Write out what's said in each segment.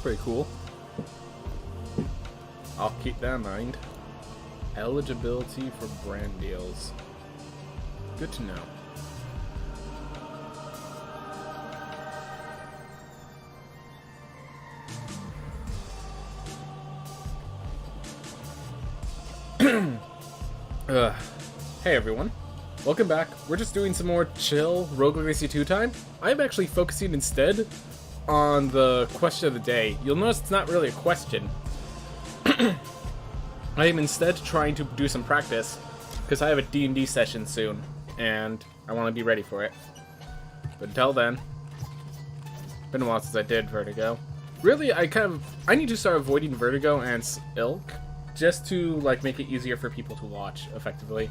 pretty cool. I'll keep that in mind. Eligibility for brand deals. Good to know. Hey everyone, welcome back. We're just doing some more chill Rogue Legacy 2 time. I'm actually focusing instead on the question of the day. You'll notice it's not really a question. I am instead trying to do some practice because I have a D&D session soon and I want to be ready for it. But until then, been a while since I did Vertigo. Really, I need to start avoiding Vertigo and Ilk just to like make it easier for people to watch effectively.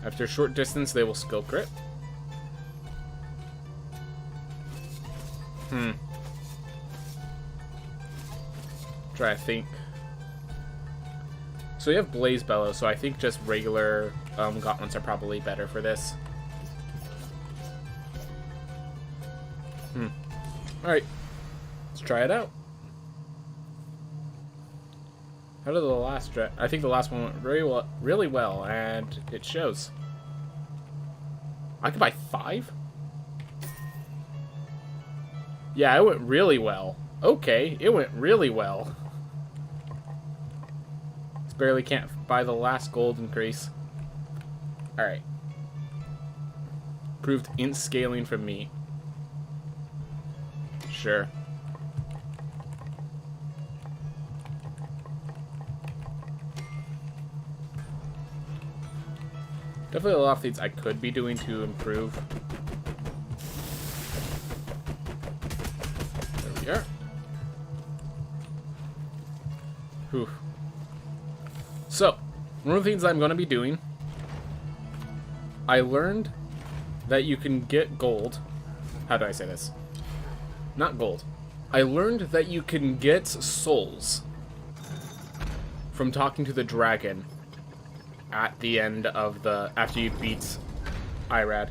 After a short distance, they will skill crit. Try to think. So we have Blaze Bellow, so I think just regular gauntlets are probably better for this. Alright. Let's try it out. How did the last I think the last one went really well, and it shows. I could buy 5? Yeah, it went really well. Okay, it went really well. Just barely can't buy the last gold increase. Alright. Proved int scaling from me. Sure. Definitely a lot of things I could be doing to improve. There we are. Whew. So, one of the things I'm going to be doing, I learned that you can get gold. How do I say this? Not gold. I learned that you can get souls from talking to the dragon at the end of after you beat Irad.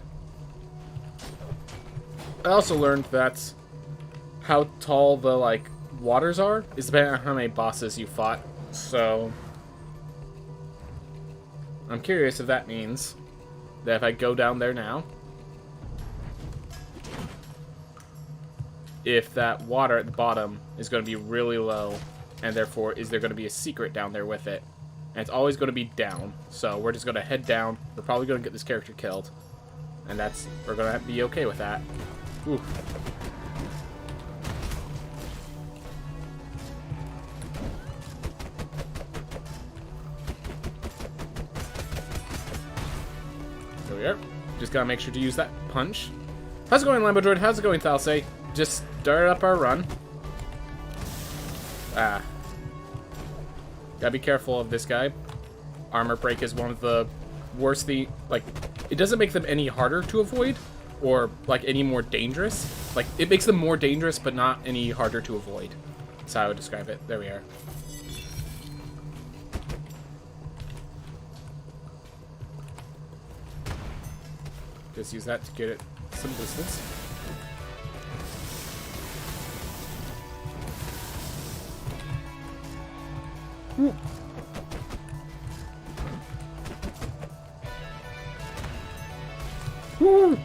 I also learned that how tall the waters are is depending on how many bosses you fought. So I'm curious if that means that if I go down there now, if that water at the bottom is going to be really low, and therefore is there going to be a secret down there with it. And it's always going to be down, so we're just going to head down. We're probably going to get this character killed, and we're going to be okay with that. Ooh. There we are. Just gotta make sure to use that punch. How's it going, Lambo Droid? How's it going, Thalsay? Just start up our run. Gotta be careful of this guy. Armor break is one of the worst it doesn't make them any harder to avoid or any more dangerous. It makes them more dangerous but not any harder to avoid. That's how I would describe it. There we are. Just use that to get it some distance. Ooh. Woo!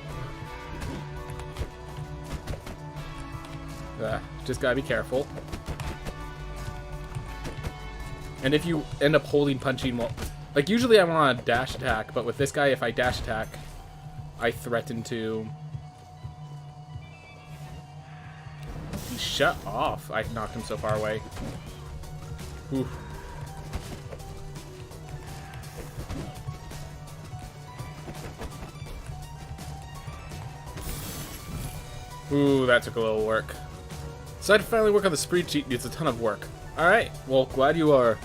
Just gotta be careful. And if you end up holding punching, well, usually I want to dash attack, but with this guy, if I dash attack, I threaten to... Shut off. I knocked him so far away. Ooh. Ooh, that took a little work. So I had to finally work on the speed cheat. It's a ton of work. Alright, well, glad you are.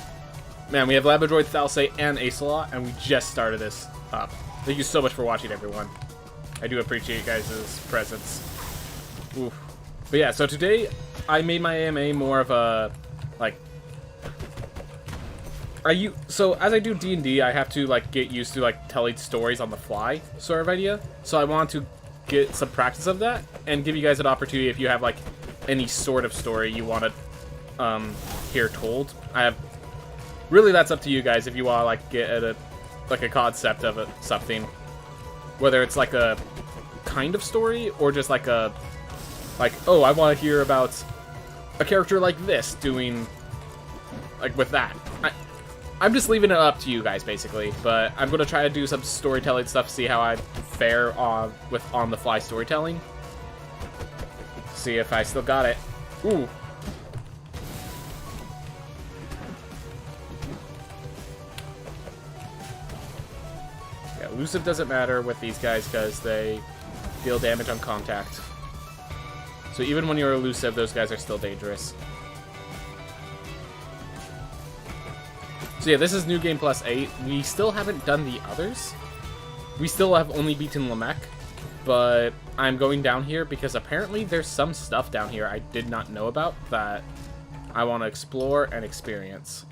Man, we have Labradroid, Thalsay, and Acelot, and we just started this up. Thank you so much for watching, everyone. I do appreciate you guys' presence. Oof. But yeah, so today I made my AMA more of a, so as I do D&D, I have to get used to telling stories on the fly sort of idea. So I want to get some practice of that and give you guys an opportunity if you have, like, any sort of story you want to hear told. Really, that's up to you guys if you want to, like, get at a concept of it, something. Whether it's, like, a kind of story or just, like, oh, I want to hear about a character like this doing, like, with that. I'm just leaving it up to you guys, basically, but I'm going to try to do some storytelling stuff, see how I fare with on-the-fly storytelling. See if I still got it. Ooh. Yeah, elusive doesn't matter with these guys because they deal damage on contact. So even when you're elusive, those guys are still dangerous. So yeah, this is New Game Plus 8. We still haven't done the others. We still have only beaten Lamech, but I'm going down here because apparently there's some stuff down here I did not know about that I want to explore and experience.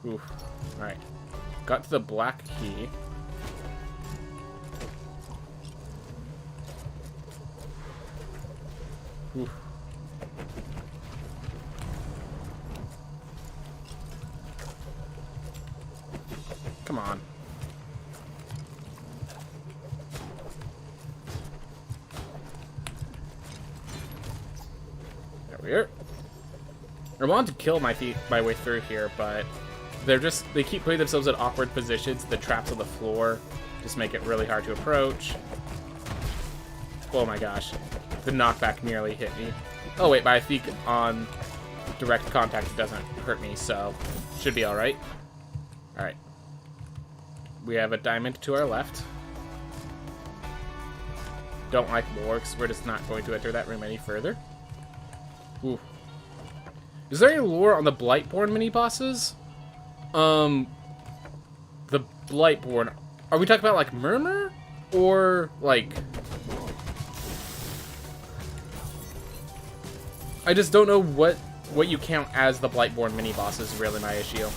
Oof. Alright. Got to the black key. Oof. Come on. There we are. I wanted to kill my way through here, but they keep putting themselves in awkward positions. The traps on the floor just make it really hard to approach. Oh my gosh. The knockback nearly hit me. Oh wait, but I think on direct contact it doesn't hurt me, so should be alright. Alright. We have a diamond to our left. Don't like more, because we're just not going to enter that room any further. Ooh. Is there any lore on the Blightborn mini-bosses? The Blightborn. Are we talking about, like, Murmur? Or, like... I just don't know what you count as the Blightborn mini-boss is really my issue.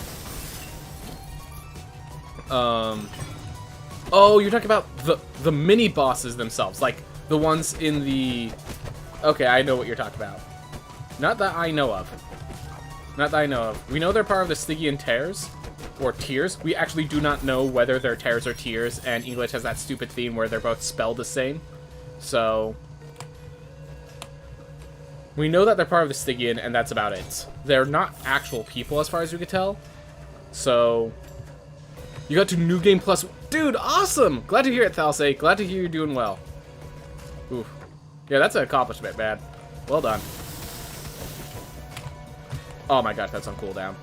Oh, you're talking about the mini-bosses themselves, like the ones in the... Okay, I know what you're talking about. Not that I know of. Not that I know of. We know they're part of the Stygian Tears, or Tiers. We actually do not know whether they're Tears or Tiers, and English has that stupid theme where they're both spelled the same. So... we know that they're part of the Stygian, and that's about it. They're not actual people, as far as we could tell. So... you got to New Game Plus... Dude, awesome! Glad to hear it, Thalsay. Glad to hear you're doing well. Oof. Yeah, that's an accomplishment, man. Well done. Oh my gosh, that's on cooldown.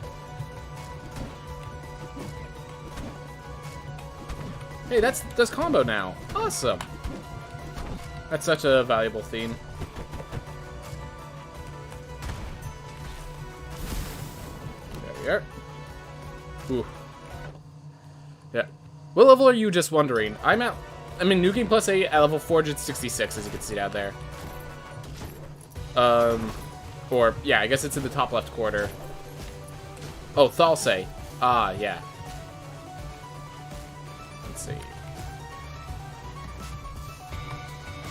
Hey, that's combo now. Awesome. That's such a valuable theme. There we are. Ooh. Yeah. What level are you, just wondering? I'm in New Game Plus 8 at level 466, as you can see down there. Or, yeah, I guess it's in the top left corner. Oh, Thalsay. Ah, yeah. Let's see.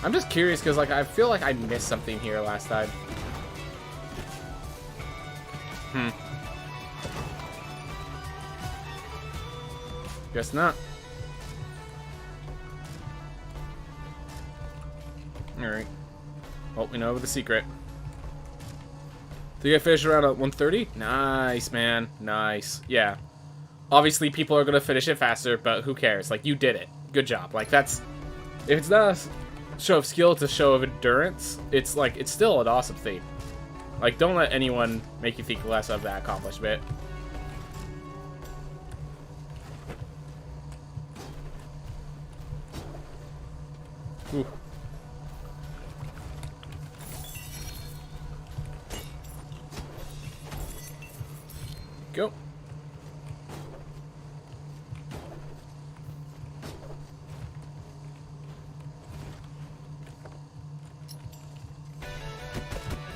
I'm just curious, because, like, I feel like I missed something here last time. Guess not. Alright. Well, we know the secret. Did you get finished around at 1:30? Nice, man. Nice. Yeah. Obviously, people are going to finish it faster, but who cares? Like, you did it. Good job. Like, that's... if it's not a show of skill, it's a show of endurance. It's, like, it's still an awesome thing. Like, don't let anyone make you think less of that accomplishment. Ooh. Go.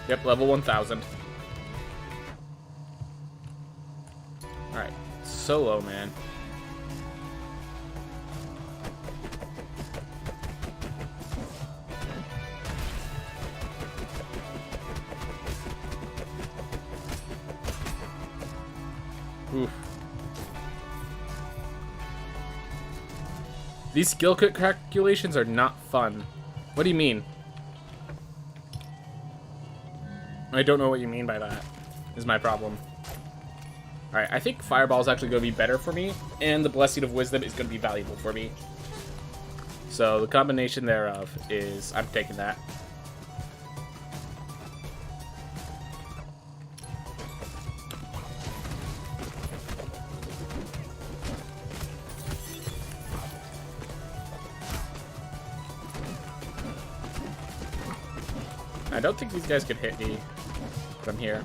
Yep, level 1000. Alright, solo, man. Oof. These skill calculations are not fun. What do you mean? I don't know what you mean by that, is my problem. Alright, I think Fireball is actually going to be better for me, and the Blessing of Wisdom is going to be valuable for me. So the combination thereof is, I'm taking that. I don't think these guys could hit me from here.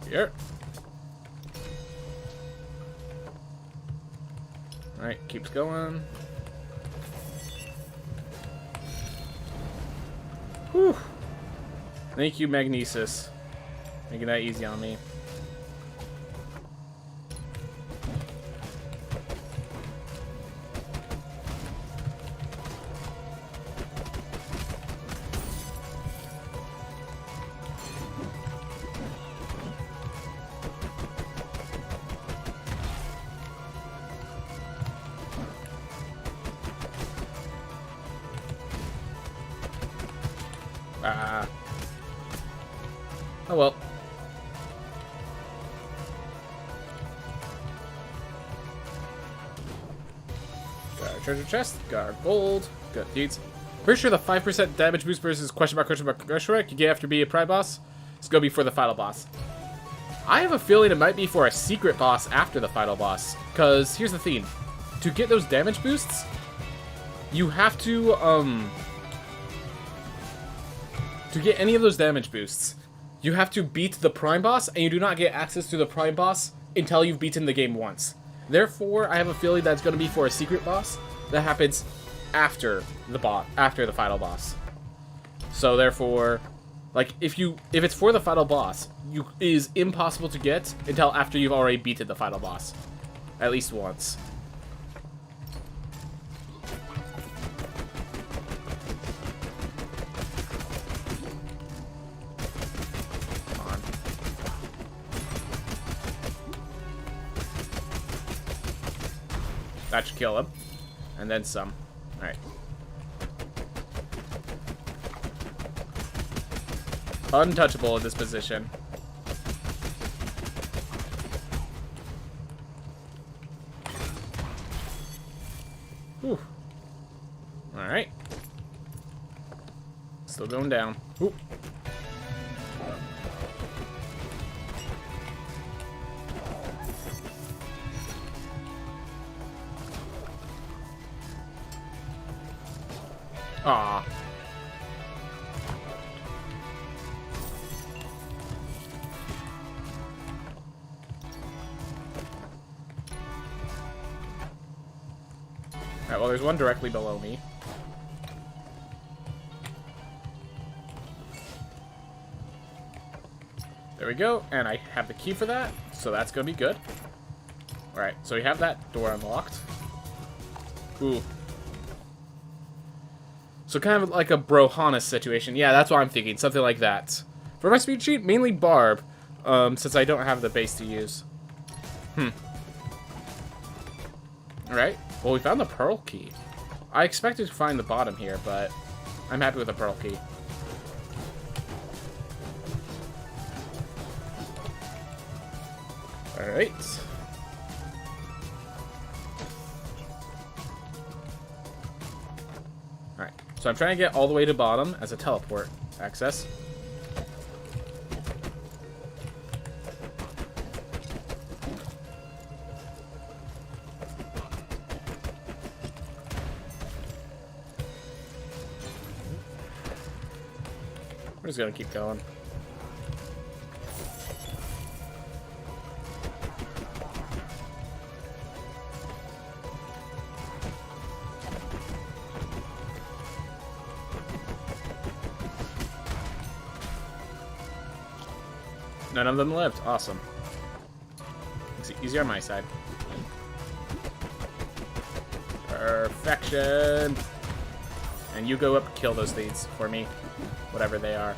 Over here. Alright, keeps going. Whew. Thank you, Magnesis. Making that easy on me. Oh well. Got our treasure chest, got our gold, got deeds. Pretty sure the 5% damage boost versus question mark you get after being a prime boss. It's gonna be for the final boss. I have a feeling it might be for a secret boss after the final boss. Because here's the thing. To get those damage boosts, you have to get any of those damage boosts, you have to beat the prime boss, and you do not get access to the prime boss until you've beaten the game once. Therefore, I have a feeling that's going to be for a secret boss that happens after the final boss. So therefore, like if it's for the final boss, it is impossible to get until after you've already beaten the final boss, at least once. That should kill him. And then some. Alright. Untouchable in this position. Whew. Alright. Still going down. Ooh. Aw. Alright, well, there's one directly below me. There we go, and I have the key for that, so that's gonna be good. Alright, so we have that door unlocked. Ooh. So kind of like a Brohanus situation. Yeah, that's what I'm thinking. Something like that. For my speed sheet, mainly Barb, since I don't have the base to use. Alright. Well, we found the Pearl Key. I expected to find the bottom here, but I'm happy with the Pearl Key. Alright. Alright. So I'm trying to get all the way to bottom as a teleport access. We're just gonna keep going. none of them lived. Awesome. It's easier on my side. Perfection. And you go up and kill those thieves for me. Whatever they are.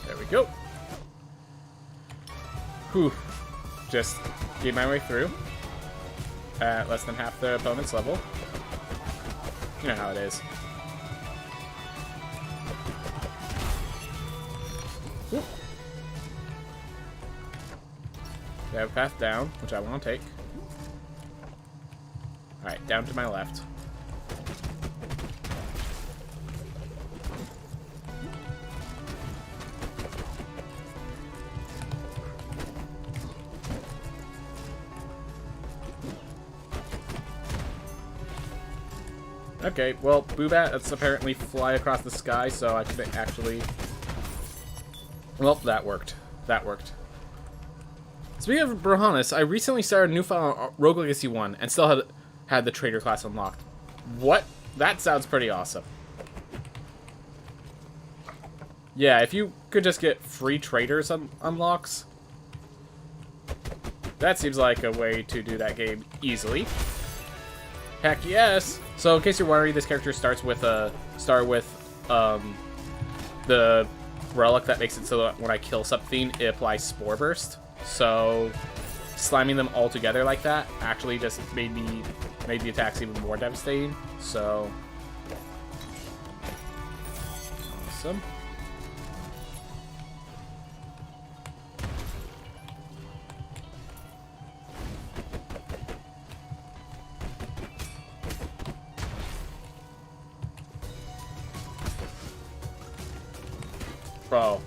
There we go. Whew. Just get my way through. At less than half the opponent's level. You know how it is. Whoop. They have a path down, which I want to take. Alright, down to my left. Okay, well, Boobat, that's apparently fly across the sky, so I could actually... Well, that worked. That worked. Speaking of Brohanus, I recently started a new file on Rogue Legacy 1 and still had the Trader class unlocked. What? That sounds pretty awesome. Yeah, if you could just get free Traders unlocks, that seems like a way to do that game easily. Heck yes! So in case you're worried, this character starts with the relic that makes it so that when I kill something, it applies Spore Burst. So sliming them all together like that actually just made the attacks even more devastating. So awesome. Bro.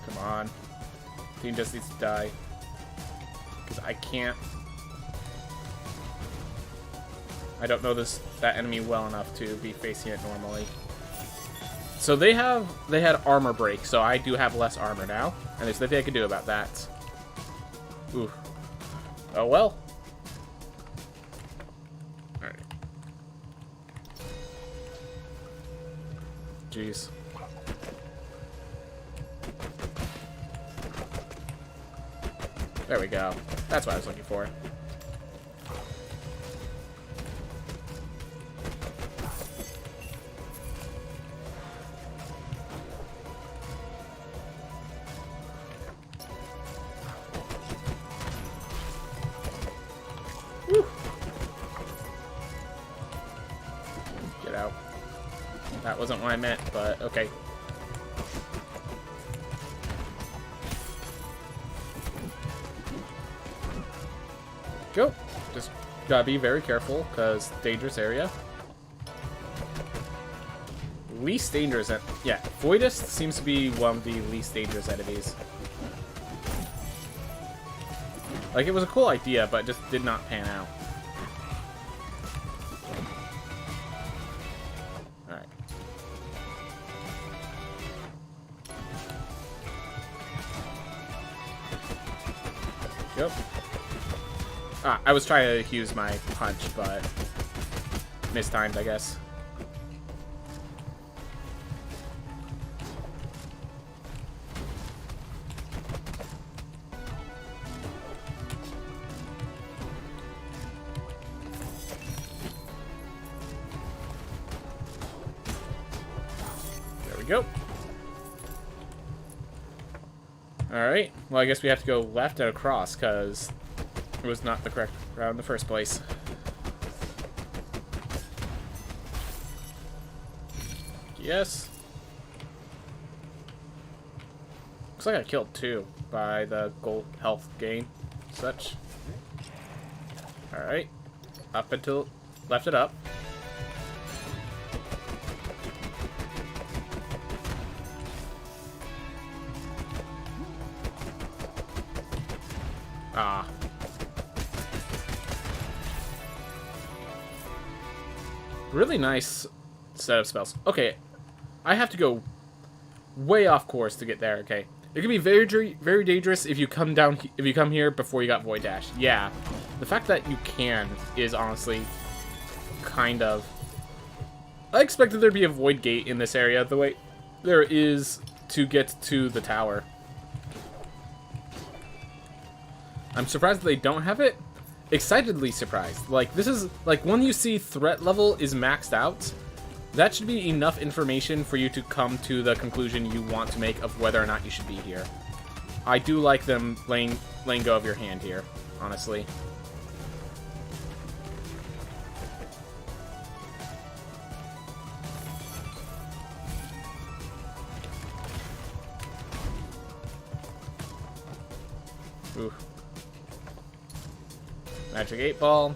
Come on. Team just needs to die. Because I can't. I don't know that enemy well enough to be facing it normally. So they had armor break, so I do have less armor now. And there's nothing I can do about that. Ooh. Oh well. Alright. Jeez. There we go. That's what I was looking for. Woo. Get out. That wasn't what I meant, but okay. Go. Just gotta be very careful, because dangerous area. Least dangerous. Yeah, Voidist seems to be one of the least dangerous enemies. Like, it was a cool idea, but it just did not pan out. Alright. Yep. Ah, I was trying to use my punch, but mistimed, I guess. There we go. Alright, well, I guess we have to go left and across, because it was not the correct route in the first place. Yes. Looks like I killed 2 by the gold health gain. Such. Alright. Up until... Left it up. Ah. Really nice set of spells. Okay, I have to go way off course to get there, okay. It can be very, very dangerous if you come down, if you come here before you got Void Dash. Yeah, the fact that you can is honestly kind of... I expected there to be a Void Gate in this area, the way there is to get to the tower. I'm surprised that they don't have it. Excitedly surprised. Like, this is, like, when you see threat level is maxed out, that should be enough information for you to come to the conclusion you want to make of whether or not you should be here. I do like them laying go of your hand here, honestly. Ooh. Magic 8 Ball.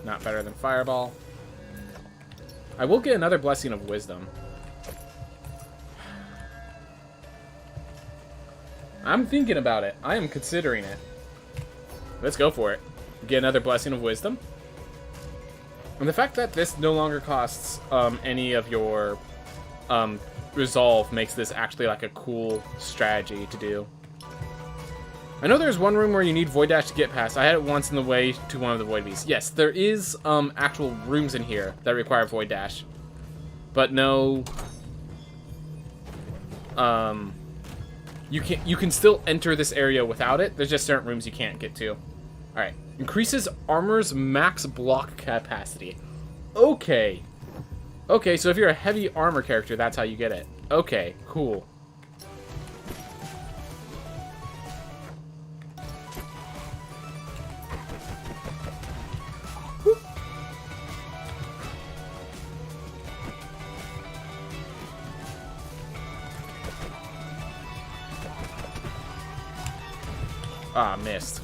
Not better than Fireball. I will get another Blessing of Wisdom. I'm thinking about it. I am considering it. Let's go for it. Get another Blessing of Wisdom. And the fact that this no longer costs any of your resolve makes this actually like a cool strategy to do. I know there's one room where you need Void Dash to get past. I had it once in the way to one of the Void Beasts. Yes, there is actual rooms in here that require Void Dash. But no... You can still enter this area without it. There's just certain rooms you can't get to. Alright. Increases armor's max block capacity. Okay. Okay, so if you're a heavy armor character, that's how you get it. Okay, cool. Ah, missed.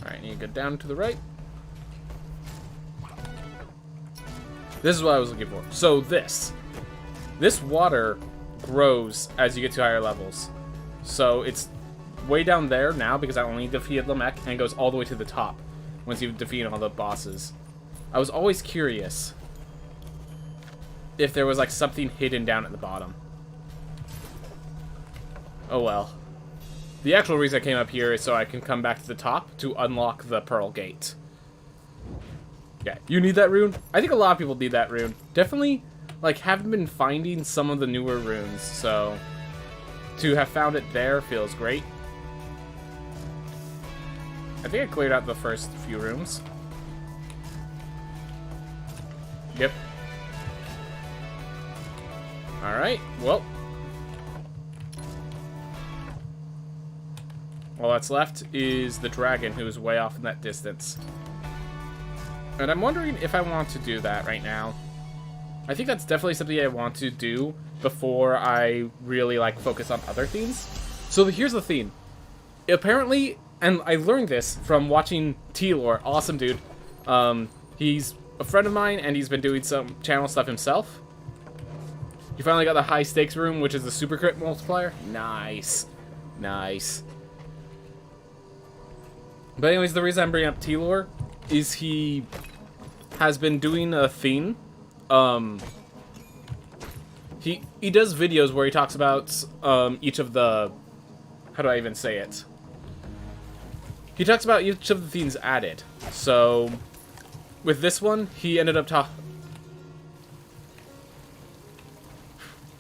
Alright, need to go down to the right. This is what I was looking for. So this water grows as you get to higher levels. So it's way down there now because I only defeated Lamek, and it goes all the way to the top once you've defeated all the bosses. I was always curious if there was like something hidden down at the bottom. Oh well. The actual reason I came up here is so I can come back to the top to unlock the Pearl Gate. Yeah, you need that rune? I think a lot of people need that rune. Definitely, like, haven't been finding some of the newer runes, so to have found it there feels great. I think I cleared out the first few rooms. Yep. Alright, well. All that's left is the dragon, who is way off in that distance. And I'm wondering if I want to do that right now. I think that's definitely something I want to do before I really, like, focus on other things. So here's the thing. Apparently, and I learned this from watching T-Lore, awesome dude. He's a friend of mine, and he's been doing some channel stuff himself. You finally got the high stakes room, which is the super crit multiplier. Nice. Nice. But anyways, the reason I'm bringing up T-Lore is he has been doing a theme. He does videos where he talks about each of the... How do I even say it? He talks about each of the things added. So, with this one, he ended up talking...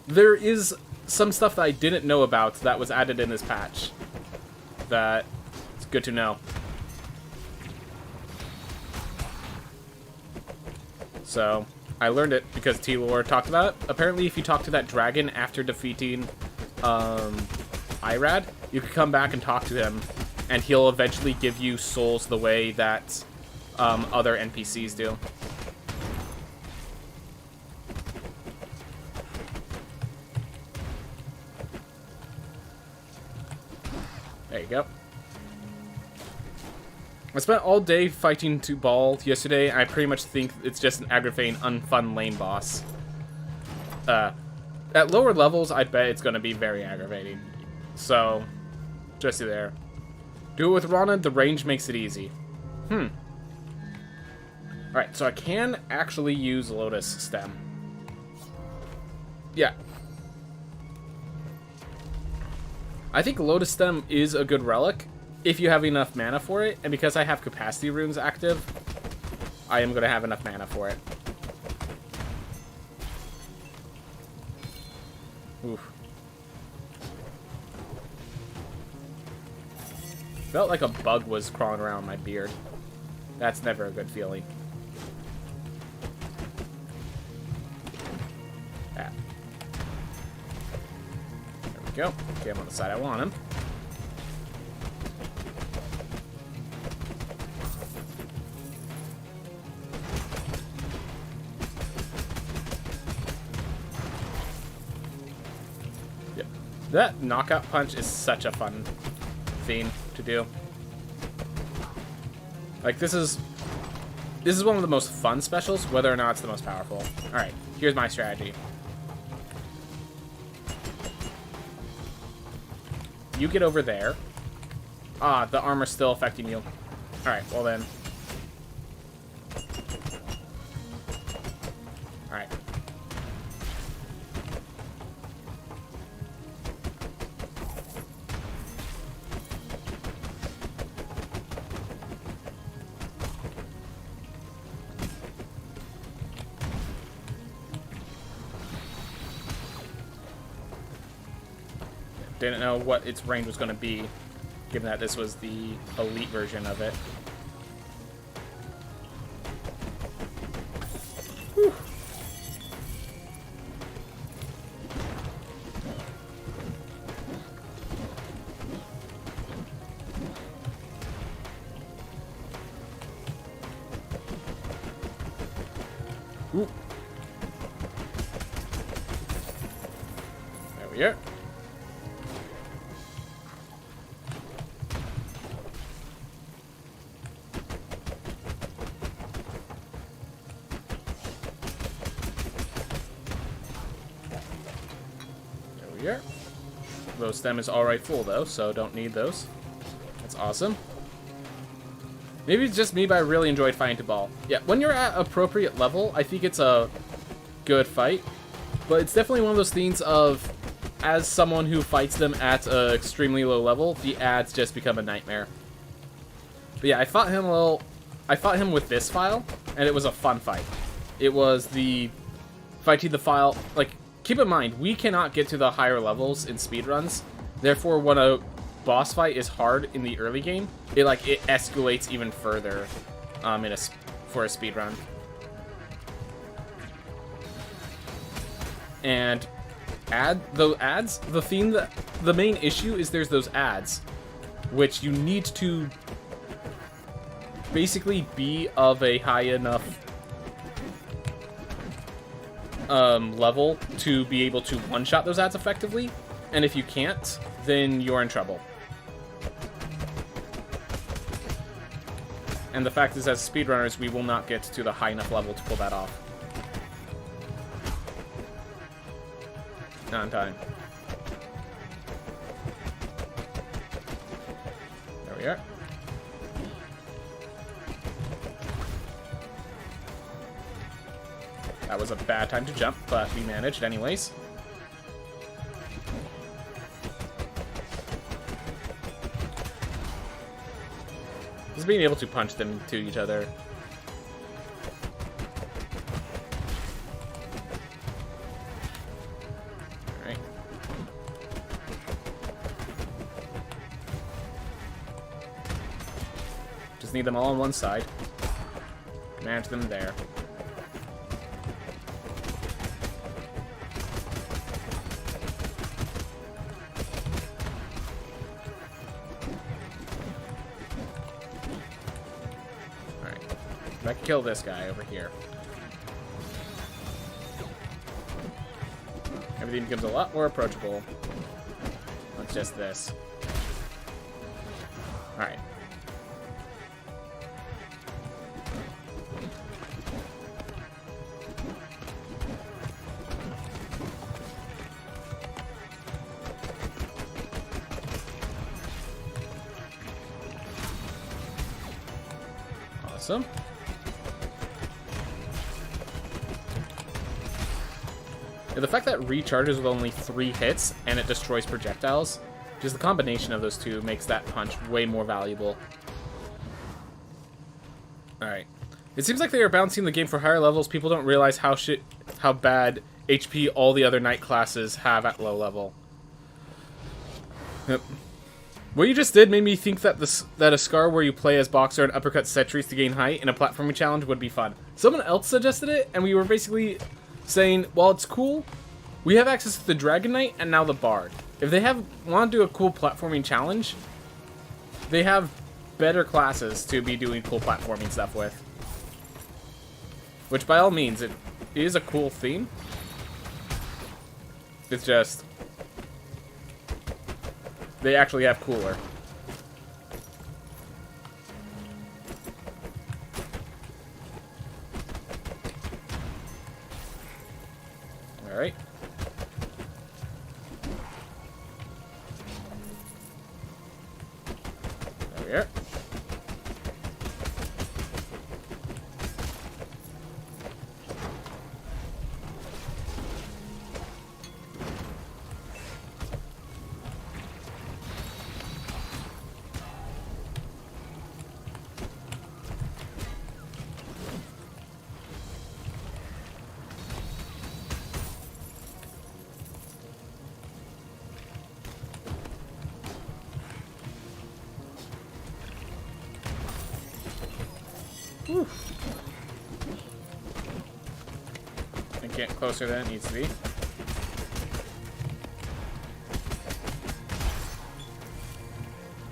There is some stuff that I didn't know about that was added in this patch. That it's good to know. So, I learned it because T-Lore talked about it. Apparently, if you talk to that dragon after defeating Irad, you can come back and talk to him, and he'll eventually give you souls the way that other NPCs do. There you go. I spent all day fighting to Ball yesterday, and I pretty much think it's just an aggravating, unfun lane boss. At lower levels, I bet it's going to be very aggravating. So, just there. Do it with Rana, the range makes it easy. Alright, so I can actually use Lotus Stem. Yeah. I think Lotus Stem is a good relic if you have enough mana for it, and because I have capacity runes active, I am going to have enough mana for it. Oof. Felt like a bug was crawling around my beard. That's never a good feeling. Ah. There we go. Okay, I'm on the side I want him. Yep. That knockout punch is such a fun thing to do. Like, this is one of the most fun specials, whether or not it's the most powerful. Alright, here's my strategy. You get over there. Ah, the armor's still affecting you. Alright, well then. Alright. Didn't know what its range was going to be, given that this was the elite version of it. Whew. Ooh. There we are. Here. Those stem is already full though, so don't need those. That's awesome. Maybe it's just me, but I really enjoyed fighting Tibal. Yeah, when you're at appropriate level, I think it's a good fight. But it's definitely one of those things of, as someone who fights them at an extremely low level, the ads just become a nightmare. But yeah, I fought him with this file, and it was a fun fight. It was the fighting the file, like, keep in mind, we cannot get to the higher levels in speedruns. Therefore, when a boss fight is hard in the early game, it escalates even further for a speedrun. And the main issue is there's those ads, which you need to basically be of a high enough level to be able to one-shot those ads effectively, and if you can't, then you're in trouble. And the fact is, as speedrunners, we will not get to the high enough level to pull that off. Not in time. There we are. That was a bad time to jump, but we managed anyways. Just being able to punch them to each other. Alright. Just need them all on one side. Manage them there. I can kill this guy over here. Everything becomes a lot more approachable. It's just this. Alright. Awesome. Yeah, the fact that it recharges with only 3 hits and it destroys projectiles, just the combination of those two makes that punch way more valuable. Alright. It seems like they are balancing the game for higher levels. People don't realize how bad HP all the other knight classes have at low level. Yep. What you just did made me think that a scar where you play as boxer and uppercut sentries to gain height in a platforming challenge would be fun. Someone else suggested it, and we were basically saying, while it's cool, we have access to the Dragon Knight and now the Bard. If they want to do a cool platforming challenge, they have better classes to be doing cool platforming stuff with. Which, by all means, it is a cool theme. It's just... they actually have cooler. Alright. There we are. Whew. And get closer than it needs to be.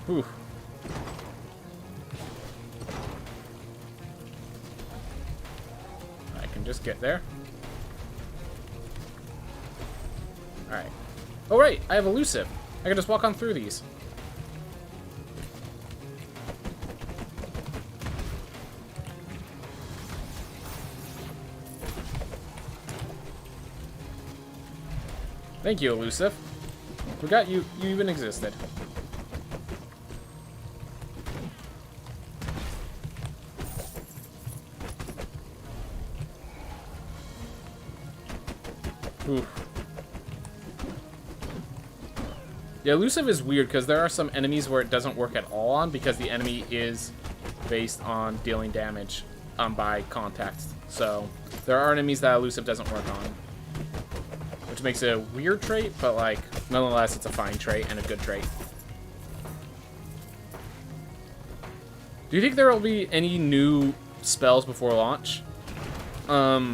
Whew. I can just get there. Alright. Oh right, I have elusive. I can just walk on through these. Thank you, elusive. Forgot you even existed. Oof. Yeah, elusive is weird because there are some enemies where it doesn't work at all on because the enemy is based on dealing damage by contact. So there are enemies that elusive doesn't work on. Which makes it a weird trait, but like, nonetheless, it's a fine trait and a good trait. Do you think there will be any new spells before launch? I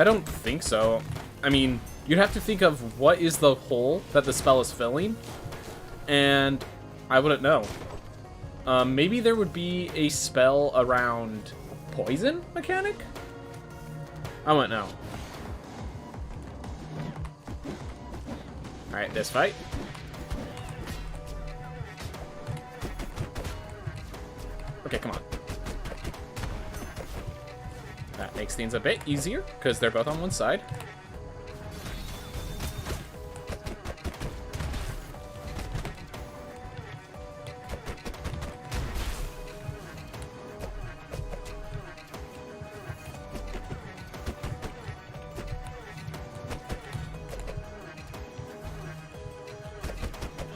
don't think so. I mean, you'd have to think of what is the hole that the spell is filling, and I wouldn't know. Maybe there would be a spell around poison mechanic? I wouldn't know. Alright, this fight. Okay, come on. That makes things a bit easier, because they're both on one side.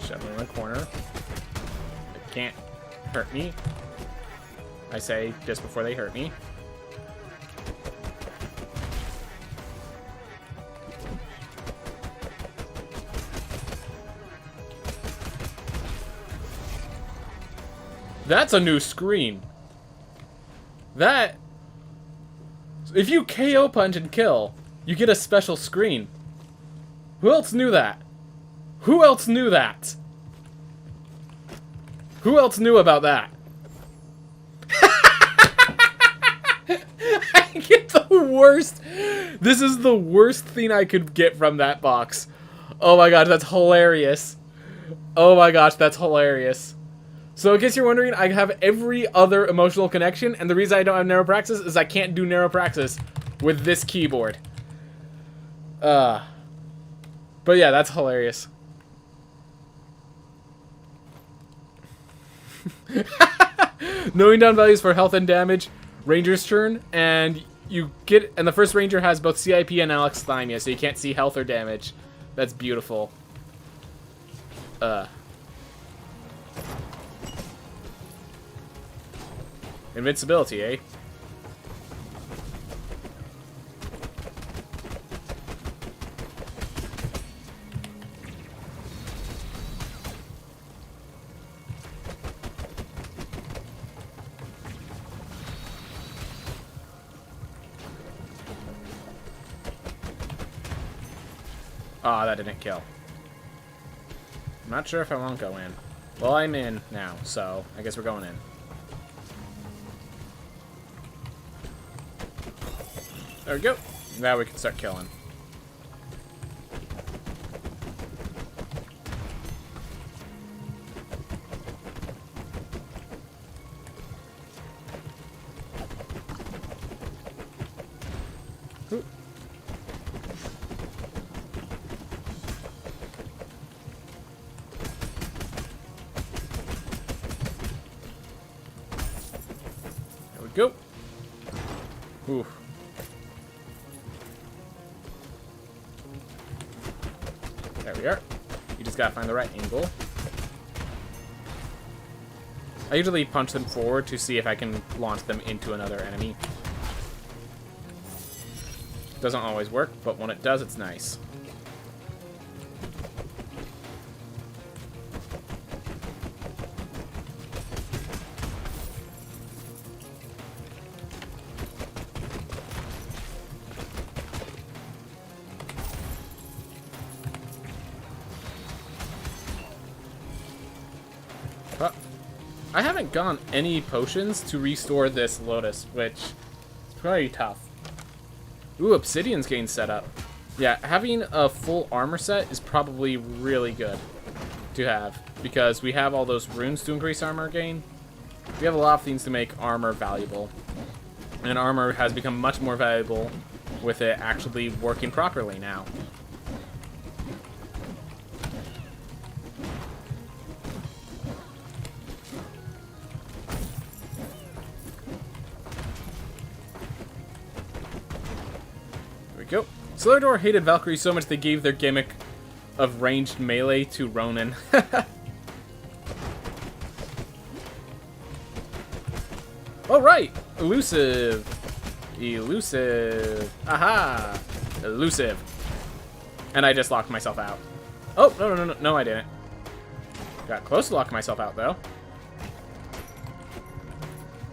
Shove them in the corner. They can't hurt me. I say just before they hurt me. That's a new screen. That... if you KO punch and kill, you get a special screen. Who else knew that? Who else knew that? Who else knew about that? I get the worst. This is the worst thing I could get from that box. Oh my gosh, that's hilarious. Oh my gosh, that's hilarious. So in case you're wondering, I have every other emotional connection, and the reason I don't have narrow praxis is I can't do narrow praxis with this keyboard. But yeah, that's hilarious. Knowing down values for health and damage, Ranger's turn, and you get, and the first ranger has both CIP and alexithymia, so you can't see health or damage. That's beautiful. Invincibility, eh? Ah, that didn't kill. I'm not sure if I won't go in. Well, I'm in now, so I guess we're going in. There we go. Now we can start killing. Ooh. There we go. Ooh. There we are. You just gotta find the right angle. I usually punch them forward to see if I can launch them into another enemy. Doesn't always work, but when it does, it's nice. But I haven't gotten any potions to restore this Lotus, which is pretty tough. Ooh, Obsidian's getting set up. Yeah, having a full armor set is probably really good to have, because we have all those runes to increase armor gain. We have a lot of things to make armor valuable. And armor has become much more valuable with it actually working properly now. Go. Solaridor hated Valkyrie so much they gave their gimmick of ranged melee to Ronin. Alright! Elusive! Elusive! Aha! Elusive! And I just locked myself out. Oh, no, I didn't. Got close to locking myself out, though.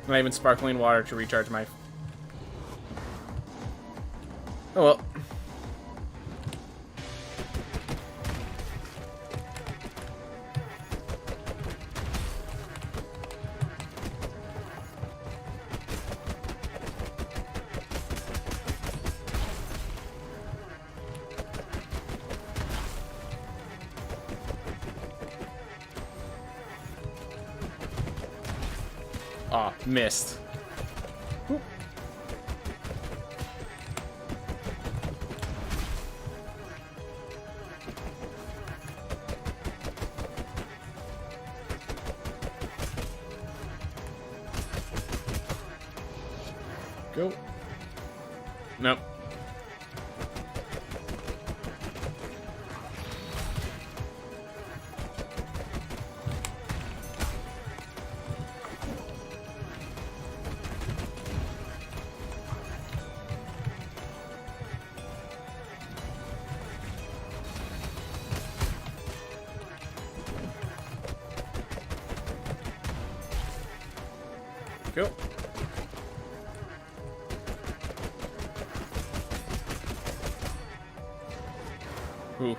Not even sparkling water to recharge my... Oh well. Aw, missed. Whoop. Go. Nope. Go. Oof.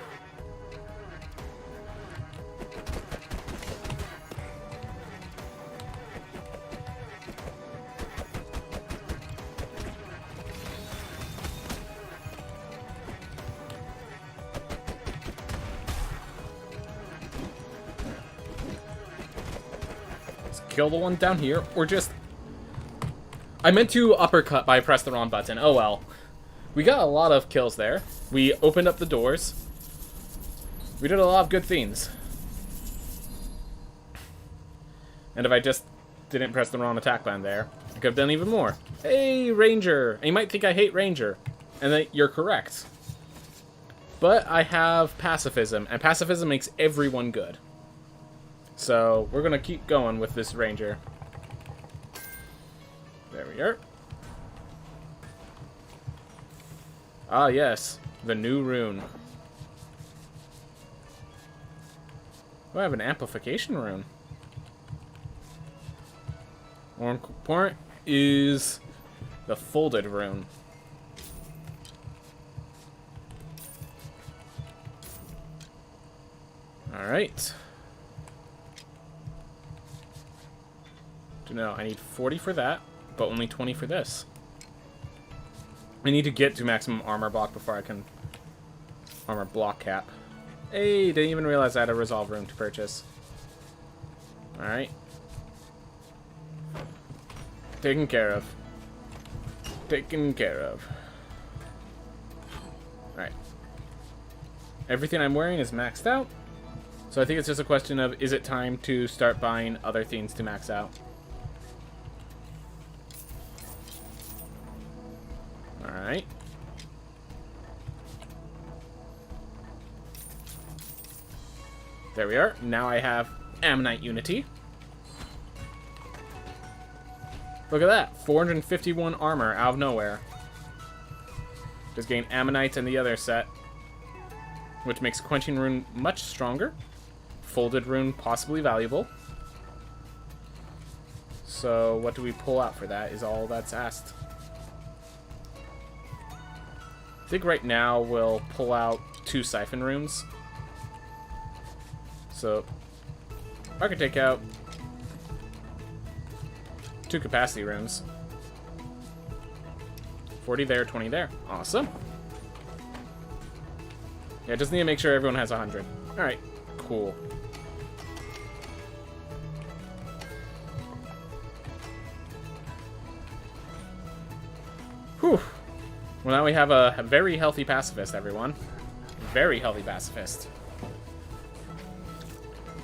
Let's kill the one down here, or just... I meant to uppercut, but I pressed the wrong button. Oh well. We got a lot of kills there. We opened up the doors. We did a lot of good things. And if I just didn't press the wrong attack button there, could have done even more. Hey, Ranger! And you might think I hate Ranger, and that you're correct. But I have pacifism, and pacifism makes everyone good. So we're gonna keep going with this Ranger. There we are. Ah, yes, the new rune. Oh, I have an amplification rune. More important is the folded rune. Alright. No, I need 40 for that, but only 20 for this. I need to get to maximum armor block before I can armor block cap. Hey, didn't even realize I had a resolve rune to purchase. Alright. Taken care of. Taken care of. Alright. Everything I'm wearing is maxed out. So I think it's just a question of, is it time to start buying other things to max out? Alright. There we are. Now I have Ammonite Unity. Look at that. 451 armor out of nowhere. Just gain Ammonites in the other set, which makes Quenching Rune much stronger. Folded Rune possibly valuable. So what do we pull out for that is all that's asked. I think right now we'll pull out 2 Siphon Runes. So I could take out 2 Capacity Runes. 40 there, 20 there. Awesome. Yeah, just need to make sure everyone has 100. Alright, cool. Whew. Well, now we have a very healthy pacifist, everyone. Very healthy pacifist.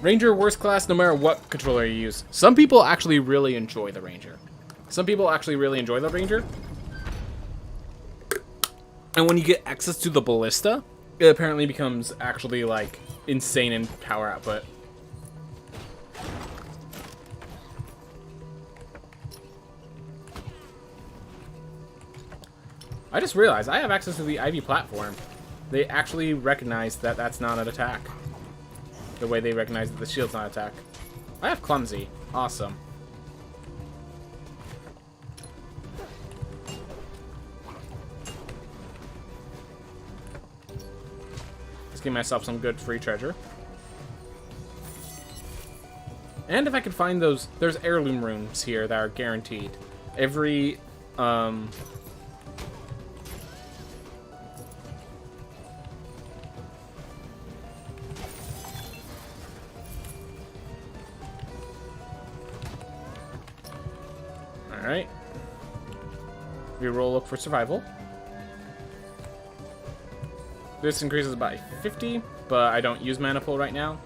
Ranger, worst class no matter what controller you use. Some people actually really enjoy the Ranger. Some people actually really enjoy the Ranger. And when you get access to the Ballista, it apparently becomes actually, like, insane in power output. I just realized I have access to the Ivy platform. They actually recognize that that's not an attack. The way they recognize that the shield's not an attack. I have Clumsy. Awesome. Just give myself some good free treasure. And if I could find those, there's heirloom runes here that are guaranteed. Every, Alright. Reroll, look for survival. This increases by 50, but I don't use Mana Pool right now.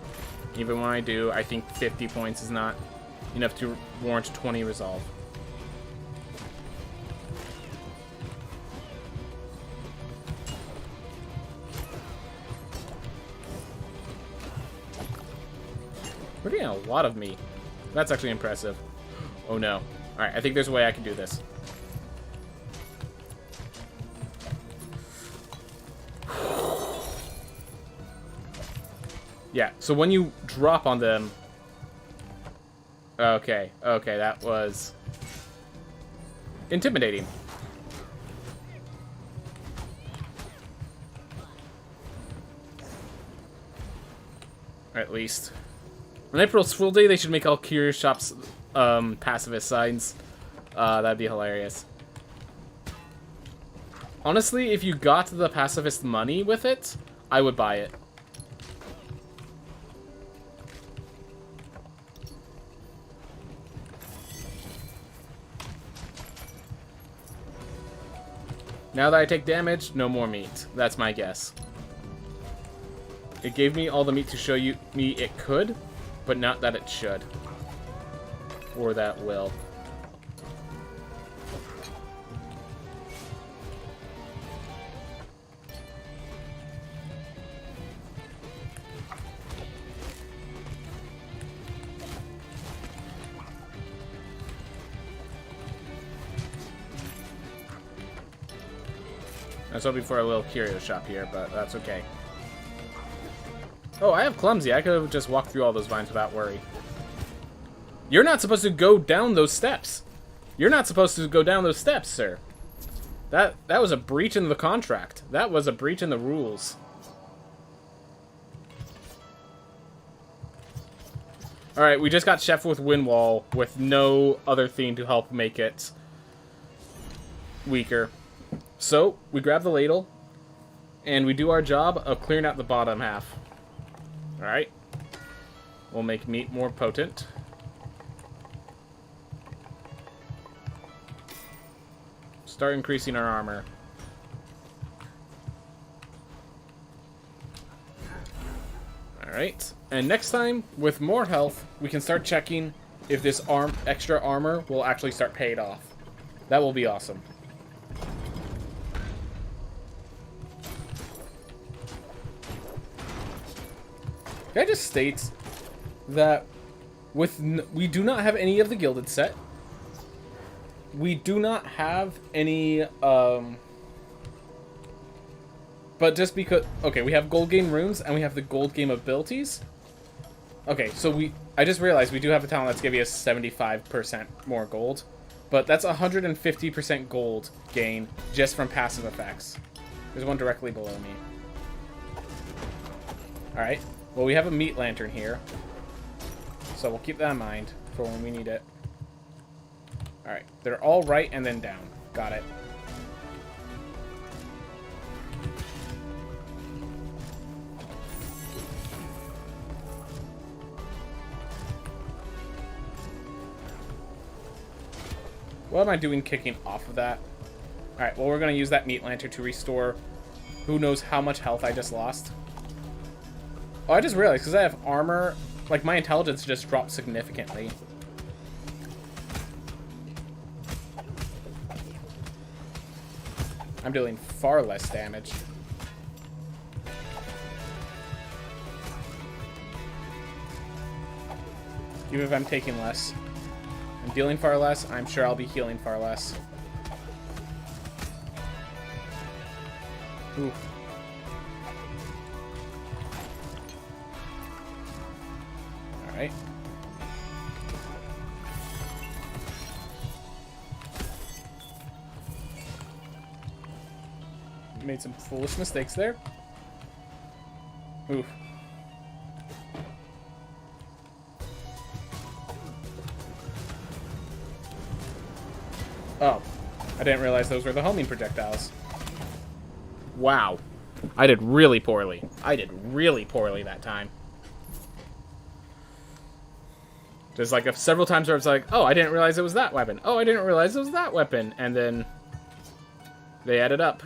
Even when I do, I think 50 points is not enough to warrant 20 resolve. We're getting a lot of meat. That's actually impressive. Oh no. Alright, I think there's a way I can do this. Yeah, so when you drop on them... Okay, that was... intimidating. At least. On April's Fool's Day, they should make all Curious Shops pacifist signs. That'd be hilarious. Honestly, if you got the pacifist money with it, I would buy it. Now that I take damage, no more meat. That's my guess. It gave me all the meat to show me it could, but not that it should. Or that will. I was hoping for a little curio shop here, but that's okay. Oh, I have clumsy. I could have just walked through all those vines without worry. You're not supposed to go down those steps. You're not supposed to go down those steps, sir. That was a breach in the contract. That was a breach in the rules. Alright, we just got Chef with Windwall with no other theme to help make it weaker. So, we grab the ladle, and we do our job of clearing out the bottom half. Alright. We'll make meat more potent. Start increasing our armor. Alright. And next time, with more health, we can start checking if this extra armor will actually start paying off. That will be awesome. Can I just state that we do not have any of the gilded set. We do not have any, but just because, okay, we have gold game runes and we have the gold game abilities. Okay, so I just realized we do have a talent that's giving us 75% more gold, but that's 150% gold gain just from passive effects. There's one directly below me. Alright, well, we have a meat lantern here, so we'll keep that in mind for when we need it. Alright, they're all right and then down. Got it. What am I doing kicking off of that? Alright, well, we're going to use that meat lantern to restore who knows how much health I just lost. Oh, I just realized, because I have armor, like, my intelligence just dropped significantly. I'm dealing far less damage. Even if I'm taking less. I'm dealing far less, I'm sure I'll be healing far less. Ooh. Alright. Made some foolish mistakes there. Oof. Oh, I didn't realize those were the homing projectiles. Wow. I did really poorly. I did really poorly that time. There's like several times where it's like, oh, I didn't realize it was that weapon. Oh, I didn't realize it was that weapon. And then they added up.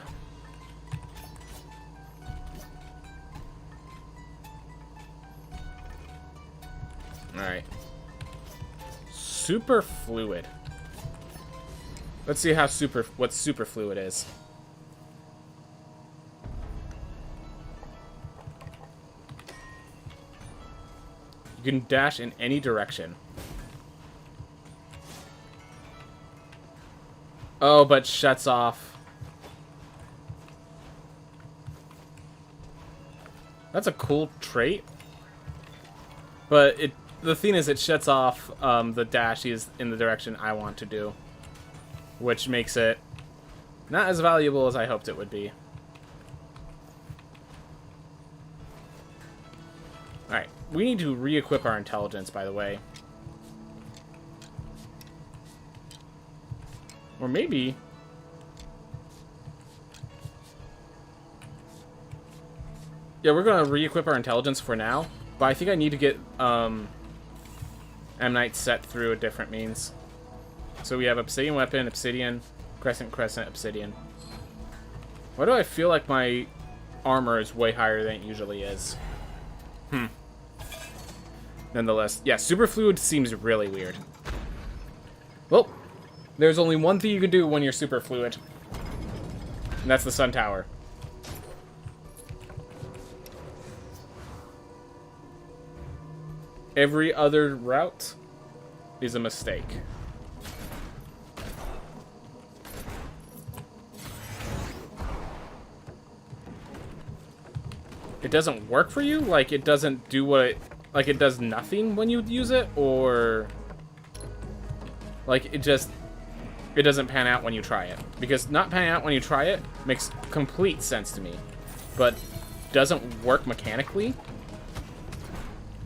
Alright. Super fluid. Let's see how what super fluid is. You can dash in any direction. Oh, but shuts off. That's a cool trait. But the thing is, it shuts off the dash is in the direction I want to do. Which makes it not as valuable as I hoped it would be. Alright, we need to re-equip our intelligence, by the way. Or maybe... yeah, we're going to re-equip our intelligence for now. But I think I need to get M. Night set through a different means. So we have Obsidian Weapon, Obsidian, Crescent, Obsidian. Why do I feel like my armor is way higher than it usually is? Nonetheless, yeah, super fluid seems really weird. Well, there's only one thing you can do when you're super fluid. And that's the Sun Tower. Every other route is a mistake. it doesn't work for you? Like, it doesn't do what it... Like, it does nothing when you use it? Or... Like, it just... It doesn't pan out when you try it. Because not panning out when you try it makes complete sense to me. But doesn't work mechanically?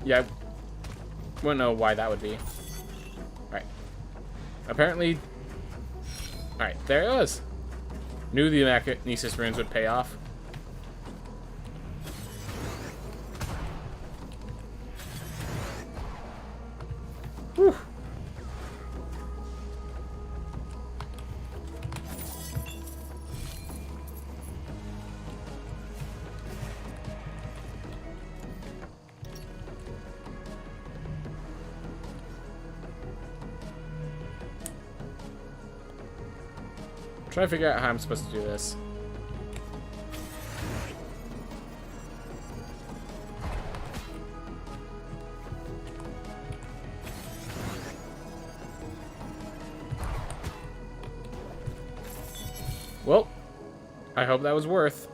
Yeah, I wouldn't know why that would be. Alright. Apparently... Alright, there it was. Knew the Magnesis runes would pay off. Whew. Try to figure out how I'm supposed to do this. Well, I hope that was worth.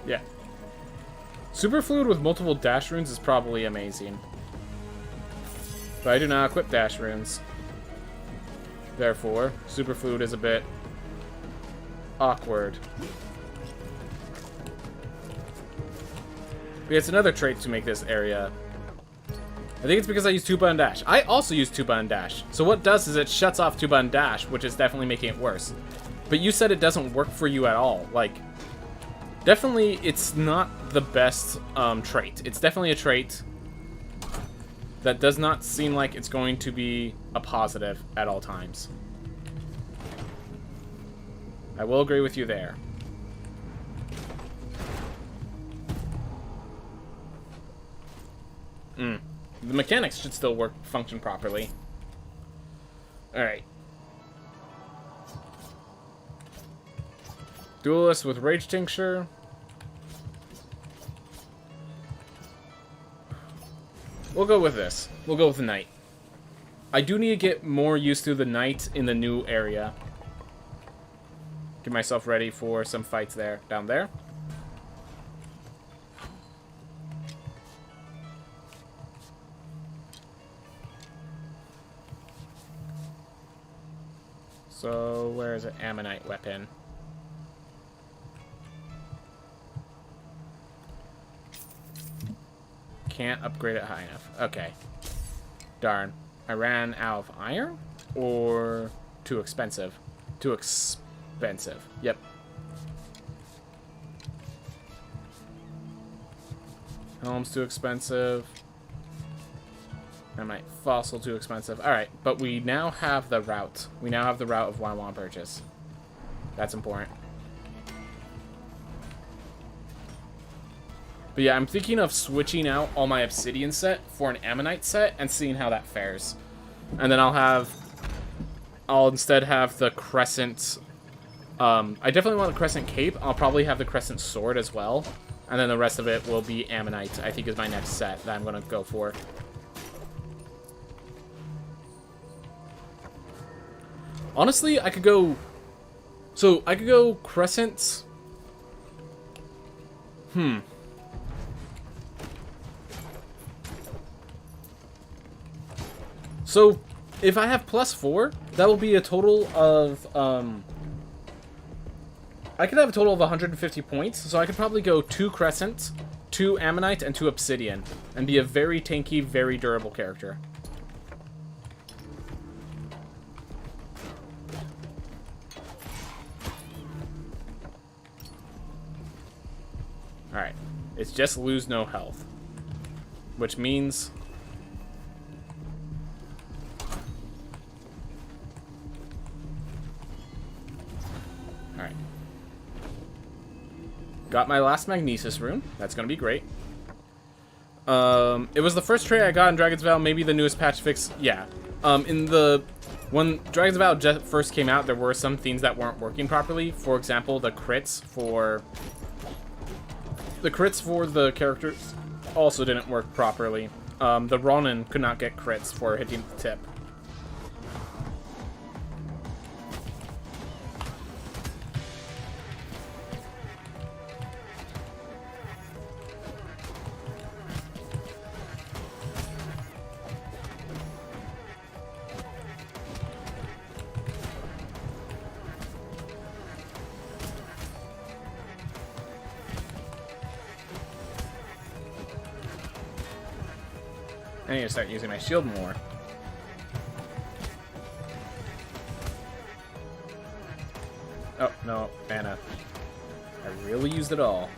Yeah. Super Fluid with multiple dash runes is probably amazing. But I do not equip dash runes. Therefore, Super Fluid is a bit awkward. But it's another trait to make this area. I think it's because I use 2-button dash. I also use 2-button dash. So what it does is it shuts off 2-button dash, which is definitely making it worse. But you said it doesn't work for you at all. Like, definitely it's not the best trait. It's definitely a trait that does not seem like it's going to be a positive at all times. I will agree with you there. The mechanics should still function properly. Alright. Duelist with Rage Tincture. We'll go with this. We'll go with the Knight. I do need to get more used to the Knight in the new area. Get myself ready for some fights there. Down there. So, where is it? Ammonite weapon. Can't upgrade it high enough. Okay. Darn. I ran out of iron? Or too expensive? Too expensive. Yep. Helm's too expensive. Ammonite fossil too expensive. Alright, but we now have the route. We now have the route of what I want to purchase. That's important. But yeah, I'm thinking of switching out all my obsidian set for an ammonite set and seeing how that fares. And then I'll instead have the crescent. I definitely want the crescent cape. I'll probably have the crescent sword as well. And then the rest of it will be ammonite, I think is my next set that I'm going to go for. Honestly, I could go... So, I could go crescent... So, if I have +4, that will be a total of, I could have a total of 150 points, so I could probably go 2 crescent, 2 ammonite, and 2 obsidian, and be a very tanky, very durable character. Alright, it's just lose no health, which means... Alright. Got my last Magnesis rune. That's gonna be great. It was the first trait I got in Dragon's Vow, maybe the newest patch fix. Yeah. When Dragon's Vow just first came out, there were some things that weren't working properly. For example, the crits for the crits for the characters also didn't work properly. The Ronin could not get crits for hitting the tip. I need to start using my shield more. Oh, no, mana. I really used it all.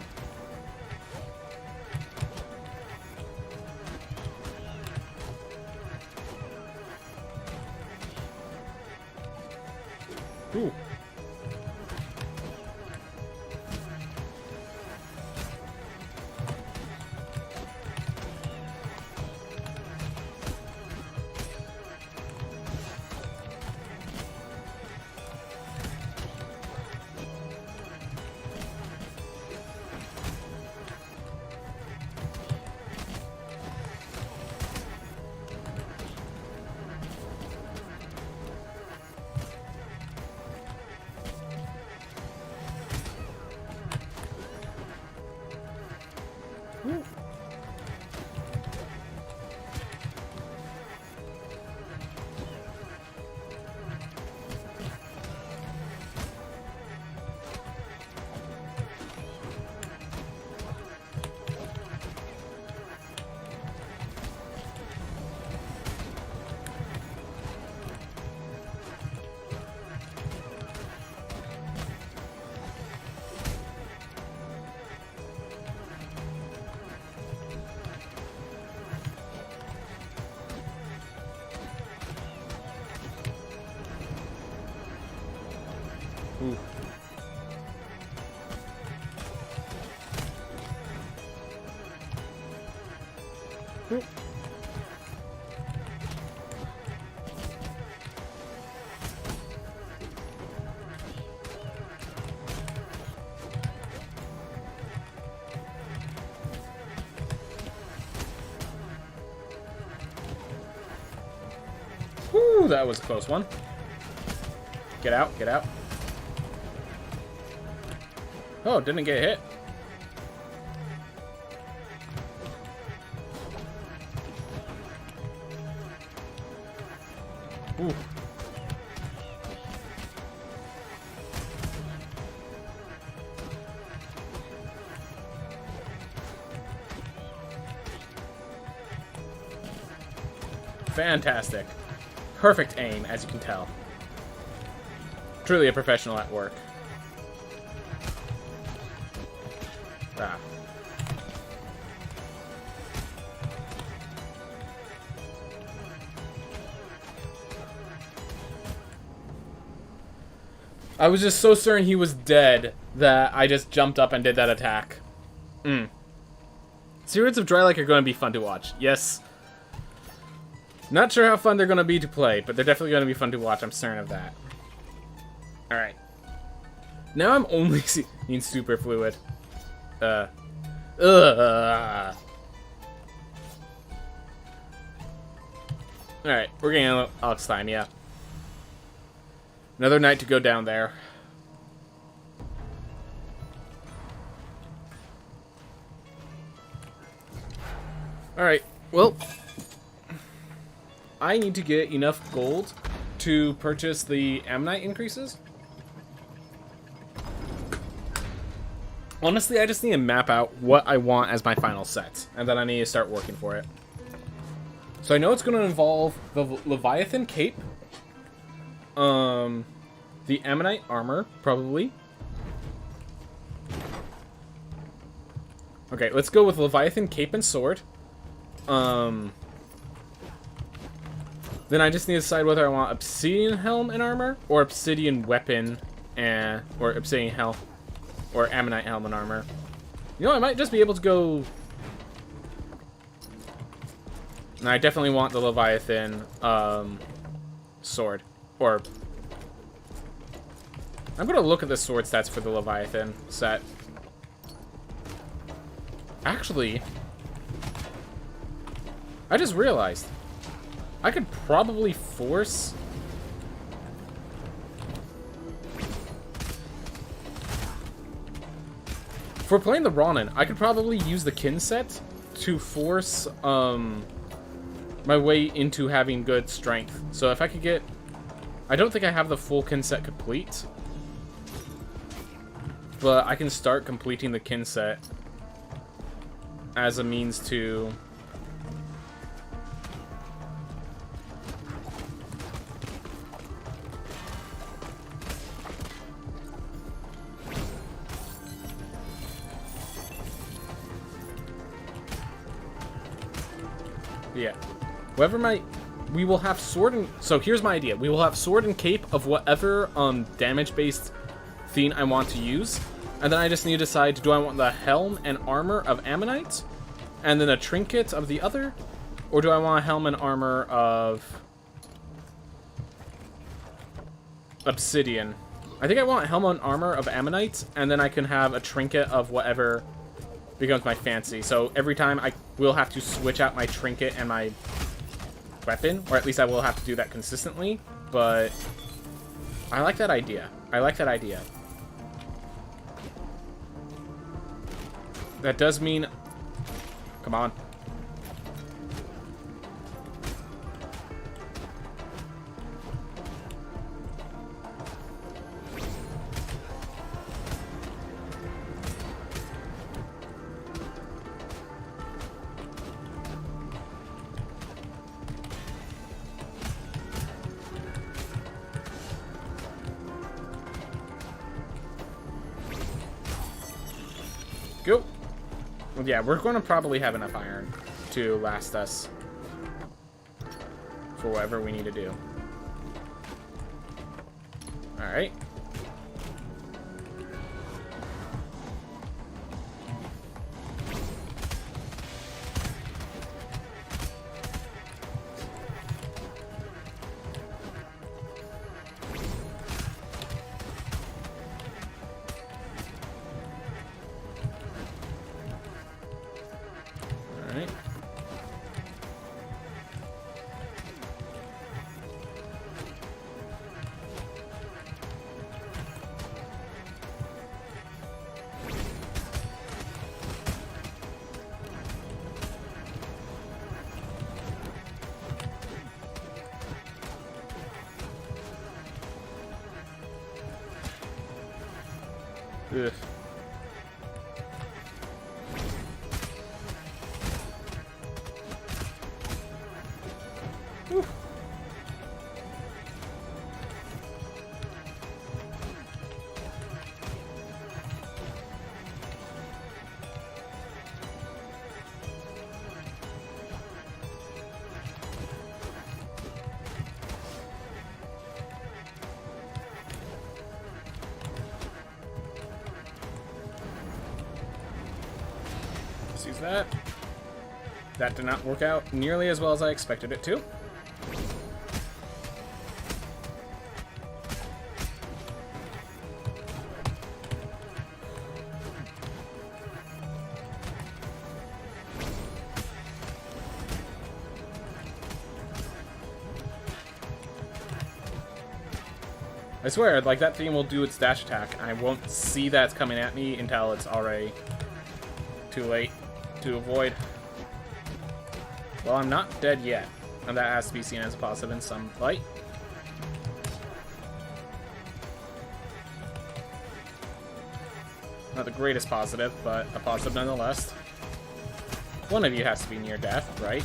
Ooh. Ooh. Ooh. Whew, that was a close one. Get out, get out. Oh, didn't get hit. Ooh. Fantastic. Perfect aim, as you can tell. Truly a professional at work. Ah. I was just so certain he was dead that I just jumped up and did that attack. Secrets of Drylock are going to be fun to watch. Yes. Not sure how fun they're going to be to play, but they're definitely going to be fun to watch. I'm certain of that. Alright. Now I'm only seeing super fluid. Alright, we're getting Alex time, yeah. Another night to go down there. Alright, well, I need to get enough gold to purchase the ammonite increases. Honestly, I just need to map out what I want as my final set, and then I need to start working for it. So I know it's going to involve the Leviathan cape, the ammonite armor, probably. Okay, let's go with Leviathan cape and sword. Then I just need to decide whether I want obsidian helm and armor, or obsidian weapon, and or obsidian helm, or ammonite helm and armor. You know, I might just be able to go. And I definitely want the Leviathan sword, or I'm gonna look at the sword stats for the Leviathan set. Actually, I just realized I could probably force... If we're playing the Ronin, I could probably use the kin set to force my way into having good strength. So if I could get... I don't think I have the full kin set complete, but I can start completing the kin set as a means to... Yeah. Whoever my... We will have sword and... So here's my idea. We will have sword and cape of whatever damage-based theme I want to use. And then I just need to decide, do I want the helm and armor of Ammonite? And then a trinket of the other? Or do I want a helm and armor of... Obsidian? I think I want helm and armor of Ammonite, and then I can have a trinket of whatever becomes my fancy. So every time I will have to switch out my trinket and my weapon, or at least I will have to do that consistently, but I like that idea. I like that idea. That does mean... Come on. Go. Well, yeah, we're going to probably have enough iron to last us for whatever we need to do. Alright. Ugh. Whew. Use that. That did not work out nearly as well as I expected it to. I swear, like, that thing will do its dash attack. I won't see that coming at me until it's already too late to avoid. Well, I'm not dead yet, and that has to be seen as a positive in some light. Not the greatest positive, but a positive nonetheless. One of you has to be near death, right?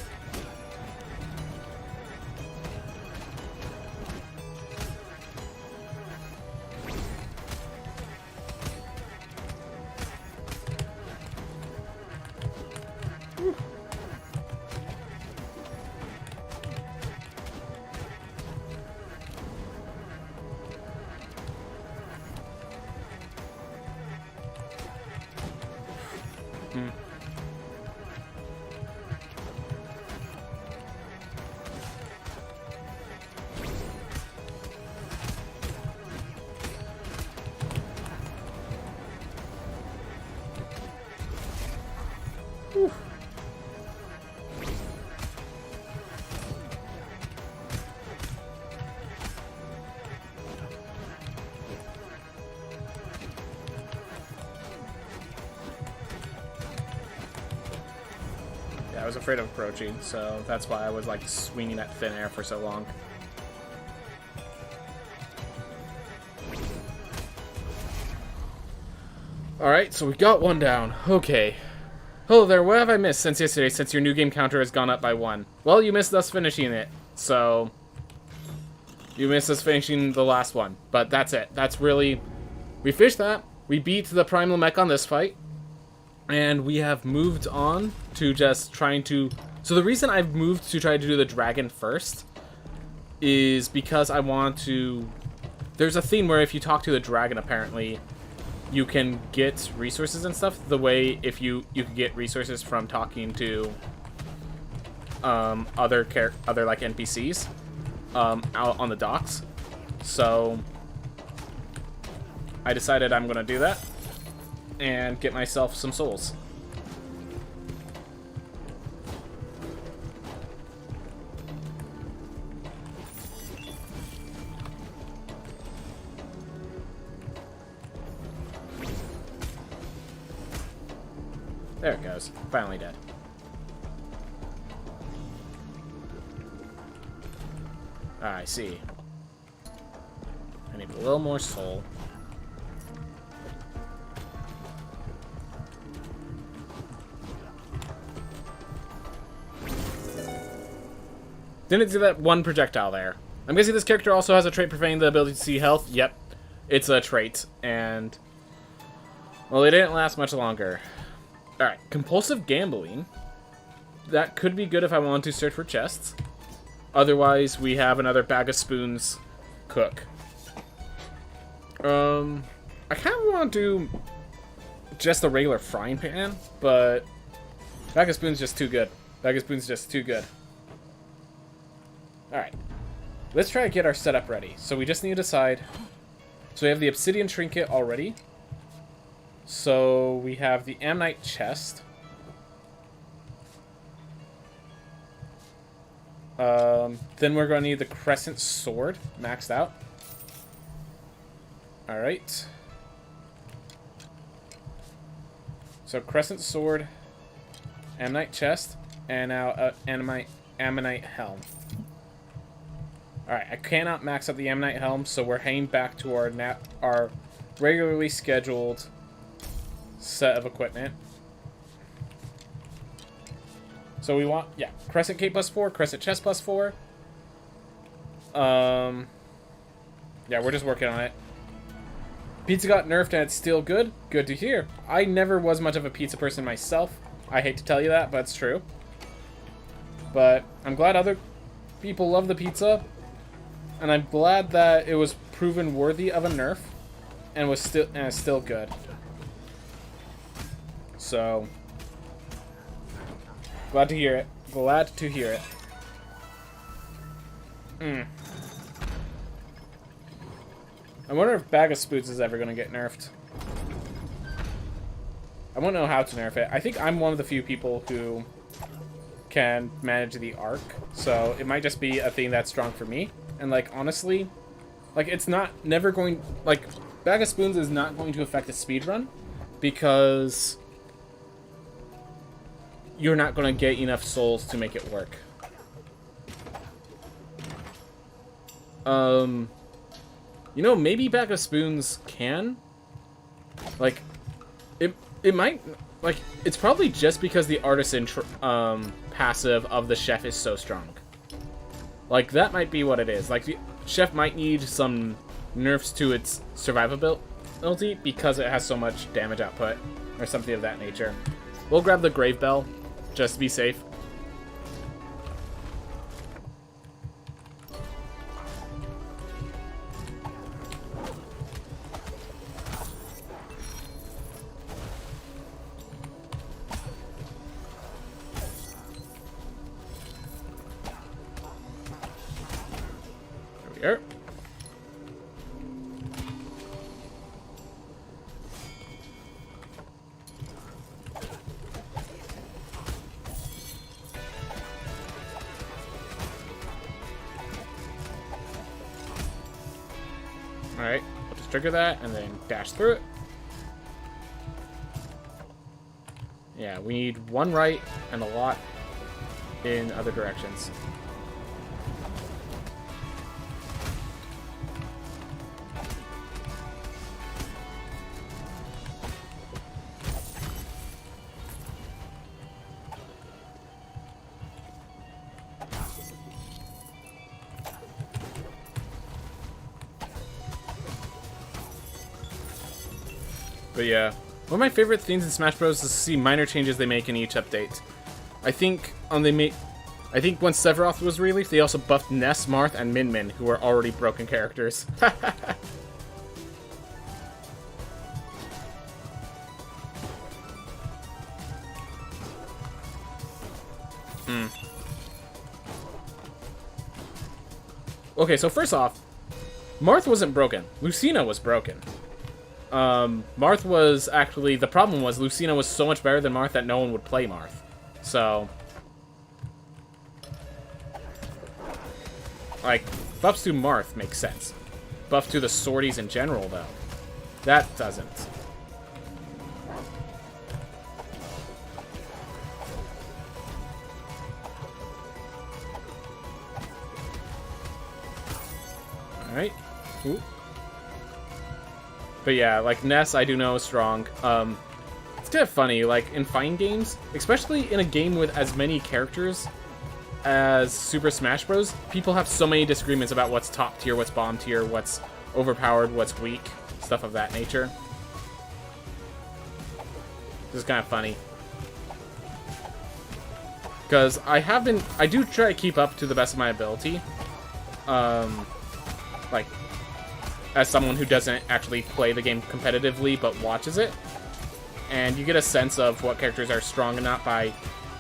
Whew. I was afraid of approaching, so that's why I was like swinging at thin air for so long. Alright, so we got one down. Okay. Hello there, what have I missed since yesterday, since your new game counter has gone up by 1? Well, you missed us finishing it, so... You missed us finishing the last one, but that's it. That's really... We fished that, we beat the Primal Mech on this fight, and we have moved on to just trying to... So the reason I've moved to try to do the dragon first is because I want to... There's a theme where if you talk to the dragon, apparently, you can get resources and stuff. The way if you can get resources from talking to other like NPCs out on the docks. So I decided I'm gonna do that and get myself some souls. There it goes. Finally dead. Ah, I see. I need a little more soul. Didn't see that one projectile there. I'm guessing this character also has a trait preventing the ability to see health. Yep. It's a trait. And... well, it didn't last much longer. Alright. Compulsive gambling. That could be good if I want to search for chests. Otherwise, we have another bag of spoons cook. I kind of want to do just a regular frying pan, but bag of spoons just too good. Bag of spoons just too good. Alright. Let's try to get our setup ready. So we just need to decide. So we have the obsidian trinket already. So we have the ammonite chest. Then we're going to need the crescent sword maxed out. Alright. So crescent sword, ammonite chest, and now ammonite helm. Alright, I cannot max out the ammonite helm, so we're heading back to our regularly scheduled set of equipment. So we want, yeah, crescent cape +4, crescent chest +4. Yeah, we're just working on it. Pizza got nerfed and it's still good. Good to hear. I never was much of a pizza person myself. I hate to tell you that, but it's true. But I'm glad other people love the pizza. And I'm glad that it was proven worthy of a nerf and is still good. So glad to hear it. Glad to hear it. I wonder if Bag of Spoons is ever going to get nerfed. I won't know how to nerf it. I think I'm one of the few people who can manage the arc, so it might just be a thing that's strong for me. And, like, honestly, like, it's never going, like, Bag of Spoons is not going to affect the speedrun, because you're not going to get enough souls to make it work. You know, maybe Bag of Spoons can. Like, it might, like, it's probably just because the artisan passive of the chef is so strong. Like, that might be what it is. Like, the chef might need some nerfs to its survivability because it has so much damage output or something of that nature. We'll grab the Grave Bell just to be safe. There. Alright, we'll just trigger that and then dash through it. Yeah, we need one right and a lot in other directions. But yeah, one of my favorite things in Smash Bros. Is to see minor changes they make in each update. I think when Sephiroth was released, they also buffed Ness, Marth, and Min Min, who are already broken characters. Okay, so first off, Marth wasn't broken. Lucina was broken. Marth was actually... The problem was Lucina was so much better than Marth that no one would play Marth. So... Like, buffs to Marth makes sense. Buff to the sorties in general, though. That doesn't. Alright. Ooh. But yeah, like, Ness, I do know is strong. It's kind of funny, like, in fighting games, especially in a game with as many characters as Super Smash Bros., people have so many disagreements about what's top tier, what's bottom tier, what's overpowered, what's weak, stuff of that nature. This is kind of funny. Because I do try to keep up to the best of my ability. Like, as someone who doesn't actually play the game competitively, but watches it. And you get a sense of what characters are strong and not by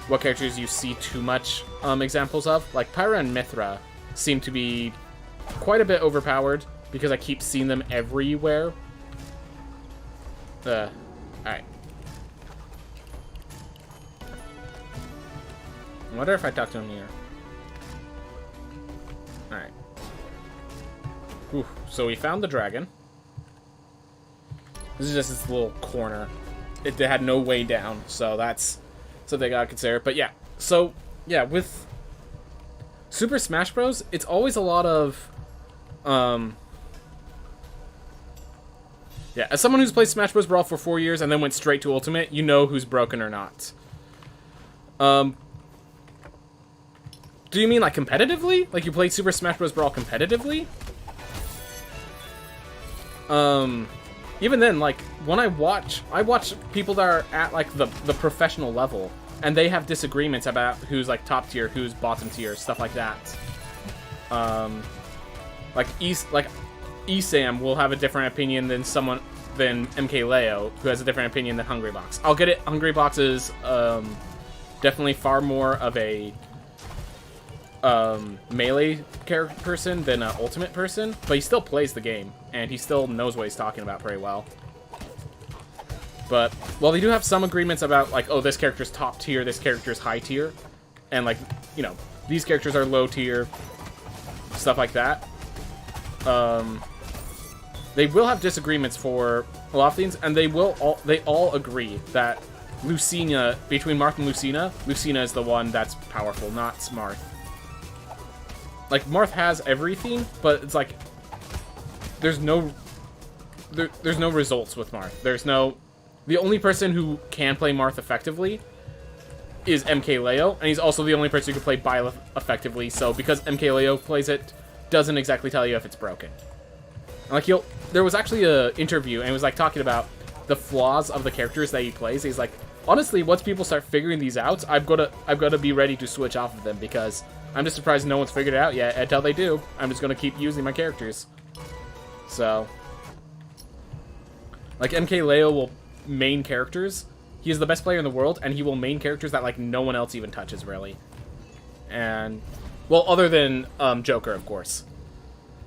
what characters you see too much examples of. Like, Pyra and Mithra seem to be quite a bit overpowered, because I keep seeing them everywhere. Alright. I wonder if I talk to him here. Alright. Ooh, so we found the dragon. This is just this little corner. It had no way down, so that's something I gotta consider. But yeah, so yeah, with Super Smash Bros., it's always a lot of yeah, as someone who's played Smash Bros. Brawl for 4 years and then went straight to Ultimate, you know who's broken or not. Do you mean like competitively? Like you played Super Smash Bros. Brawl competitively? Even then, like, when I watch people that are at, like, the professional level, and they have disagreements about who's, like, top tier, who's bottom tier, stuff like that. Like, Esam will have a different opinion than MK Leo, who has a different opinion than Hungrybox. I'll get it, Hungrybox is, definitely far more of a, melee person than an ultimate person, but he still plays the game, and he still knows what he's talking about pretty well. But while they do have some agreements about, like, oh, this character's top tier, this character's high tier, and, like, you know, these characters are low tier, stuff like that, they will have disagreements for a lot of things, and they all agree that Lucina, between Marth and Lucina is the one that's powerful, not Marth. Like, Marth has everything, but it's like there's no results with Marth. The only person who can play Marth effectively is MK Leo, and he's also the only person who can play Byleth effectively, so because MK Leo plays it, doesn't exactly tell you if it's broken. And like, there was actually an interview, and it was like talking about the flaws of the characters that he plays. He's like, honestly, once people start figuring these out, I've got to be ready to switch off of them, because I'm just surprised no one's figured it out yet. Until they do, I'm just going to keep using my characters. So, like, MK Leo will main characters. He is the best player in the world, and he will main characters that, like, no one else even touches, really. And, well, other than Joker, of course.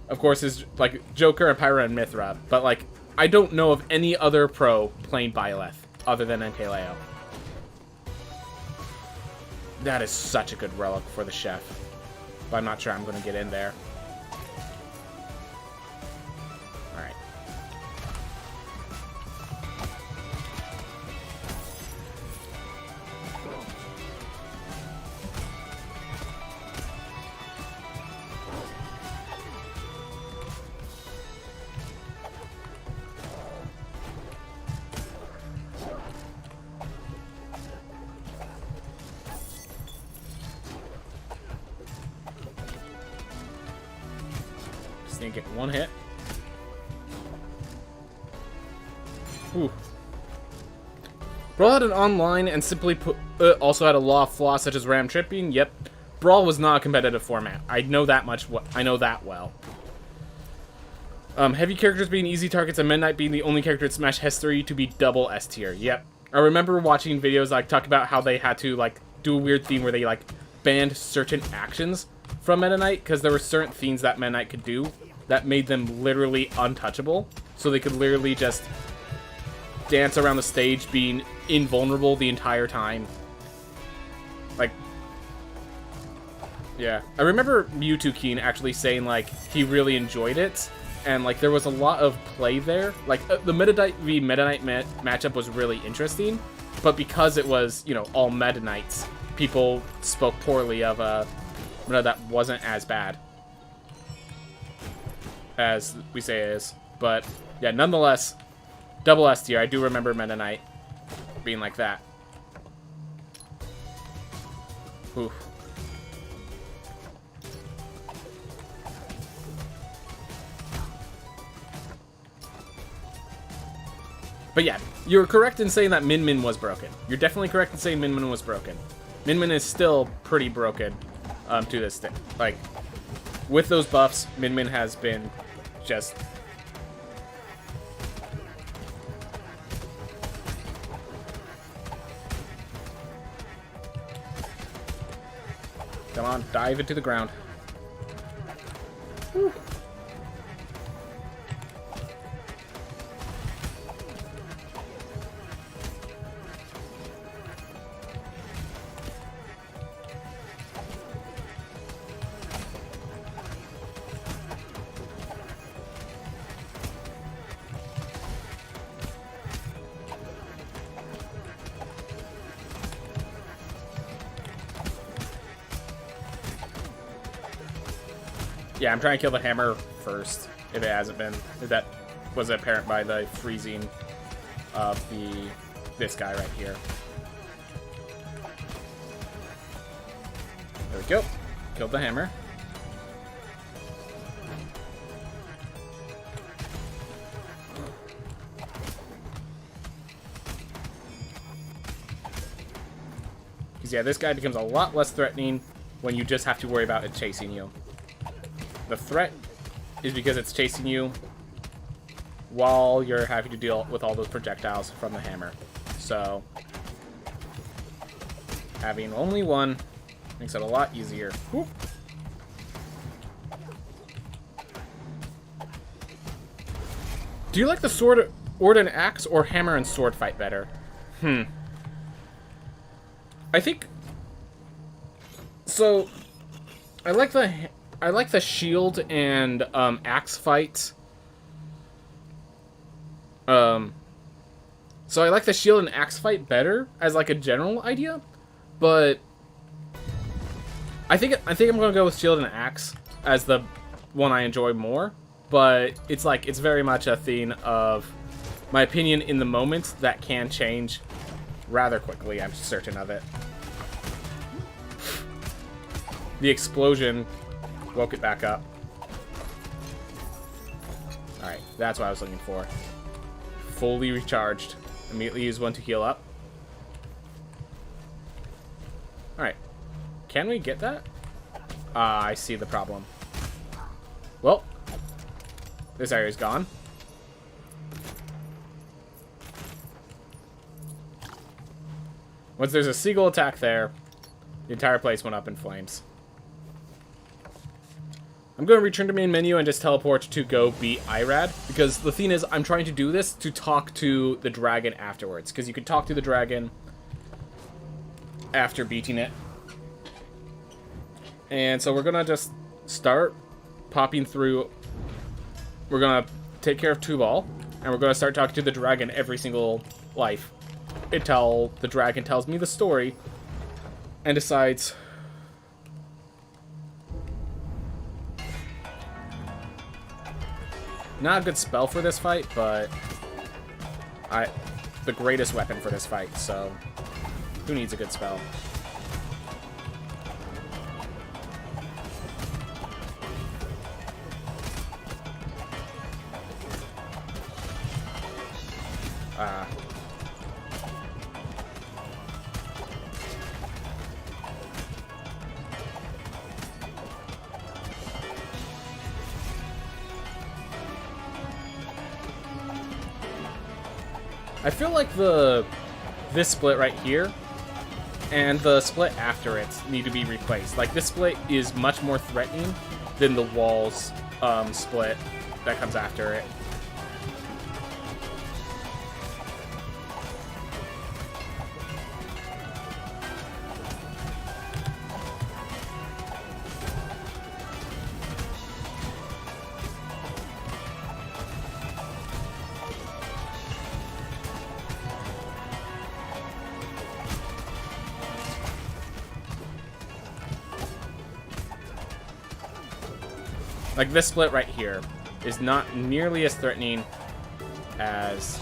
Of course, is, like, Joker and Pyra and Mithra. But, like, I don't know of any other pro playing Byleth other than MK Leo. That is such a good relic for the chef. But I'm not sure I'm going to get in there. Alright. Didn't get one hit. Ooh. Brawl had an online and simply also had a lot of flaws such as RAM tripping. Yep. Brawl was not a competitive format. I know that much. I know that well. Heavy characters being easy targets and Meta Knight being the only character in Smash history to be double S tier. Yep. I remember watching videos like talk about how they had to like do a weird thing where they like banned certain actions from Meta Knight because there were certain things that Meta Knight could do that made them literally untouchable. So they could literally just dance around the stage being invulnerable the entire time. Like, yeah. I remember Mewtwo Keen actually saying like he really enjoyed it. And, like, there was a lot of play there. Like, the Meta Knight v Meta Knight matchup was really interesting. But because it was, you know, all Meta Knights, people spoke poorly of a Meta that wasn't as bad as we say it is. But, yeah, nonetheless, double S tier. I do remember Meta Knight being like that. Oof. But yeah, you're correct in saying that Min Min was broken. You're definitely correct in saying Min Min was broken. Min Min is still pretty broken to this day. Like, with those buffs, Min Min has been just... Come on, dive into the ground. Whew. Yeah, I'm trying to kill the hammer first, if it hasn't been. If that was apparent by the freezing of this guy right here. There we go. Killed the hammer. Because yeah, this guy becomes a lot less threatening when you just have to worry about it chasing you. The threat is because it's chasing you while you're having to deal with all those projectiles from the hammer. So, having only one makes it a lot easier. Whoop. Do you like the sword and axe or hammer and sword fight better? I think... So, I like the shield and axe fight. So I like the shield and axe fight better as like a general idea, but I think I'm gonna go with shield and axe as the one I enjoy more. But it's like it's very much a thing of my opinion in the moment that can change rather quickly. I'm certain of it. The explosion woke it back up. Alright, that's what I was looking for. Fully recharged. Immediately use one to heal up. Alright. Can we get that? Ah, I see the problem. Well, this area's gone. Once there's a seagull attack there, the entire place went up in flames. I'm going to return to main menu and just teleport to go beat Irad, because the thing is, I'm trying to do this to talk to the dragon afterwards, because you can talk to the dragon after beating it. And so we're going to just start popping through. We're going to take care of Tubal, and we're going to start talking to the dragon every single life until the dragon tells me the story and decides... Not a good spell for this fight, but the greatest weapon for this fight, so who needs a good spell? I feel like this split right here and the split after it need to be replaced. Like, this split is much more threatening than the walls split that comes after it. Like, this split right here is not nearly as threatening as...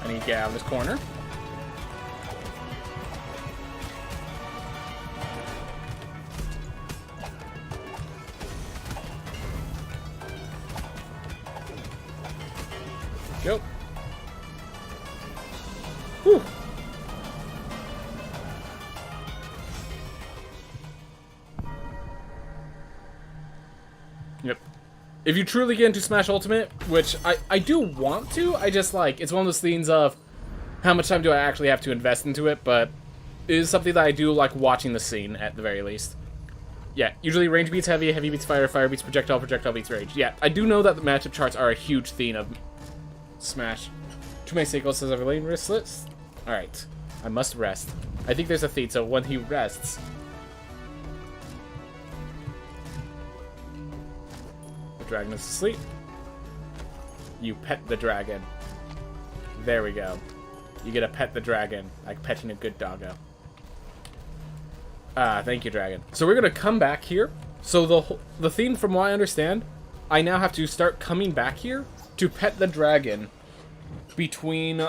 I need to get out of this corner. Go. Whew. Yep. If you truly get into Smash Ultimate, which I do want to, I just like, it's one of those things of how much time do I actually have to invest into it, but it is something that I do like watching the scene at the very least. Yeah, usually range beats heavy, heavy beats fire, fire beats projectile, projectile beats rage. Yeah, I do know that the matchup charts are a huge theme of Smash. Too many Seiko says I've laid wristlets. Alright, I must rest. I think there's a feat, so when he rests... The dragon is asleep. You pet the dragon. There we go. You get to pet the dragon, like petting a good doggo. Thank you, dragon. So we're gonna come back here. So the theme, from what I understand, I now have to start coming back here to pet the dragon between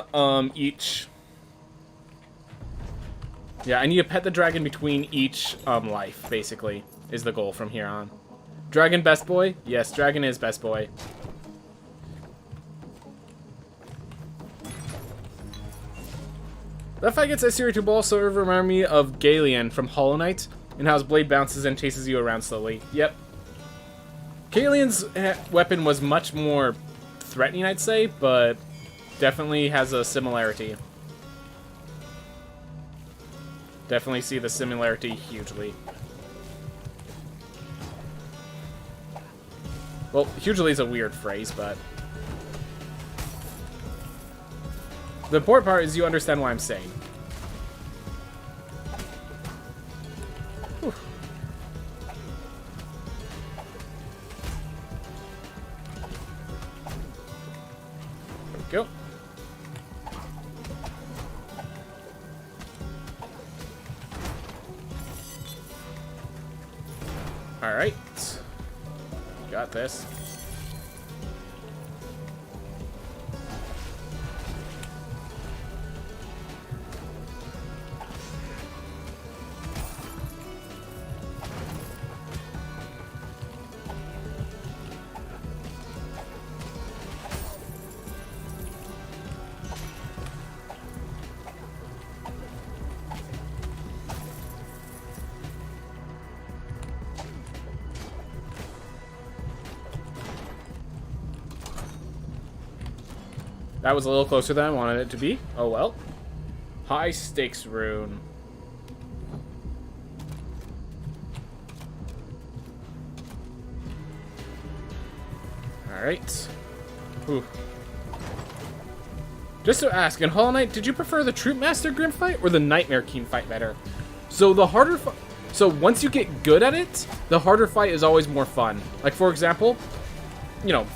each. Yeah, I need to pet the dragon between each life. Basically, is the goal from here on. Dragon best boy? Yes, dragon is best boy. That fight gets Isiri to ball, so it remind me of Galeon from Hollow Knight, and how his blade bounces and chases you around slowly. Yep. Galeon's weapon was much more threatening, I'd say, but definitely has a similarity. Definitely see the similarity hugely. Well, hugely is a weird phrase, but... The important part is you understand what I'm saying. Whew. There we go. Alright. Got this. That was a little closer than I wanted it to be. Oh well. High stakes rune. Alright. Whew. Just to ask, in Hollow Knight, did you prefer the Troop Master Grim fight or the Nightmare King fight better? So the harder so once you get good at it, the harder fight is always more fun. Like, for example, you know,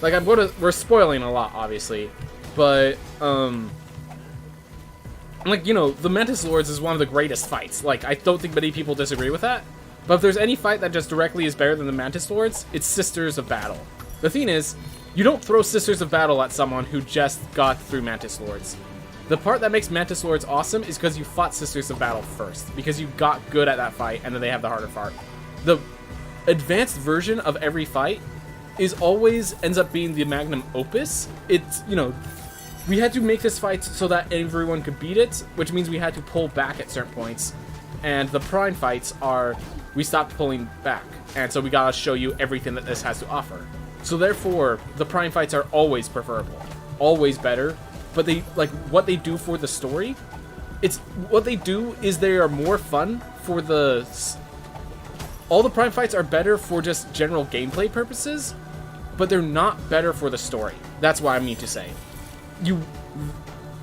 like we're spoiling a lot, obviously. But, like, you know, the Mantis Lords is one of the greatest fights. Like, I don't think many people disagree with that. But if there's any fight that just directly is better than the Mantis Lords, it's Sisters of Battle. The thing is, you don't throw Sisters of Battle at someone who just got through Mantis Lords. The part that makes Mantis Lords awesome is because you fought Sisters of Battle first, because you got good at that fight, and then they have the harder part. The advanced version of every fight is always ends up being the magnum opus. It's, you know, we had to make this fight so that everyone could beat it, which means we had to pull back at certain points. And the prime fights are, we stopped pulling back, and so we gotta show you everything that this has to offer. So therefore, the prime fights are always preferable, always better, but they, like, what they do for the story, it's, what they do is they are more fun for the, all the prime fights are better for just general gameplay purposes, but they're not better for the story. That's what I mean to say.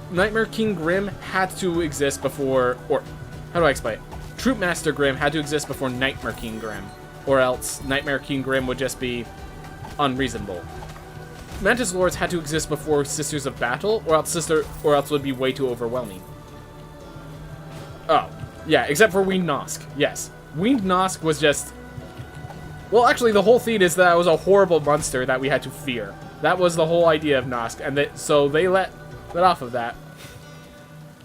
Nightmare King Grim had to exist before, or, how do I explain it? Troop Master Grim had to exist before Nightmare King Grim, or else Nightmare King Grim would just be unreasonable. Mantis Lords had to exist before Sisters of Battle, or else it would be way too overwhelming. Oh, yeah, except for Winged Nosk. Yes, Winged Nosk was just, well, actually, the whole thing is that it was a horrible monster that we had to fear. That was the whole idea of Nosk, and so they let off of that.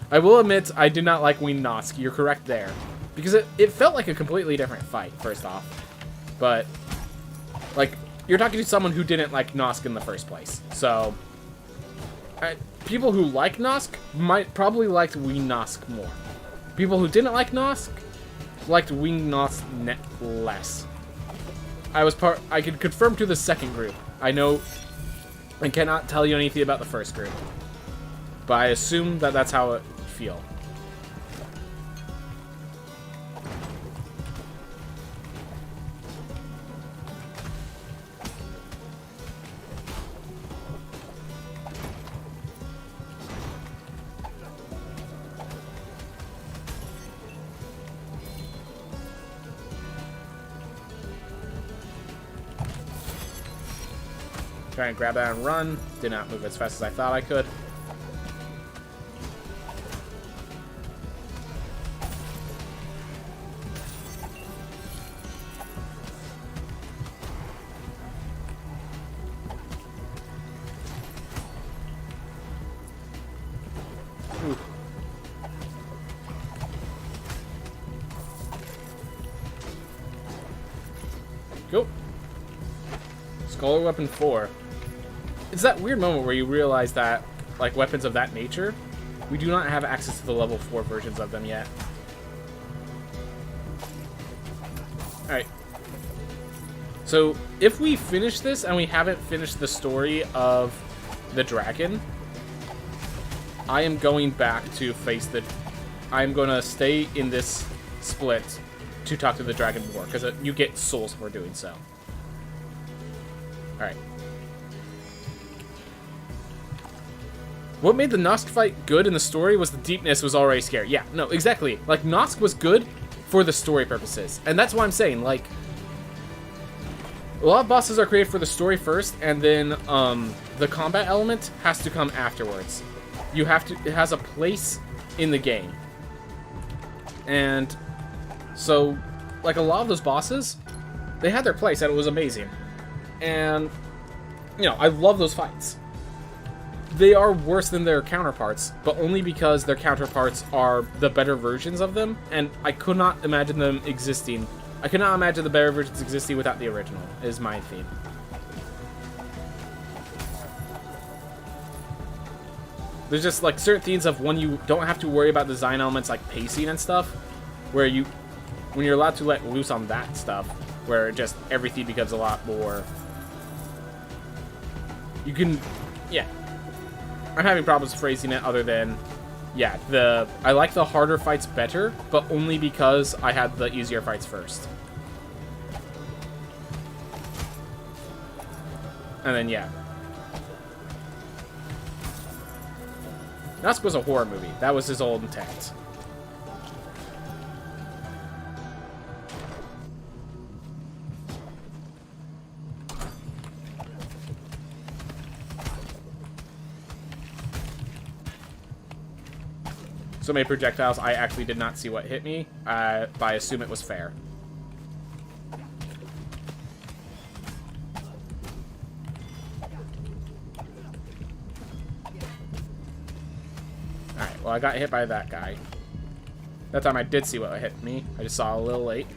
I will admit, I did not like Winged Nosk. You're correct there. Because it felt like a completely different fight, first off. But, like, you're talking to someone who didn't like Nosk in the first place. So, people who like Nosk might probably liked Winged Nosk more. People who didn't like Nosk liked Winged Nosk less. I could confirm to the second group. I know I cannot tell you anything about the first group. But I assume that that's how it feel. Try and grab that and run. Did not move as fast as I thought I could. Ooh. Go. Scholar Weapon 4. It's that weird moment where you realize that, like, weapons of that nature, we do not have access to the level 4 versions of them yet. Alright. So, if we finish this and we haven't finished the story of the dragon, I am going back to face the... I'm going to stay in this split to talk to the dragon more, because you get souls for doing so. Alright. What made the Nosk fight good in the story was the deepness was already scary. Yeah, no, exactly. Like, Nosk was good for the story purposes. And that's what I'm saying, like... A lot of bosses are created for the story first, and then, the combat element has to come afterwards. You have to... It has a place in the game. And... So, like, a lot of those bosses, they had their place, and it was amazing. And... You know, I love those fights. They are worse than their counterparts, but only because their counterparts are the better versions of them, and I could not imagine them existing. I could not imagine the better versions existing without the original, is my theme. There's just, like, certain things of when you don't have to worry about design elements like pacing and stuff, where when you're allowed to let loose on that stuff, where just everything becomes a lot more... You can... Yeah. I'm having problems phrasing it other than, yeah, I like the harder fights better, but only because I had the easier fights first. And then, yeah. Nosk was a horror movie. That was his old intent. So many projectiles, I actually did not see what hit me, but I assume it was fair. Well, I got hit by that guy. That time I did see what hit me. I just saw a little late.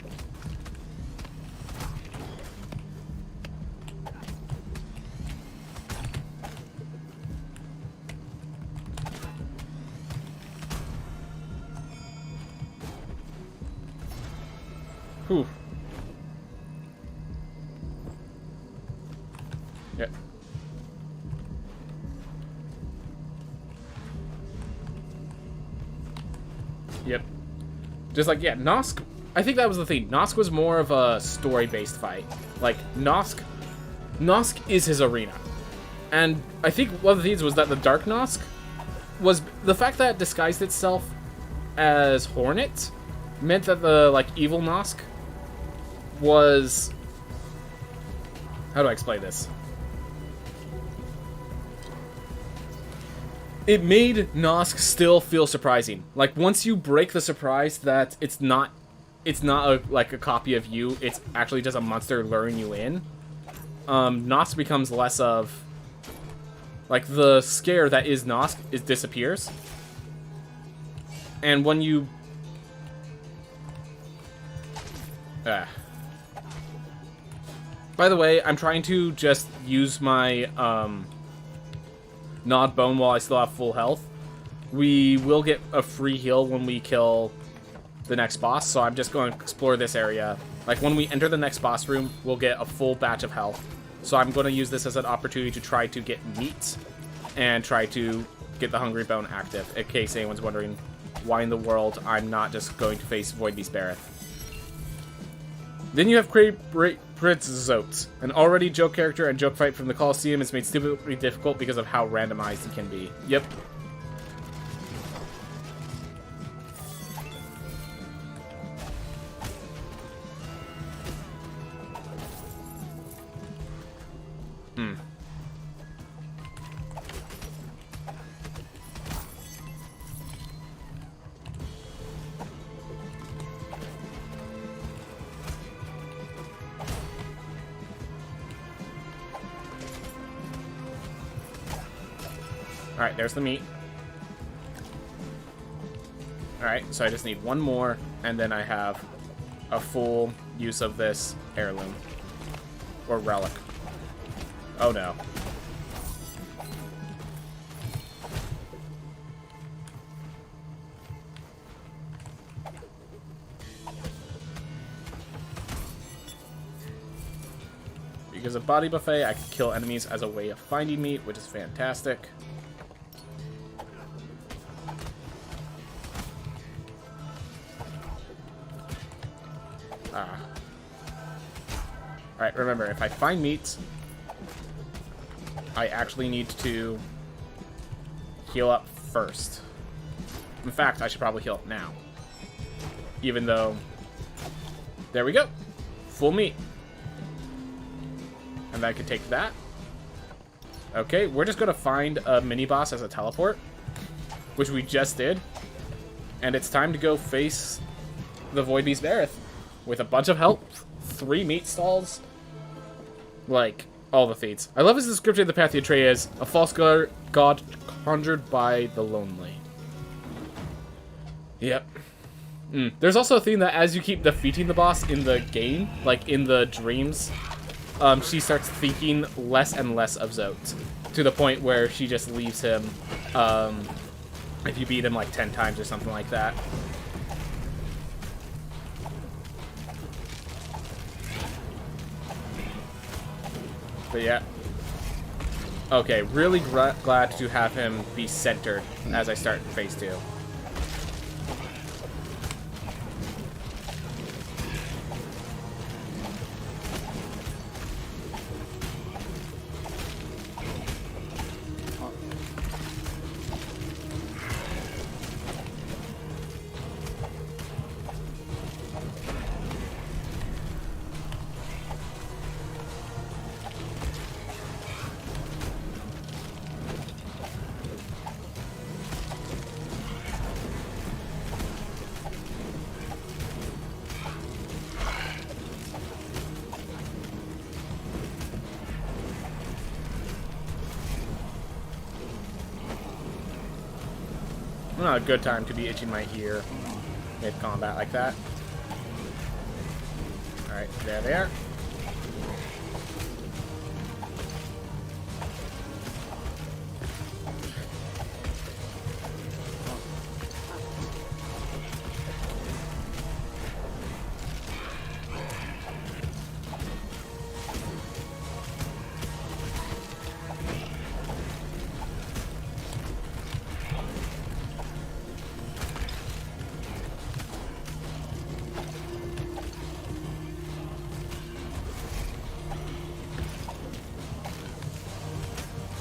Whew. Yep. Yep. Just like, yeah, Nosk, I think that was the thing. Nosk was more of a story-based fight. Like, Nosk is his arena. And I think one of the things was that the Dark Nosk was, the fact that it disguised itself as Hornet meant that the, like, evil Nosk was, how do I explain this? It made Nosk still feel surprising. Like, once you break the surprise that it's not like a copy of you, it's actually just a monster luring you in, Nosk becomes less of, like, the scare that is Nosk, it disappears. And when you... By the way, I'm trying to just use my, Nod Bone while I still have full health. We will get a free heal when we kill the next boss, so I'm just going to explore this area. Like, when we enter the next boss room, we'll get a full batch of health. So I'm going to use this as an opportunity to try to get meat and try to get the Hungry Bone active, in case anyone's wondering why in the world I'm not just going to face Void Beast Bareth. Then you have Zotes, an already joke character and joke fight from the Coliseum is made stupidly difficult because of how randomized he can be. Yep. Alright, there's the meat. Alright, so I just need one more, and then I have a full use of this heirloom. Or relic. Oh no. Because of Body Buffet, I can kill enemies as a way of finding meat, which is fantastic. Alright, remember, if I find meat, I actually need to heal up first. In fact, I should probably heal up now. Even though... There we go! Full meat. And I can take that. Okay, we're just going to find a mini-boss as a teleport, which we just did. And it's time to go face the Void Beast Bareth with a bunch of help, 3 meat stalls, like, all the feats. I love his description of the path you tray as a false god conjured by the lonely. Yep. There's also a thing that as you keep defeating the boss in the game, like in the dreams, she starts thinking less and less of Zote, to the point where she just leaves him if you beat him like 10 times or something like that. But yeah. Okay, really glad to have him be centered as I start phase 2. Not a good time to be itching my ear mid-combat like that. Alright, there they are.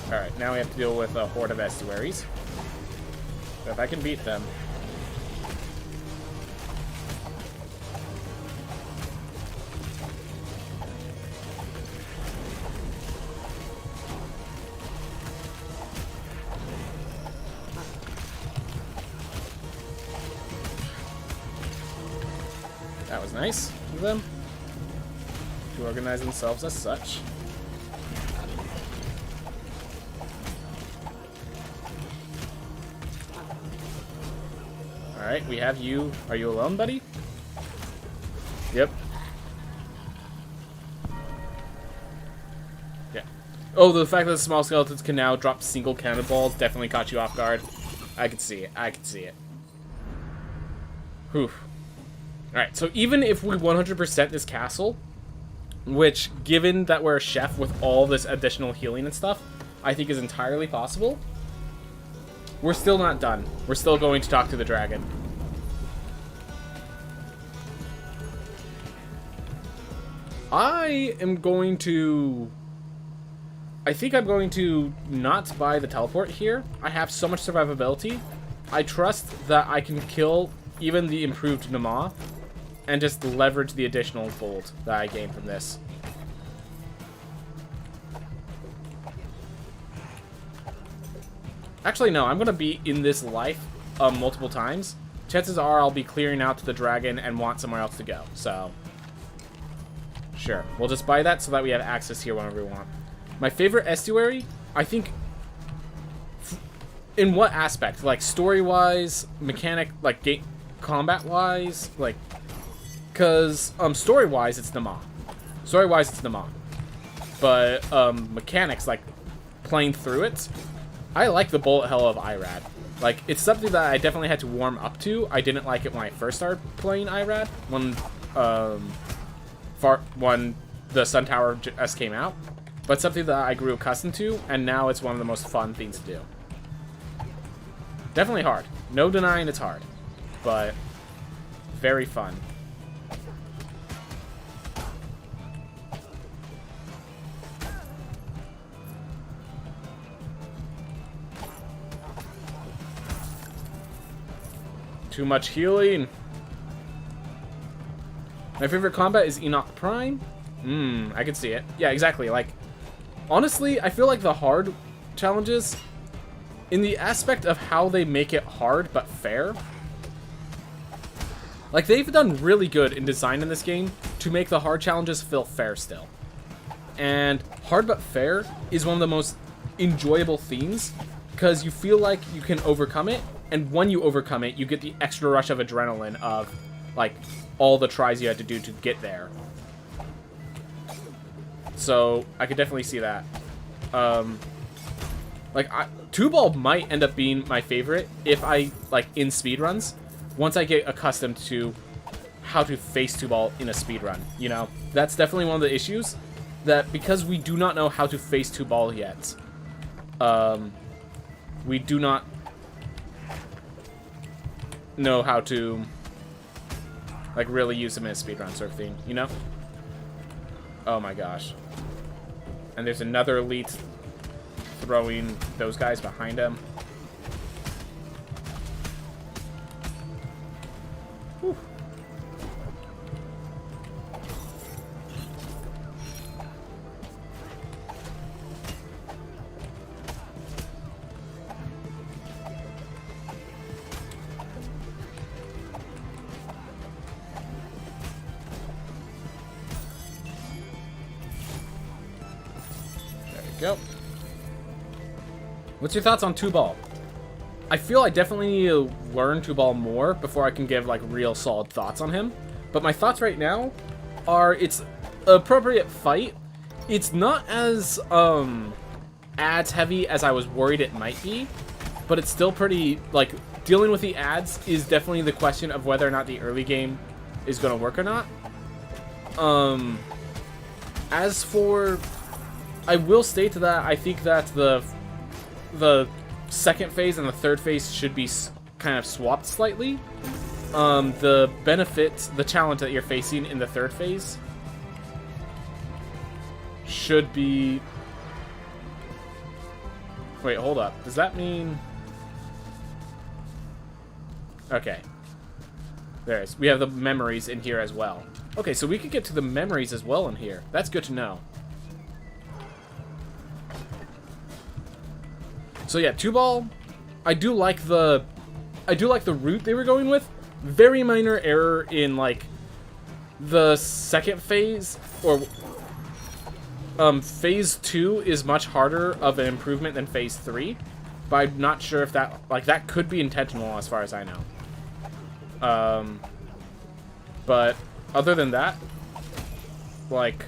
Alright, now we have to deal with a horde of estuaries. So if I can beat them... That was nice of them to organize themselves as such. Alright, we have you. Are you alone, buddy? Yep. Yeah. Oh, the fact that the small skeletons can now drop single cannonballs definitely caught you off guard. I could see it. I could see it. Whew. Alright, so even if we 100% this castle, which, given that we're a chef with all this additional healing and stuff, I think is entirely possible, we're still not done. We're still going to talk to the dragon. I think I'm going to not buy the teleport here. I have so much survivability. I trust that I can kill even the improved Nama and just leverage the additional gold that I gain from this. Actually, no, I'm going to be in this life multiple times. Chances are I'll be clearing out to the dragon and want somewhere else to go. So, sure. We'll just buy that so that we have access here whenever we want. My favorite estuary, I think... In what aspect? Like, story-wise, mechanic, like, combat-wise? Like, because, story-wise, it's Nama. Story-wise, it's Nama. But, mechanics, like, playing through it... I like the bullet hell of Irad. Like, it's something that I definitely had to warm up to. I didn't like it when I first started playing Irad, when the Sun Tower just came out. But something that I grew accustomed to, and now it's one of the most fun things to do. Definitely hard. No denying it's hard. But very fun. Too much healing. My favorite combat is Enoch Prime. I can see it. Yeah, exactly. Like, honestly, I feel like the hard challenges, in the aspect of how they make it hard but fair, like, they've done really good in designing this game to make the hard challenges feel fair still. And hard but fair is one of the most enjoyable themes, because you feel like you can overcome it, and when you overcome it, you get the extra rush of adrenaline of, like, all the tries you had to do to get there. So, I could definitely see that. Like, 2-ball might end up being my favorite if I, like, in speedruns, once I get accustomed to how to face 2-ball in a speedrun, you know? That's definitely one of the issues, that because we do not know how to face 2-ball yet, we do not know how to, like, really use them in a speedrun sort of thing, you know? Oh my gosh. And there's another elite throwing those guys behind him. Whew. There we go. What's your thoughts on 2-ball? I feel I definitely need to learn 2-Ball more before I can give, like, real solid thoughts on him. But my thoughts right now are it's an appropriate fight. It's not as, ads heavy as I was worried it might be, but it's still pretty, like, dealing with the ads is definitely the question of whether or not the early game is going to work or not. As for, I will state that I think that the second phase and the third phase should be kind of swapped slightly. The benefits, the challenge that you're facing in the third phase should be... Wait, hold up. Does that mean... Okay. There it is. We have the memories in here as well. Okay, so we could get to the memories as well in here. That's good to know. So yeah, 2-Ball, I do like the route they were going with. Very minor error in, like, the second phase, or phase 2 is much harder of an improvement than phase 3, but I'm not sure if that, like, that could be intentional as far as I know. But other than that, like,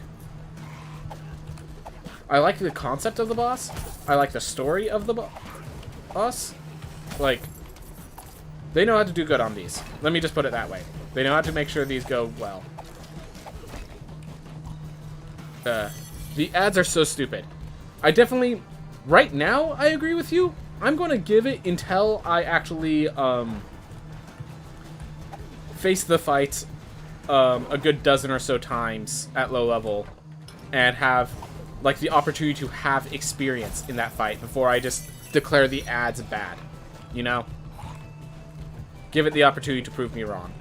I like the concept of the boss. I like the story of the boss. Like, they know how to do good on these. Let me just put it that way. They know how to make sure these go well. The ads are so stupid. I definitely, right now, I agree with you. I'm going to give it until I actually face the fight a good dozen or so times at low level and have, like, the opportunity to have experience in that fight before I just declare the ads bad, you know? Give it the opportunity to prove me wrong.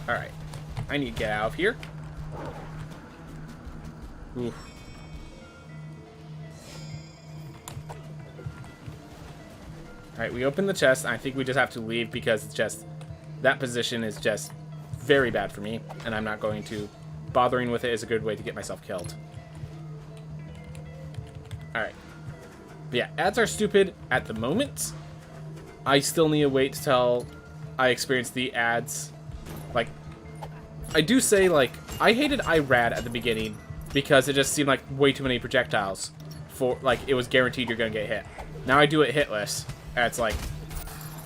Alright. I need to get out of here. Oof. Alright, we open the chest. I think we just have to leave because it's just... that position is just very bad for me. And I'm not going to... bothering with it is a good way to get myself killed. Alright. But yeah, ads are stupid at the moment. I still need to wait till I experience the ads. Like, I do say, like, I hated IRAD at the beginning because it just seemed like way too many projectiles for, like, it was guaranteed you're gonna get hit. Now I do it hitless, and it's like,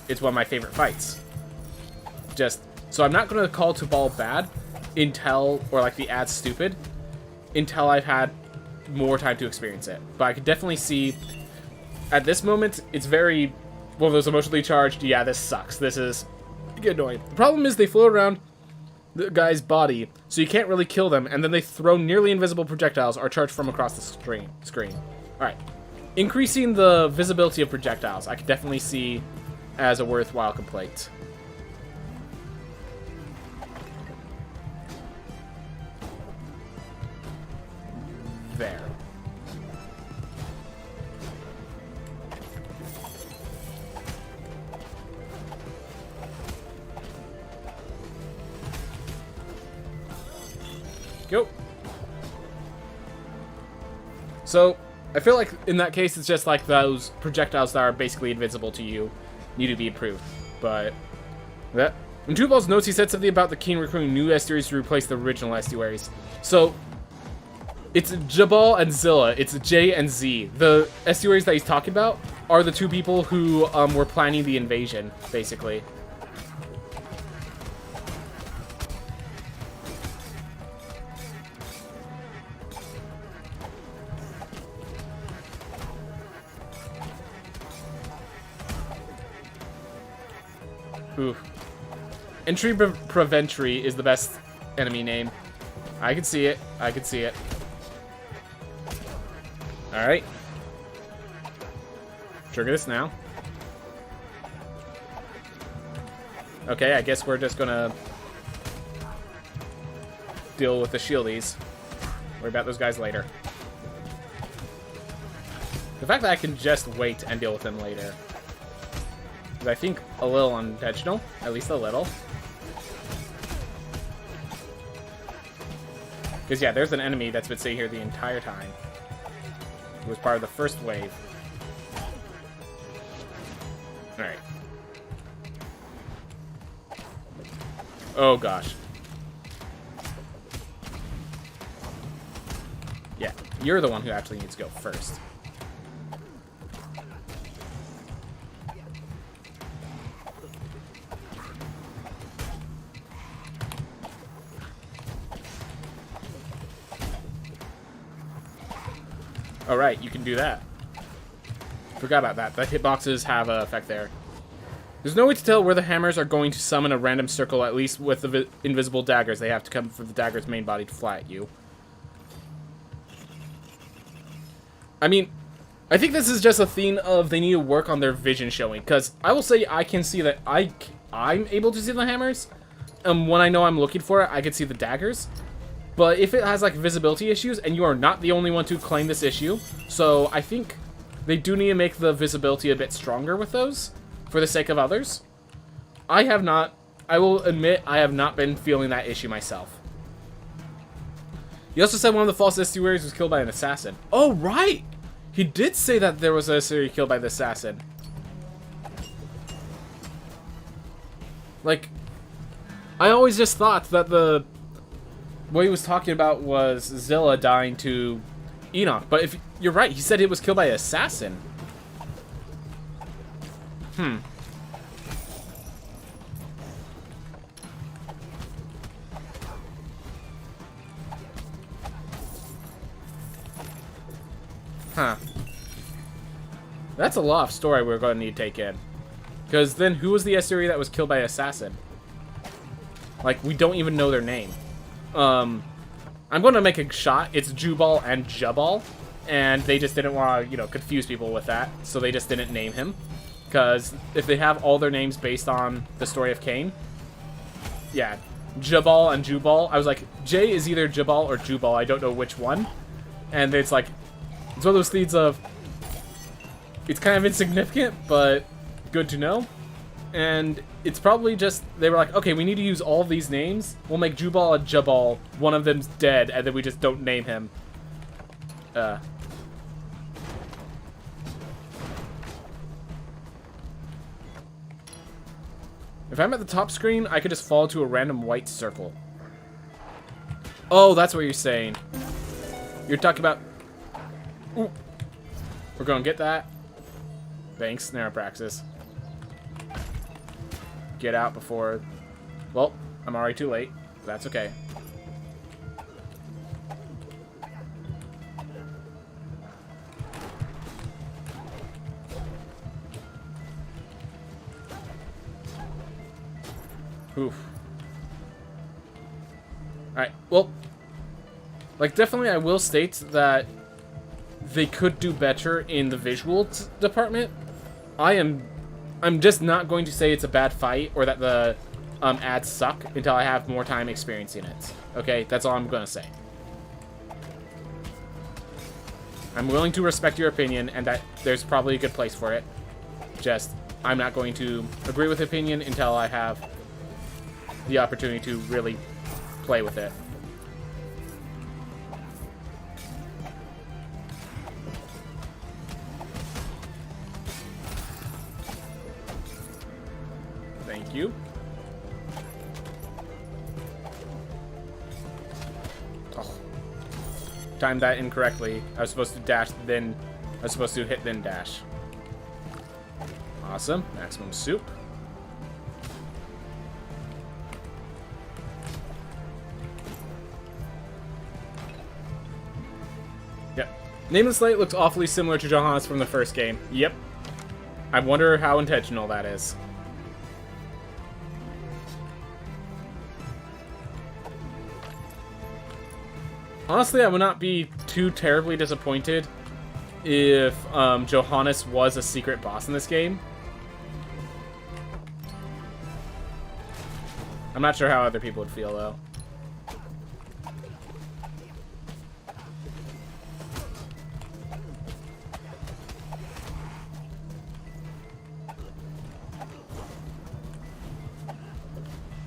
it's one of my favorite fights. Just, so I'm not gonna call 2-Ball bad until, or like the ad's stupid, until I've had more time to experience it. But I could definitely see, at this moment, it's very, one of those emotionally charged, yeah, this sucks. This is get annoying. The problem is they float around the guy's body, so you can't really kill them, and then they throw nearly invisible projectiles or charge from across the screen. Alright. Increasing the visibility of projectiles, I could definitely see as a worthwhile complaint. There. Go. So, I feel like in that case, it's just like those projectiles that are basically invisible to you need to be improved. But, that. In 2-Ball's notes, he said something about the King recruiting new estuaries to replace the original estuaries. So, it's Jabal and Zilla. It's J and Z. The estuaries that he's talking about are the two people who were planning the invasion, basically. Oof. Entry Preventry is the best enemy name. I can see it. I can see it. Alright. Trigger this now. Okay, I guess we're just gonna deal with the shieldies. Worry about those guys later. The fact that I can just wait and deal with them later is, I think, a little unintentional. At least a little. Because, yeah, there's an enemy that's been sitting here the entire time. It was part of the first wave. Alright. Oh, gosh. Yeah, you're the one who actually needs to go first. Alright, you can do that. Forgot about that. The hitboxes have an effect there. There's no way to tell where the hammers are going to summon a random circle, at least with the invisible daggers. They have to come from the dagger's main body to fly at you. I mean, I think this is just a theme of they need to work on their vision showing, because I will say I can see that I'm able to see the hammers, and when I know I'm looking for it, I can see the daggers. But if it has, like, visibility issues, and you are not the only one to claim this issue, so I think they do need to make the visibility a bit stronger with those, for the sake of others. I will admit, I have not been feeling that issue myself. He also said one of the false estuaries was killed by an assassin. Oh, right! He did say that there was an estuary killed by the assassin. Like, I always just thought that what he was talking about was Zilla dying to Enoch. But if you're right, he said it was killed by an assassin. Huh. That's a lot of story we're going to need to take in. Because then who was the estuary that was killed by an assassin? Like, we don't even know their name. I'm going to make a shot. It's Jubal and Jabal. And they just didn't want to, confuse people with that. So they just didn't name him. Because if they have all their names based on the story of Cain. Yeah. Jabal and Jubal. I was like, J is either Jabal or Jubal. I don't know which one. And it's like, it's one of those things of, it's kind of insignificant, but good to know. And it's probably just, they were like, okay, we need to use all these names. We'll make Jubal and Jabal. One of them's dead, and then we just don't name him. If I'm at the top screen, I could just fall to a random white circle. Oh, that's what you're saying. You're talking about... Ooh. We're gonna get that. Thanks, Neuropraxis. Get out before... Well, I'm already too late. That's okay. Oof. Alright, well... Like, definitely I will state that they could do better in the visual department. I'm just not going to say it's a bad fight or that the ads suck until I have more time experiencing it. Okay, that's all I'm going to say. I'm willing to respect your opinion and that there's probably a good place for it. Just, I'm not going to agree with opinion until I have the opportunity to really play with it. Thank you. Oh. Timed that incorrectly. I was supposed to dash, then... I was supposed to hit, then dash. Awesome. Maximum soup. Yep. Nameless Light looks awfully similar to Johannes from the first game. Yep. I wonder how intentional that is. Honestly, I would not be too terribly disappointed if Johannes was a secret boss in this game. I'm not sure how other people would feel, though.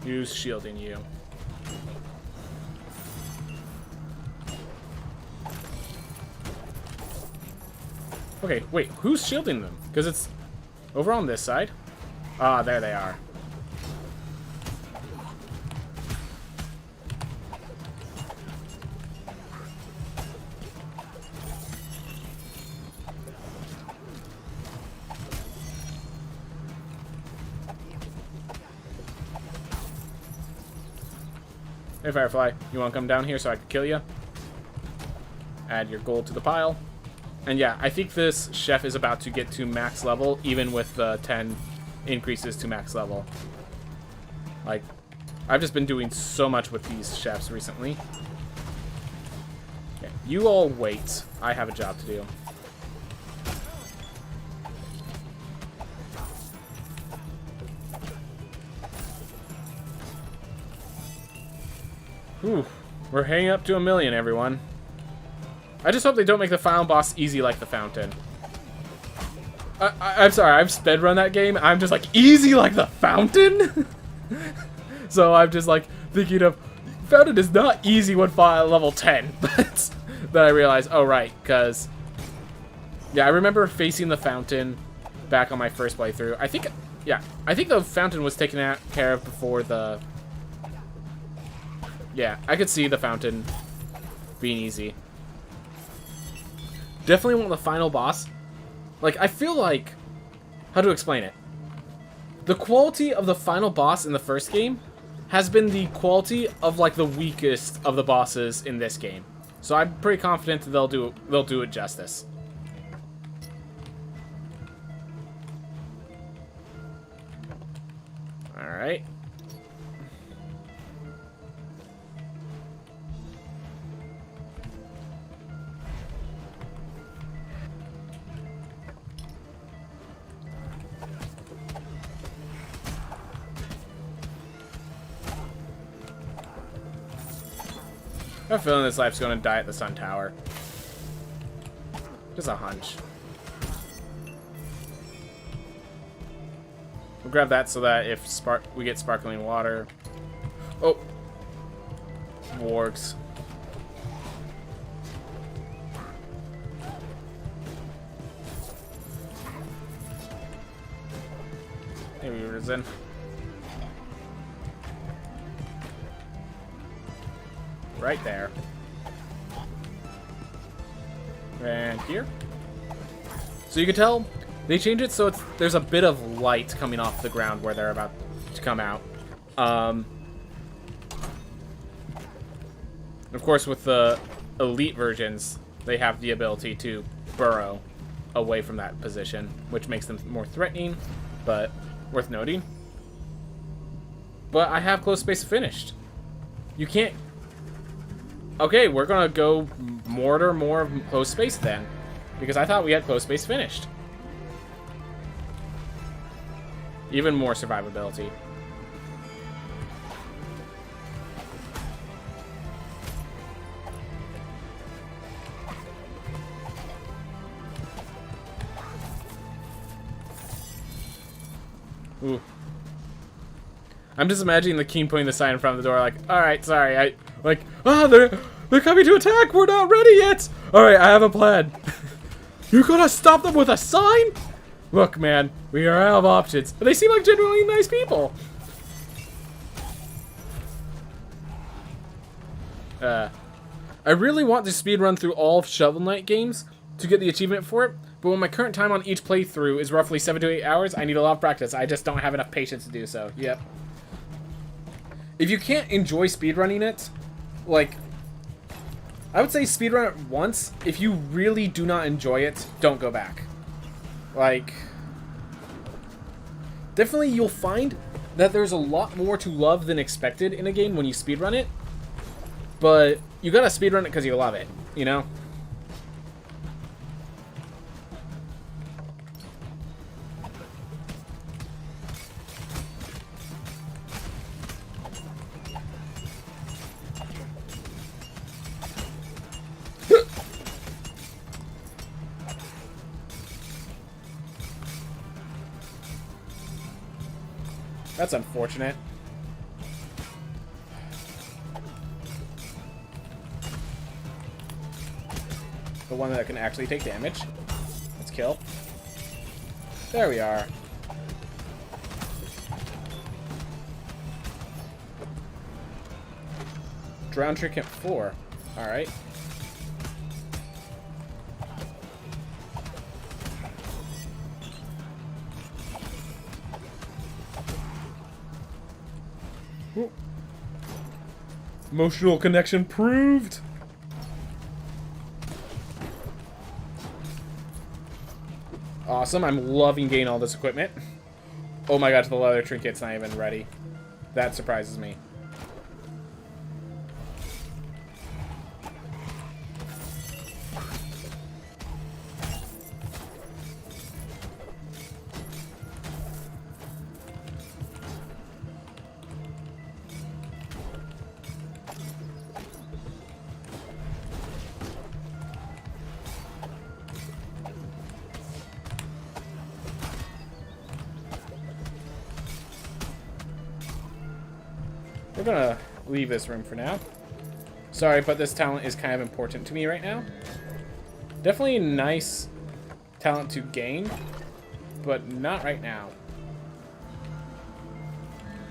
Who's shielding you? Okay, wait, who's shielding them? Because it's over on this side. Ah, there they are. Hey, Firefly, you want to come down here so I can kill you? Add your gold to the pile. And yeah, I think this chef is about to get to max level, even with the 10 increases to max level. Like, I've just been doing so much with these chefs recently. Okay, you all wait. I have a job to do. Whew. We're hanging up to 1,000,000, everyone. I just hope they don't make the final boss easy like the fountain. I'm sorry, I've speedrun that game. I'm just like, easy like the fountain? So I'm just like thinking of, fountain is not easy when level 10. But then I realized, oh right, because, yeah, I remember facing the fountain back on my first playthrough. I think, yeah, I think the fountain was taken care of before the, yeah, I could see the fountain being easy. Definitely want the final boss. Like, I feel like, how to explain it? The quality of the final boss in the first game has been the quality of like the weakest of the bosses in this game. So I'm pretty confident that they'll do it justice. All right. I have a feeling this life's going to die at the Sun Tower. Just a hunch. We'll grab that so that if we get sparkling water. Oh! Wargs. Maybe we're in. Right there. And here. So you can tell they changed it so there's a bit of light coming off the ground where they're about to come out. Of course, with the elite versions, they have the ability to burrow away from that position, which makes them more threatening, but worth noting. But I have close space finished. You can't... Okay, we're gonna go mortar more of close space then, because I thought we had close space finished. Even more survivability. Ooh. I'm just imagining the king putting the sign in front of the door like, alright, sorry, they're coming to attack, we're not ready yet! Alright, I have a plan. You're gonna stop them with a sign? Look, man, we are out of options. But they seem like genuinely nice people. I really want to speedrun through all of Shovel Knight games to get the achievement for it, but when my current time on each playthrough is roughly 7 to 8 hours, I need a lot of practice. I just don't have enough patience to do so. Yep. If you can't enjoy speedrunning it, like, I would say speedrun it once. If you really do not enjoy it, don't go back. Like, definitely you'll find that there's a lot more to love than expected in a game when you speedrun it, but you gotta speedrun it because you love it, you know? That's unfortunate. The one that can actually take damage. Let's kill. There we are. Drown Trinket 4. Alright. Emotional connection proved. Awesome. I'm loving getting all this equipment. Oh my god, the leather trinket's not even ready. That surprises me. We're gonna leave this room for now. Sorry, but this talent is kind of important to me right now. Definitely a nice talent to gain, but not right now.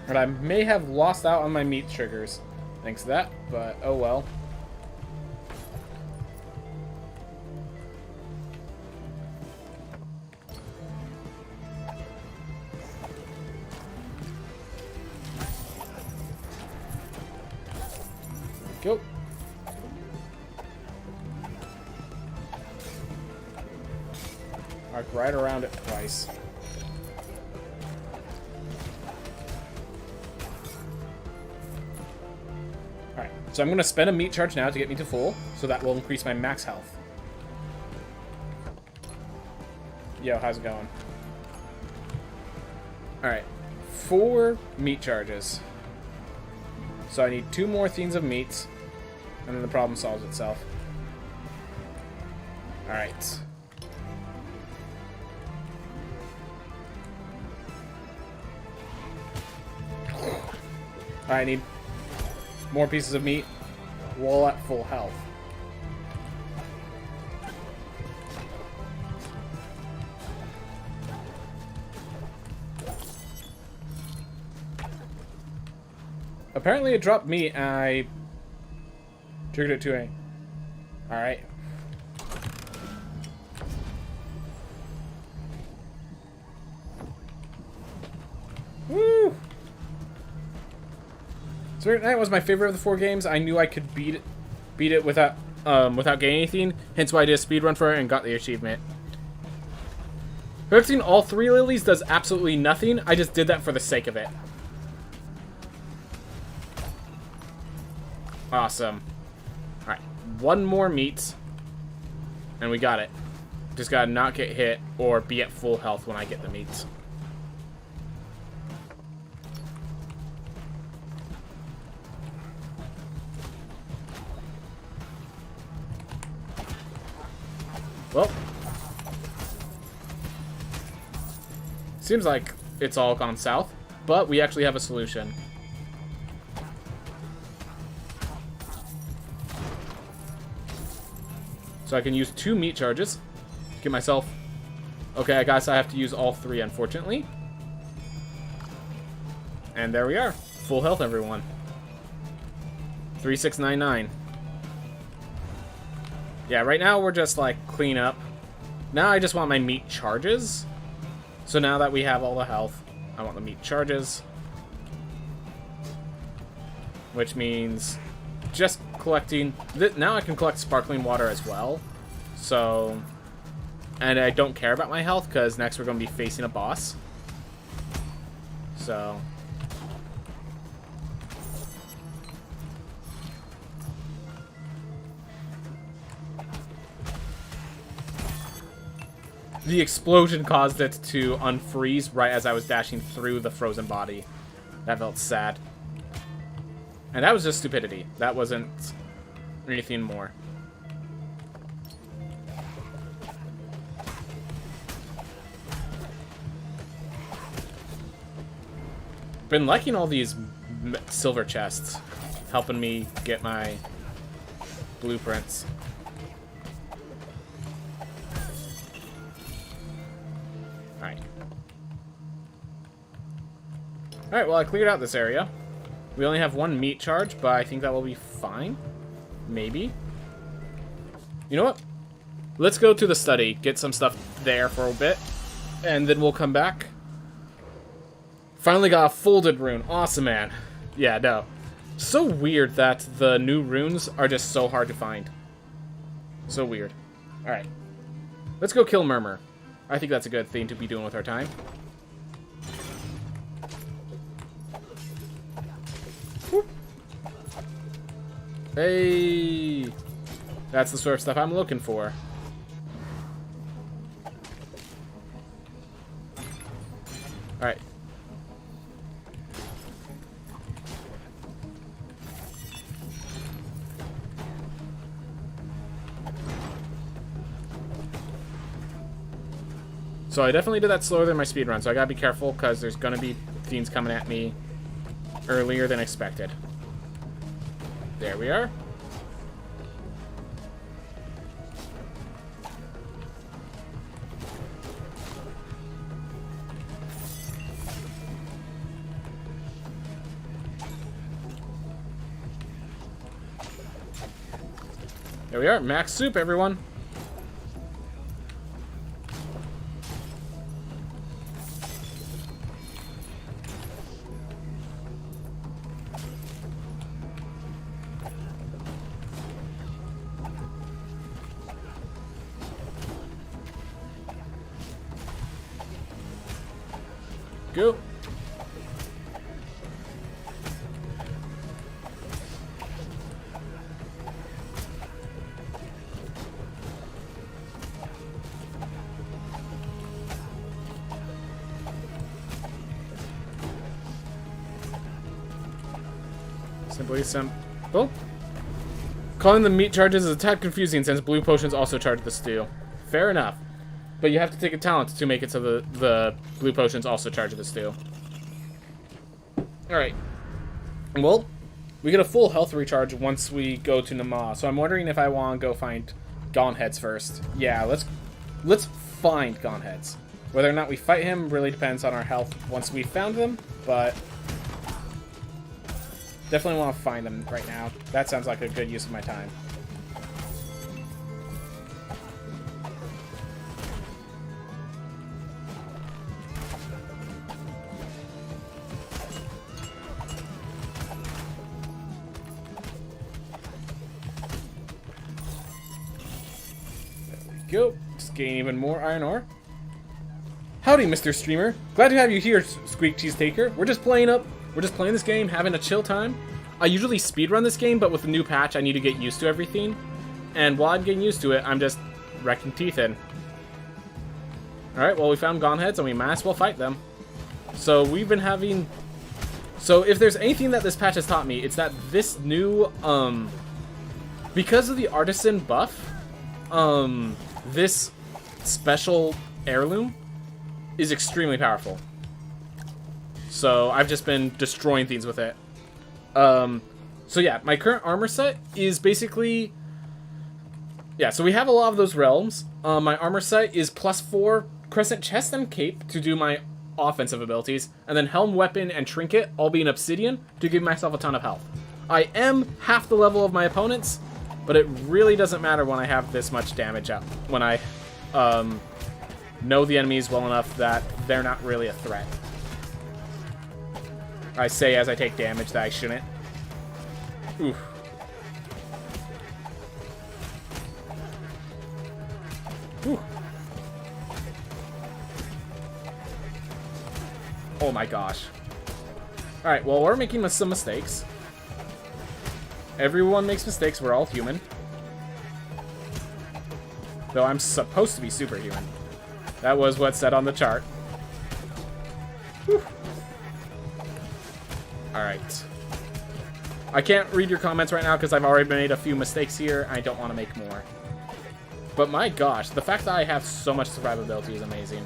And I may have lost out on my meat triggers thanks to that, but oh well. Go. Arc right around it twice. Alright, so I'm going to spend a meat charge now to get me to full, so that will increase my max health. Yo, how's it going? Alright, 4 meat charges. So I need 2 more Themes of Meats, and then the problem solves itself. Alright. I need more pieces of meat while at full health. Apparently it dropped meat and I triggered it to a... Alright. Woo! Spirit Knight was my favorite of the 4 games. I knew I could beat it without getting anything. Hence why I did a speedrun for it and got the achievement. Collecting all 3 lilies does absolutely nothing. I just did that for the sake of it. Awesome. Alright, 1 more meat. And we got it. Just gotta not get hit or be at full health when I get the meats. Well. Seems like it's all gone south, but we actually have a solution. So I can use 2 meat charges. Get myself... Okay, I guess I have to use all 3, unfortunately. And there we are. Full health, everyone. 3699. Yeah, right now we're just, like, clean up. Now I just want my meat charges. So now that we have all the health, I want the meat charges. Which means... just collecting... Now I can collect sparkling water as well. So... And I don't care about my health, because next we're going to be facing a boss. So... The explosion caused it to unfreeze right as I was dashing through the frozen body. That felt sad. And that was just stupidity. That wasn't anything more. been liking all these silver chests, helping me get my blueprints. Alright. Alright, well I cleared out this area. We only have one meat charge, but I think that will be fine. Maybe. You know what? Let's go to the study, get some stuff there for a bit, and then we'll come back. Finally got a folded rune. Awesome, man. Yeah, no. So weird that the new runes are just so hard to find. So weird. Alright. Let's go kill Murmur. I think that's a good thing to be doing with our time. Whoop. Hey! That's the sort of stuff I'm looking for. Alright. So I definitely did that slower than my speed run, so I gotta be careful because there's gonna be fiends coming at me earlier than expected. There we are. There we are. Max soup, everyone. Go. Simply simple. Calling them meat charges is a tad confusing since blue potions also charge the stew. Fair enough. But you have to take a talent to make it so the blue potions also charge the stew. Alright. Well, we get a full health recharge once we go to Nama, so I'm wondering if I want to go find Gone Heads first. Yeah, let's find Gone Heads. Whether or not we fight him really depends on our health once we found them, but definitely want to find them right now. That sounds like a good use of my time. Go. Just gain even more iron ore. Howdy, Mr. Streamer. Glad to have you here, Squeak Cheese Taker. We're just playing this game, having a chill time. I usually speedrun this game, but with the new patch, I need to get used to everything. And while I'm getting used to it, I'm just wrecking teeth in. Alright, well, we found Gone Heads, and we might as well fight them. So we've been having... So if there's anything that this patch has taught me, it's that this new, because of the Artisan buff, this special heirloom is extremely powerful. So I've just been destroying things with it. So yeah, my current armor set is basically... Yeah, so we have a lot of those realms. My armor set is +4 Crescent Chest and Cape to do my offensive abilities, and then Helm, Weapon, and Trinket all being Obsidian to give myself a ton of health. I am half the level of my opponents, but it really doesn't matter when I have this much damage up. When I know the enemies well enough that they're not really a threat. I say as I take damage that I shouldn't. Oof. Ooh. Oh my gosh. Alright, well, we're making some mistakes. Everyone makes mistakes, we're all human. Though I'm supposed to be superhuman. That was what's said on the chart. Alright. I can't read your comments right now because I've already made a few mistakes here. I don't want to make more. But my gosh, the fact that I have so much survivability is amazing.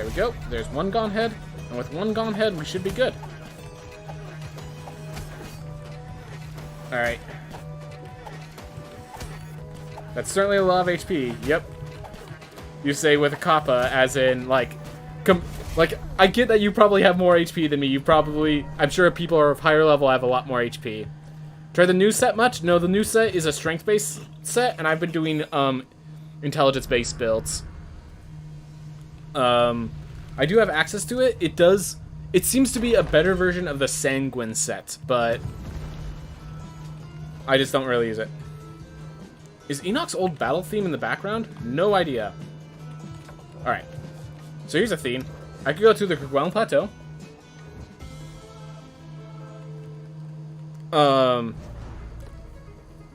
There we go. There's one gone head. And with one gone head, we should be good. Alright. That's certainly a lot of HP. Yep. You say with a kappa, as in, like... I get that you probably have more HP than me. You probably... I'm sure people are of higher level have a lot more HP. Try the new set much? No, the new set is a strength-based set, and I've been doing, intelligence-based builds. I do have access to it. It seems to be a better version of the Sanguine set, but I just don't really use it. Is Enoch's old battle theme in the background? No idea. Alright. So here's a theme. I could go to the Kerguelen Plateau.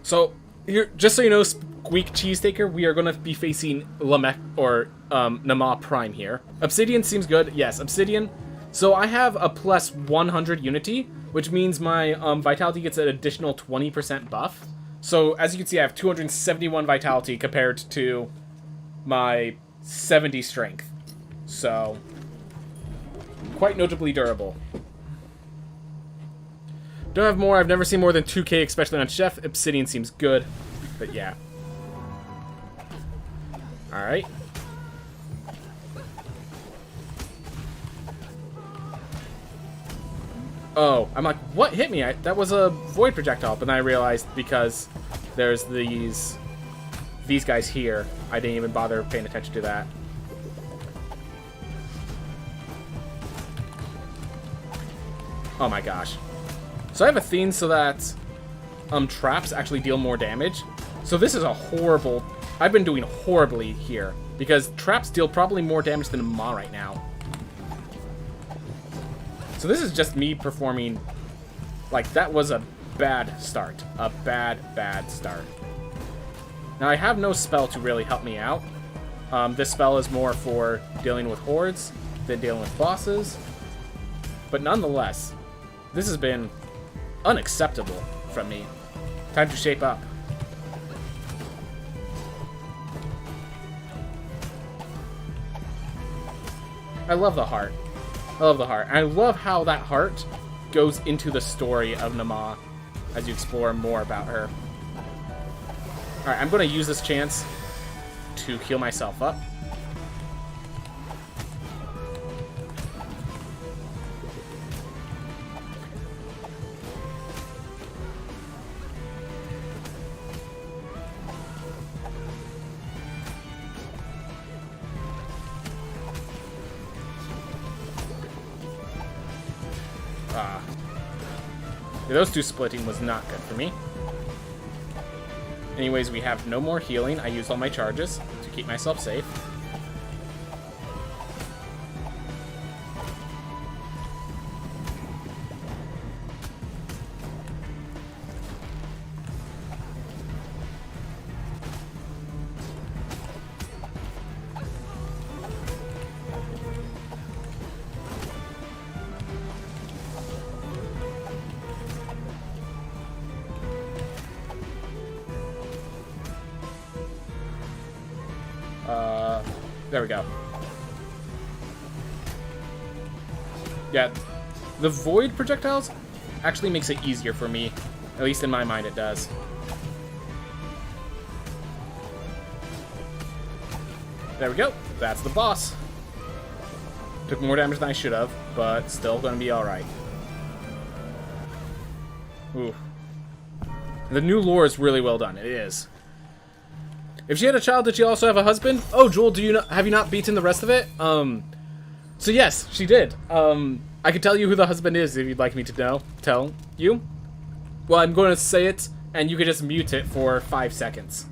So, here, just so you know, Squeak Cheesetaker, we are going to be facing Lamech, or, Nama Prime here. Obsidian seems good. Yes, Obsidian. So I have a plus 100 Unity, which means my, Vitality gets an additional 20% buff. So, as you can see, I have 271 Vitality compared to my 70 Strength. So, quite notably durable. Don't have more. I've never seen more than 2k, especially on Chef. Obsidian seems good, but yeah. Alright. Oh, I'm like, what hit me? That was a void projectile, but then I realized because there's these guys here, I didn't even bother paying attention to that. Oh my gosh. So I have a theme so that traps actually deal more damage. So this is a horrible... I've been doing horribly here, because traps deal probably more damage than a Maw right now. So this is just me performing... Like, that was a bad start. A bad start. Now, I have no spell to really help me out. This spell is more for dealing with hordes than dealing with bosses. But nonetheless, this has been unacceptable from me. Time to shape up. I love the heart. I love the heart. And I love how that heart goes into the story of Nama as you explore more about her. Alright, I'm going to use this chance to heal myself up. Those two splitting was not good for me. Anyways, we have no more healing. I used all my charges to keep myself safe. There we go. Yeah, the void projectiles actually makes it easier for me. At least in my mind it does. There we go. That's the boss. Took more damage than I should have, but still gonna be alright. Ooh. The new lore is really well done. It is. If she had a child, did she also have a husband? Oh, Joel, have you not beaten the rest of it? So yes, she did. I could tell you who the husband is if you'd like me to tell you. Well, I'm going to say it, and you could just mute it for 5 seconds.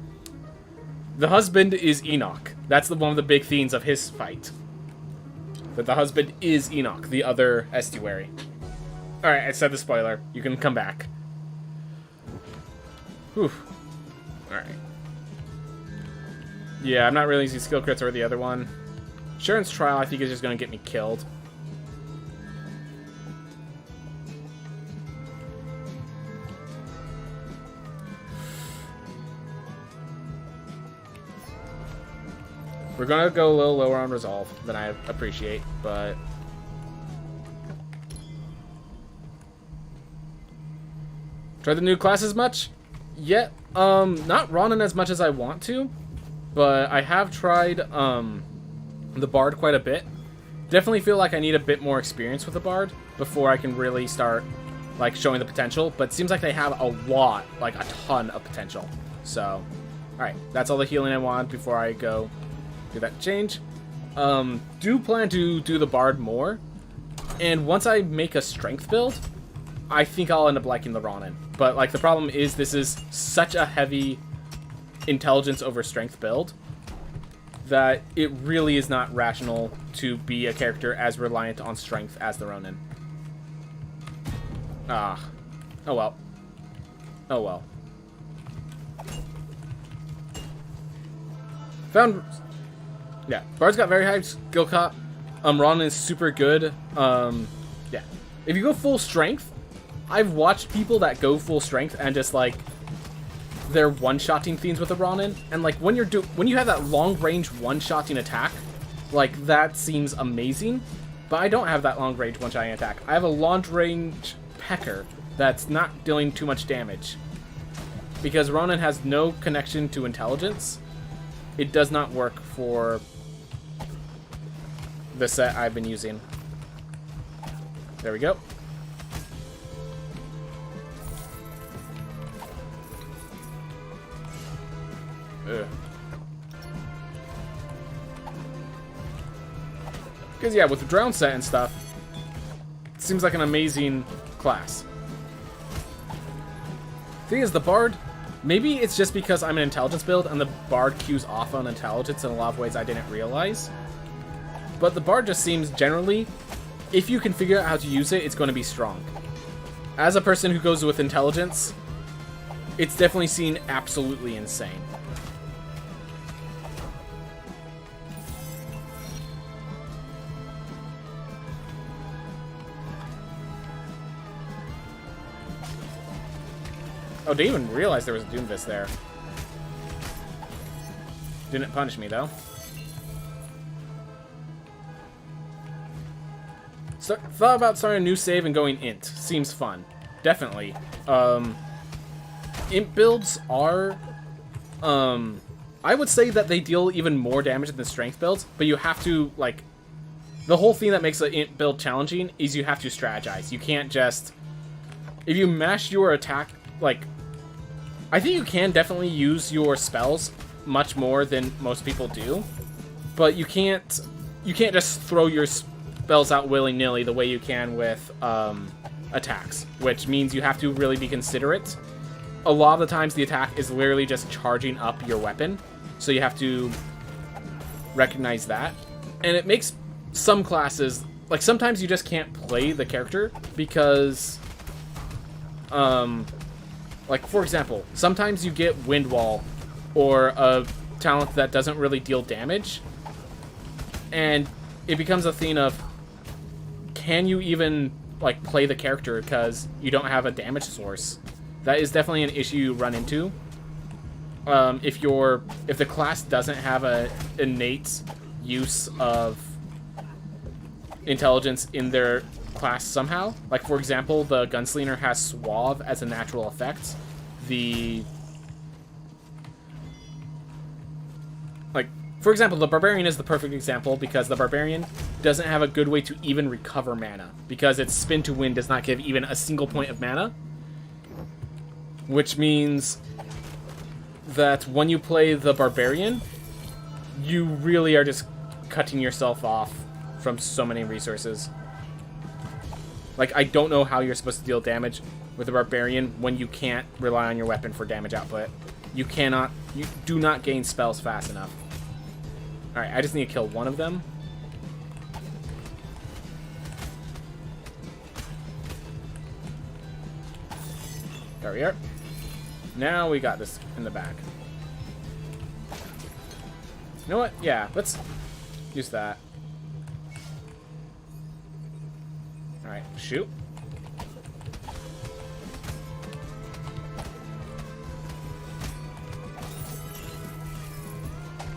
The husband is Enoch. That's one of the big themes of his fight. That the husband is Enoch, the other estuary. Alright, I said the spoiler. You can come back. Whew. Alright. Yeah, I'm not really using skill crits or the other one. Sharon's trial, I think, is just going to get me killed. We're gonna go a little lower on resolve than I appreciate, but... Tried the new classes much? Yet, not Ronin as much as I want to, but I have tried, the Bard quite a bit. Definitely feel like I need a bit more experience with the Bard before I can really start, like, showing the potential, but it seems like they have a lot, like, a ton of potential. So, alright, that's all the healing I want before I go do that change. Do plan to do the Bard more, and once I make a strength build, I think I'll end up liking the Ronin. But, like, the problem is this is such a heavy intelligence over strength build that it really is not rational to be a character as reliant on strength as the Ronin. Ah. Oh well. Oh well. Found... Yeah. Bard's got very high skill cap. Ronin is super good. Yeah. If you go full strength, I've watched people that go full strength and just, like, they're one-shotting things with the Ronin, and, like, when you have that long-range one-shotting attack, like, that seems amazing, but I don't have that long-range one-shotting attack. I have a long-range pecker that's not dealing too much damage. Because Ronin has no connection to intelligence, it does not work for the set I've been using. There we go. Because, yeah, with the drown set and stuff, it seems like an amazing class. Thing is, the Bard, maybe it's just because I'm an intelligence build and the Bard queues off on intelligence in a lot of ways I didn't realize. But the Bard just seems generally, if you can figure out how to use it, it's going to be strong. As a person who goes with intelligence, it's definitely seen absolutely insane. Oh, didn't even realize there was a Doomfist there. Didn't punish me, though. So, thought about starting a new save and going int. Seems fun. Definitely. Int builds are... I would say that they deal even more damage than strength builds, but you have to, like... The whole thing that makes an int build challenging is you have to strategize. You can't just... If you mash your attack, like... I think you can definitely use your spells much more than most people do, but you can't just throw your spells out willy-nilly the way you can with attacks, which means you have to really be considerate. A lot of the times the attack is literally just charging up your weapon, so you have to recognize that. And it makes some classes, like, sometimes you just can't play the character because like, for example, sometimes you get Wind Wall or a talent that doesn't really deal damage, and it becomes a thing of, can you even, like, play the character because you don't have a damage source? That is definitely an issue you run into. If the class doesn't have a innate use of intelligence in their class somehow. Like, for example, the Gunslinger has Suave as a natural effect. For example, the Barbarian is the perfect example because the Barbarian doesn't have a good way to even recover mana because its Spin to Win does not give even a single point of mana, which means that when you play the Barbarian, you really are just cutting yourself off from so many resources. Like, I don't know how you're supposed to deal damage with a Barbarian when you can't rely on your weapon for damage output. You do not gain spells fast enough. Alright, I just need to kill one of them. There we are. Now we got this in the back. You know what? Yeah, let's use that. Alright, shoot.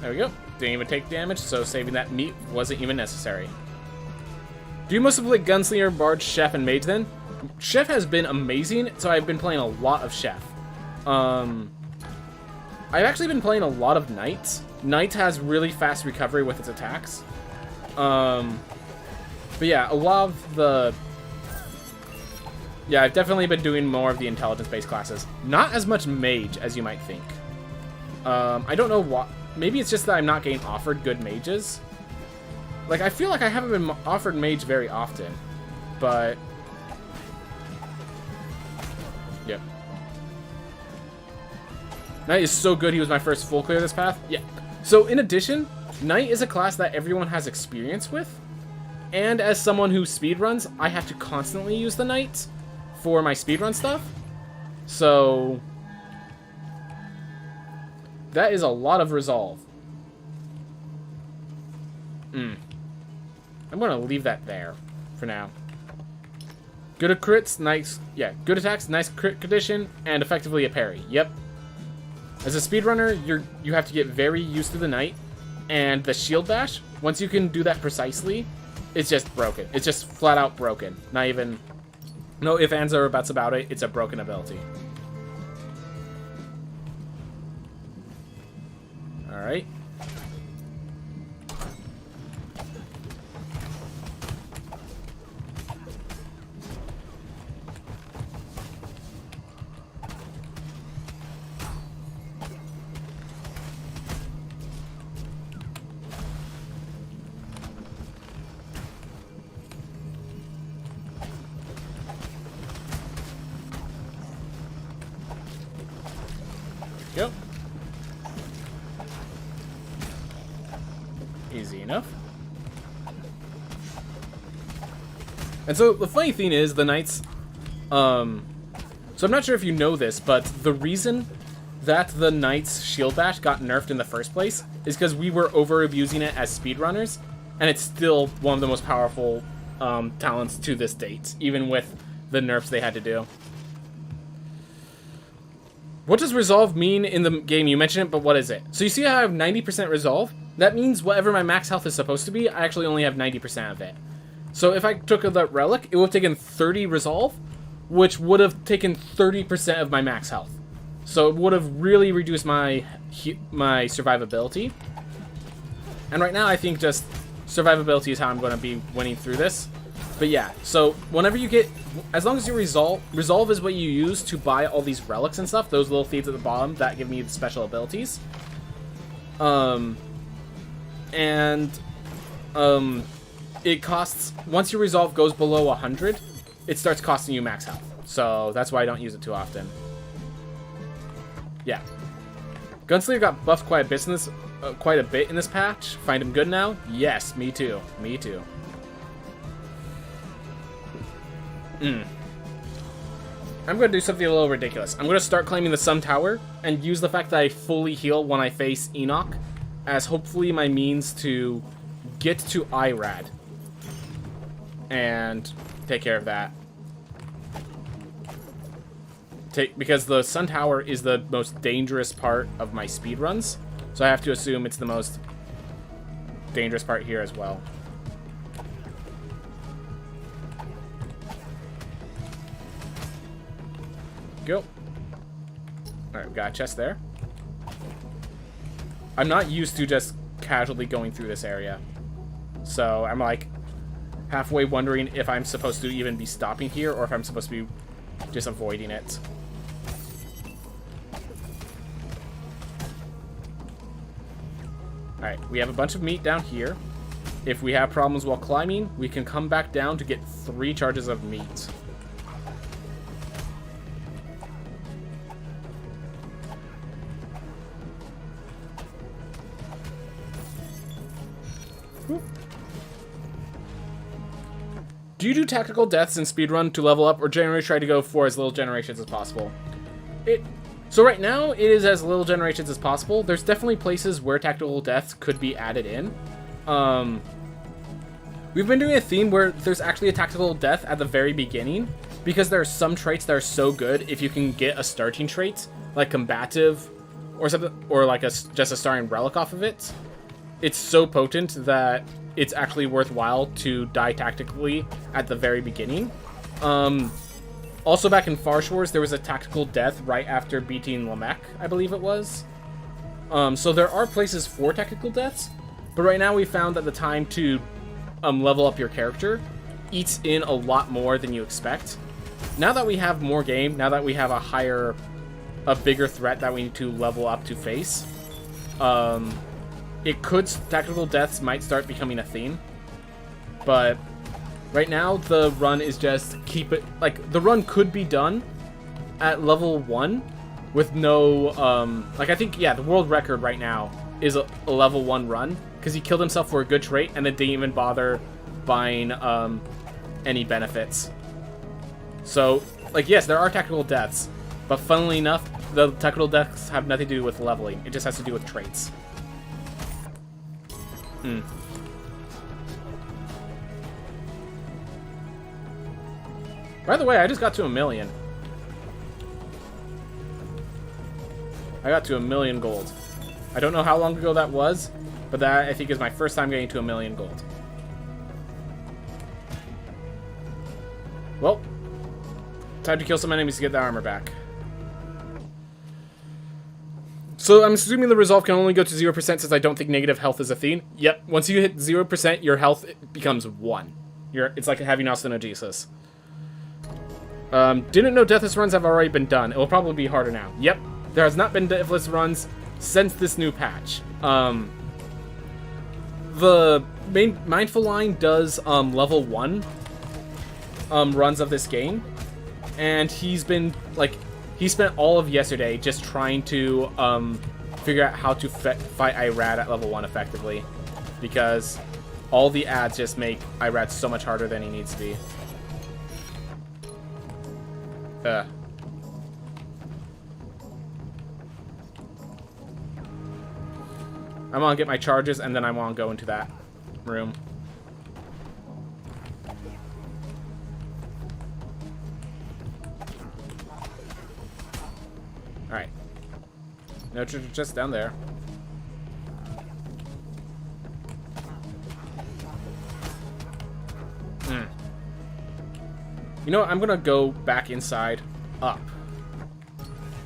There we go. didn't even take damage, so saving that meat wasn't even necessary. Do you mostly play Gunslinger, Bard, Chef, and Mage then? Chef has been amazing, so I've been playing a lot of Chef. I've actually been playing a lot of Knight. Knight has really fast recovery with its attacks. But yeah, a lot of the... Yeah, I've definitely been doing more of the intelligence-based classes. Not as much Mage as you might think. I don't know what... Maybe it's just that I'm not getting offered good mages. Like, I feel like I haven't been offered mage very often. But... Yep. Knight is so good, he was my first full clear this path. Yeah. So, in addition, Knight is a class that everyone has experience with. And as someone who speedruns, I have to constantly use the Knight for my speedrun stuff. So... That is a lot of resolve. I'm going to leave that there for now. Good at crits, nice... Yeah, good attacks, nice crit condition, and effectively a parry. Yep. As a speedrunner, you have to get very used to the Knight. And the shield bash, once you can do that precisely, it's just broken. It's just flat out broken. Not even... No ifs, ands, or buts about it. It's a broken ability. Alright. Yep. Easy enough. And so the funny thing is, the Knights, so I'm not sure if you know this, but the reason that the Knights Shield Bash got nerfed in the first place is because we were over abusing it as speedrunners, and it's still one of the most powerful talents to this date, even with the nerfs they had to do. What does resolve mean in the game? You mentioned it, but what is it? So you see how I have 90% resolve? That means whatever my max health is supposed to be, I actually only have 90% of it. So if I took that relic, it would have taken 30 resolve, which would have taken 30% of my max health. So it would have really reduced my survivability. And right now I think just survivability is how I'm going to be winning through this. But yeah, so whenever you get, as long as you resolve is what you use to buy all these relics and stuff, those little thieves at the bottom that give me the special abilities. It costs, once your resolve goes below 100, it starts costing you max health. So that's why I don't use it too often. Yeah. Gunslinger got buffed quite a bit in this patch. Find him good now? Yes, me too. Me too. I'm going to do something a little ridiculous. I'm going to start claiming the Sun Tower and use the fact that I fully heal when I face Enoch as hopefully my means to get to Irad and take care of that. Because the Sun Tower is the most dangerous part of my speedruns, so I have to assume it's the most dangerous part here as well. Go. Alright, got a chest there. I'm not used to just casually going through this area. So I'm like halfway wondering if I'm supposed to even be stopping here or if I'm supposed to be just avoiding it. Alright, we have a bunch of meat down here. If we have problems while climbing, we can come back down to get 3 charges of meat. Do you do tactical deaths in speedrun to level up, or generally try to go for as little generations as possible? So right now, it is as little generations as possible. There's definitely places where tactical deaths could be added in. We've been doing a theme where there's actually a tactical death at the very beginning, because there are some traits that are so good if you can get a starting trait, like combative, or something, or like just a starting relic off of it. it's so potent that it's actually worthwhile to die tactically at the very beginning. Also, back in Far Shores, there was a tactical death right after beating Lamech, I believe it was. So there are places for tactical deaths, but right now we found that the time to level up your character eats in a lot more than you expect. Now that we have more game, now that we have a bigger threat that we need to level up to face, tactical deaths might start becoming a theme, but right now the run is just keep it, like, the run could be done at level 1 with no, like, I think, yeah, the world record right now is a level 1 run, because he killed himself for a good trait and then didn't even bother buying, any benefits. So, like, yes, there are tactical deaths, but funnily enough, the tactical deaths have nothing to do with leveling. It just has to do with traits. By the way, I just got to 1 million. I got to 1 million gold. I don't know how long ago that was, but that, I think, is my first time getting to 1 million gold. Well, time to kill some enemies to get the armor back. So I'm assuming the resolve can only go to 0% since I don't think negative health is a thing. Yep, once you hit 0%, your health becomes 1. It's like having ostenogenesis. Didn't know deathless runs have already been done. It will probably be harder now. Yep, there has not been deathless runs since this new patch. The main Mindful Line does level 1 runs of this game, and he's been, like, he spent all of yesterday just trying to figure out how to fight Irad at level 1 effectively, because all the ads just make Irad so much harder than he needs to be. I want to get my charges, and then I want to go into that room. Alright. No, just down there. You know what? I'm gonna go back inside, up,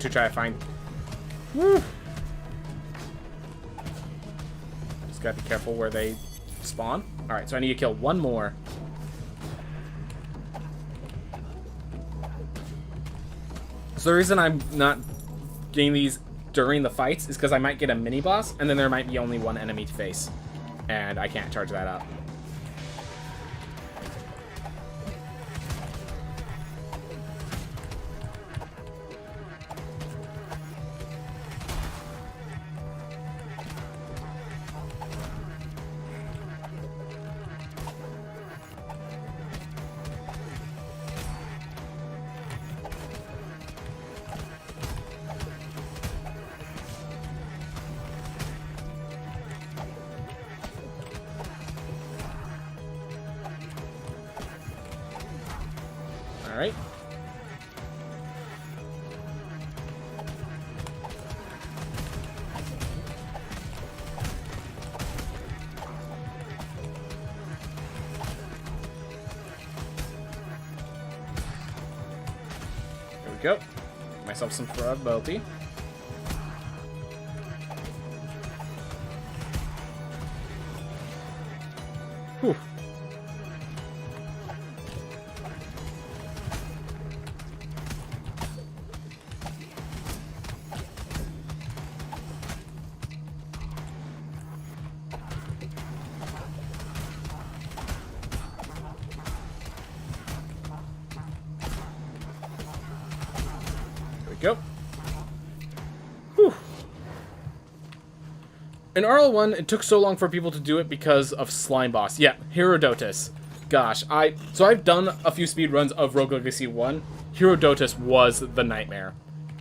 to try to find... Woo! Just gotta be careful where they spawn. Alright, so I need to kill one more. So the reason I'm not getting these during the fights is because I might get a mini-boss, and then there might be only one enemy to face. And I can't charge that up. Alright. There we go. Get myself some frog ability. Whew. Go. Whew. In RL1, it took so long for people to do it because of Slime Boss. Yeah, Herodotus. Gosh, so I've done a few speedruns of Rogue Legacy 1. Herodotus was the nightmare.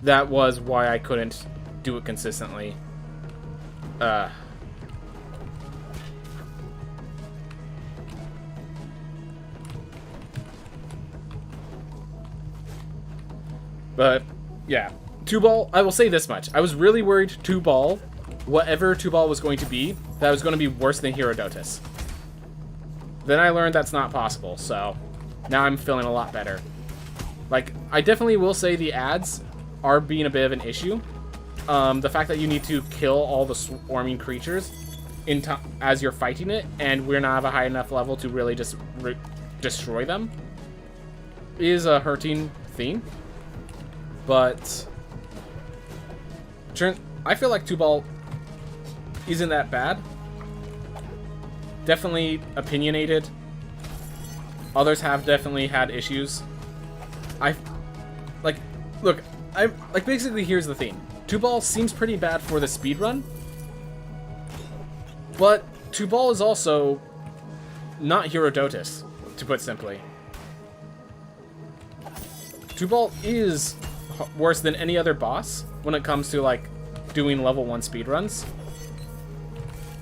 That was why I couldn't do it consistently. But yeah, 2-ball, I will say this much. I was really worried 2-ball whatever Tubal was going to be, that was going to be worse than Herodotus. Then I learned that's not possible, so now I'm feeling a lot better. Like, I definitely will say the ads are being a bit of an issue. The fact that you need to kill all the swarming creatures as you're fighting it, and we're not at a high enough level to really just destroy them, is a hurting thing. But I feel like Tubal isn't that bad. Definitely opinionated. Others have definitely had issues. Basically, here's the thing. Tubal seems pretty bad for the speedrun, but Tubal is also not Herodotus, to put simply. Tubal is worse than any other boss when it comes to, like, doing level 1 speedruns.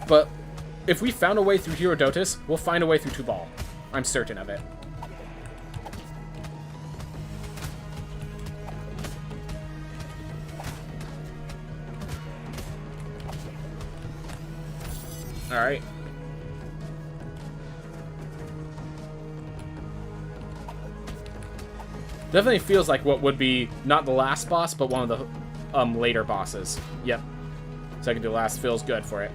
But if we found a way through Herodotus, we'll find a way through Tubal. I'm certain of it. Alright. Definitely feels like what would be not the last boss, but one of the later bosses. Yep. Second to last feels good for it.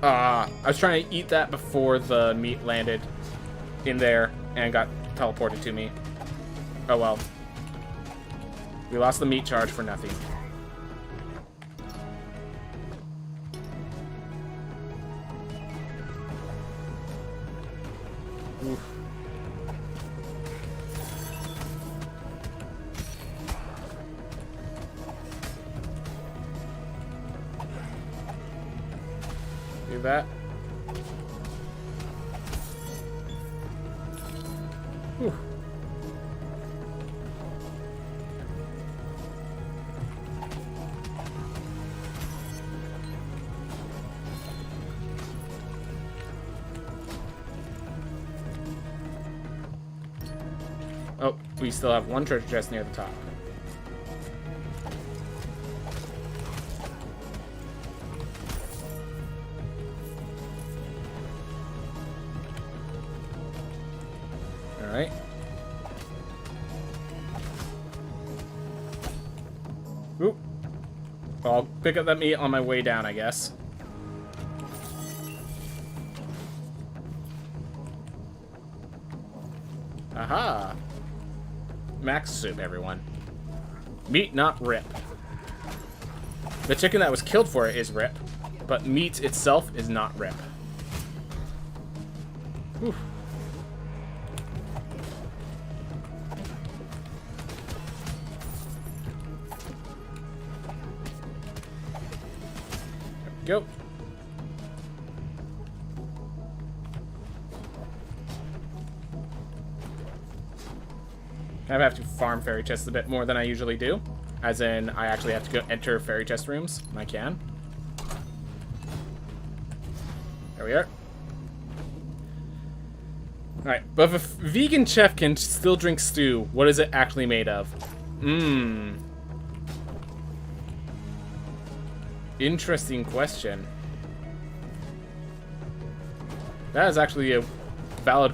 I was trying to eat that before the meat landed in there and got teleported to me. Oh well. We lost the meat charge for nothing. Oof. Do that. Whew. Oh, we still have one treasure chest near the top. Alright. Oop. Well, I'll pick up that meat on my way down, I guess. Aha! Max soup, everyone. Meat, not rip. The chicken that was killed for it is rip, but meat itself is not rip. Whew. There we go. I have to farm fairy chests a bit more than I usually do. As in, I actually have to go enter fairy chest rooms when I can. There we are. Alright, but if a vegan chef can still drink stew, what is it actually made of? Interesting question. That is actually a valid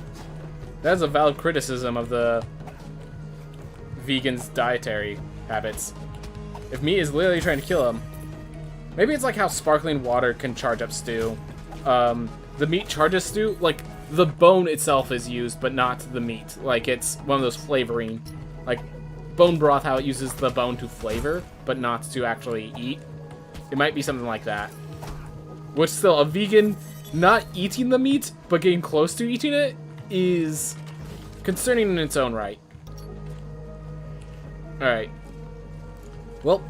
criticism of the vegans' dietary habits. If meat is literally trying to kill them, maybe it's like how sparkling water can charge up stew. The meat charges stew, like the bone itself is used, but not the meat. Like it's one of those flavoring, like bone broth, how it uses the bone to flavor, but not to actually eat. It might be something like that. Which still, a vegan not eating the meat, but getting close to eating it, is concerning in its own right. Alright. Well.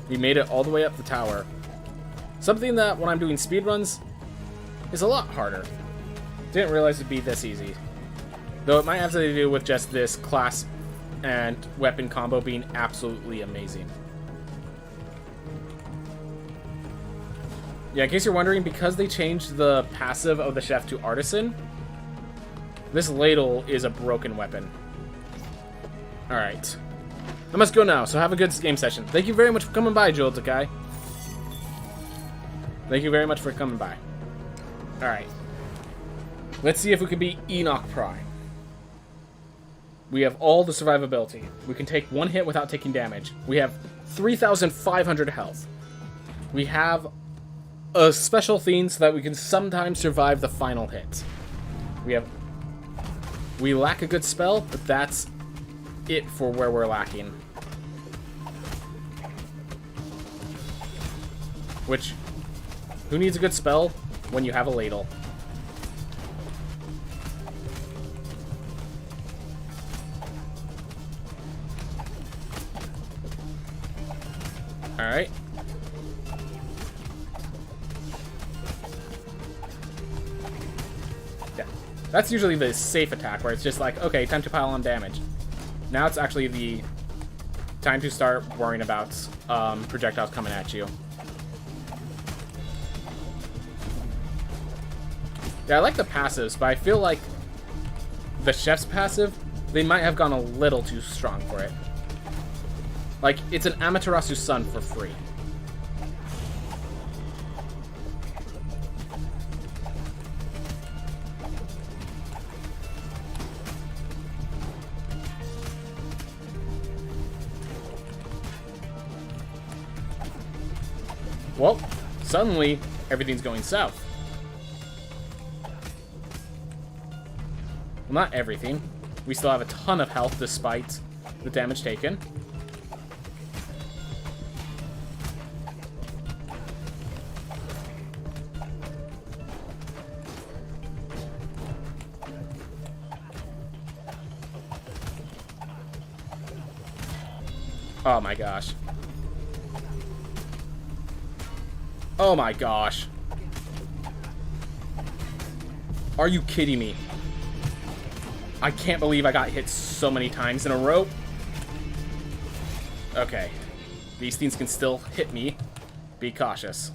We made it all the way up the tower. Something that, when I'm doing speedruns, is a lot harder. Didn't realize it'd be this easy. Though it might have something to do with just this class and weapon combo being absolutely amazing. Yeah, in case you're wondering, because they changed the passive of the chef to artisan, this ladle is a broken weapon. Alright. I must go now, so have a good game session. Thank you very much for coming by, Joel Takai. Thank you very much for coming by. Alright. Let's see if we can beat Enoch Prime. We have all the survivability. We can take one hit without taking damage. We have 3,500 health. We have a special theme so that we can sometimes survive the final hit. We lack a good spell, but that's it for where we're lacking. Which, who needs a good spell when you have a ladle? Alright. Yeah. That's usually the safe attack, where it's just like, okay, time to pile on damage. Now it's actually the time to start worrying about projectiles coming at you. Yeah, I like the passives, but I feel like the chef's passive, they might have gone a little too strong for it. Like, it's an Amaterasu Sun for free. Well, suddenly, everything's going south. Well, not everything. We still have a ton of health despite the damage taken. Oh my gosh. Oh my gosh. Are you kidding me? I can't believe I got hit so many times in a row. Okay. These things can still hit me. Be cautious.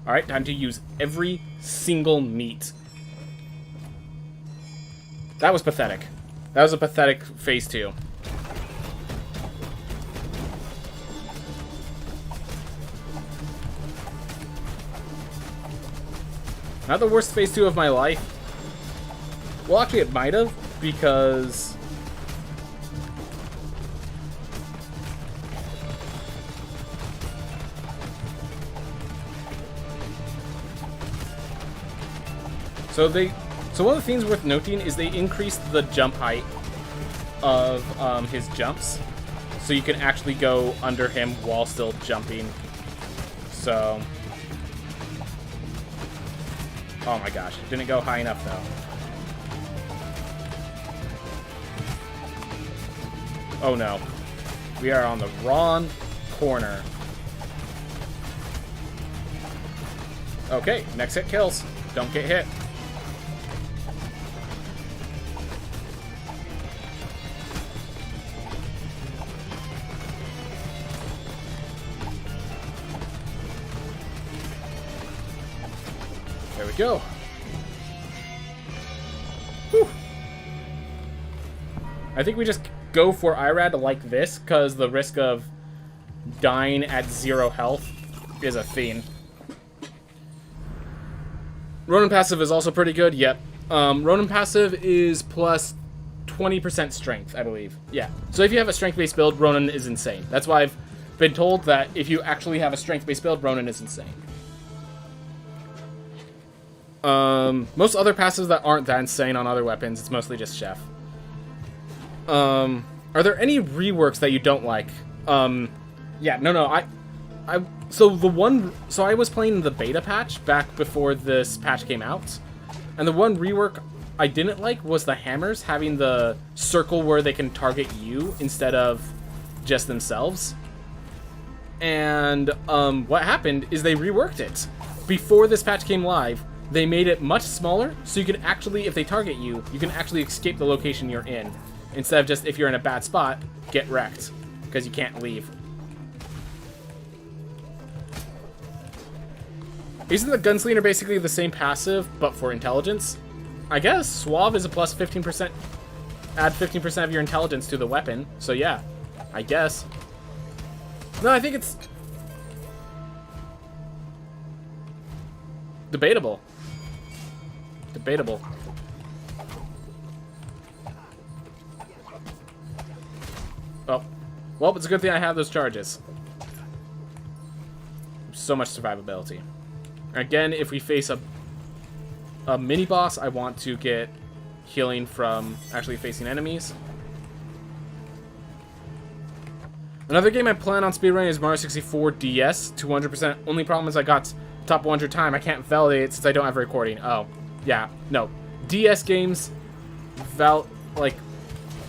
Alright, time to use every single meat. That was pathetic. That was a pathetic phase 2. Not the worst phase 2 of my life. Well, actually, it might have, because so one of the things worth noting is they increased the jump height of his jumps, so you can actually go under him while still jumping. So, oh my gosh, didn't go high enough though. Oh no. We are on the wrong corner. Okay, next hit kills. Don't get hit. There we go. Whew. I think we just go for Irad like this, because the risk of dying at 0 health is a thing. Ronin passive is also pretty good, yep. Ronin passive is plus 20% strength, I believe. Yeah. So if you have a strength-based build, Ronin is insane. That's why I've been told that if you actually have a strength-based build, Ronin is insane. Most other passives that aren't that insane on other weapons, it's mostly just Chef. Are there any reworks that you don't like? Yeah, no, so I was playing the beta patch back before this patch came out, and the one rework I didn't like was the hammers having the circle where they can target you instead of just themselves. And, what happened is they reworked it. Before this patch came live, they made it much smaller, so you can actually, if they target you, you can actually escape the location you're in. Instead of just, if you're in a bad spot, get wrecked. Because you can't leave. Isn't the Gunslinger basically the same passive, but for intelligence? I guess Suave is a plus 15%. Add 15% of your intelligence to the weapon. So yeah, I guess. No, I think it's debatable. Debatable. Oh. Well, it's a good thing I have those charges. So much survivability. Again, if we face a mini-boss, I want to get healing from actually facing enemies. Another game I plan on speedrunning is Mario 64 DS, 200%. Only problem is I got top 100 time. I can't validate it since I don't have a recording. Oh, yeah, no. DS games, like,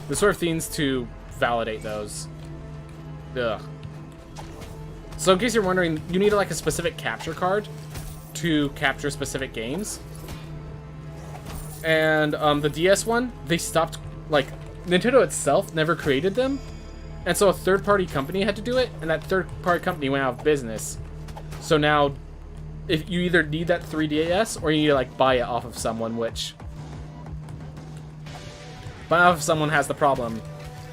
the sort of things to validate those. Ugh. So in case you're wondering, you need like a specific capture card to capture specific games. And the DS one, they stopped, like, Nintendo itself never created them. And so a third-party company had to do it, and that third-party company went out of business. So now, if you either need that 3DS, or you need to, like, buy it off of someone, which... Buy off of someone has the problem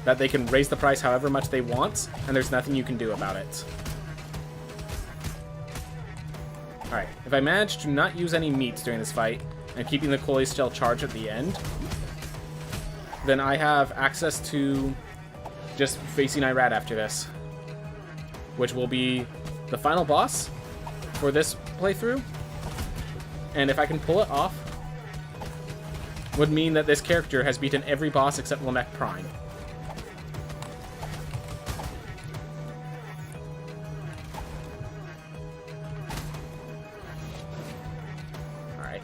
that they can raise the price however much they want, and there's nothing you can do about it. Alright, if I manage to not use any meats during this fight, and keeping the Colis Shell charged at the end, then I have access to just facing Irad after this, which will be the final boss for this playthrough. And if I can pull it off, would mean that this character has beaten every boss except Lamech Prime. Alright.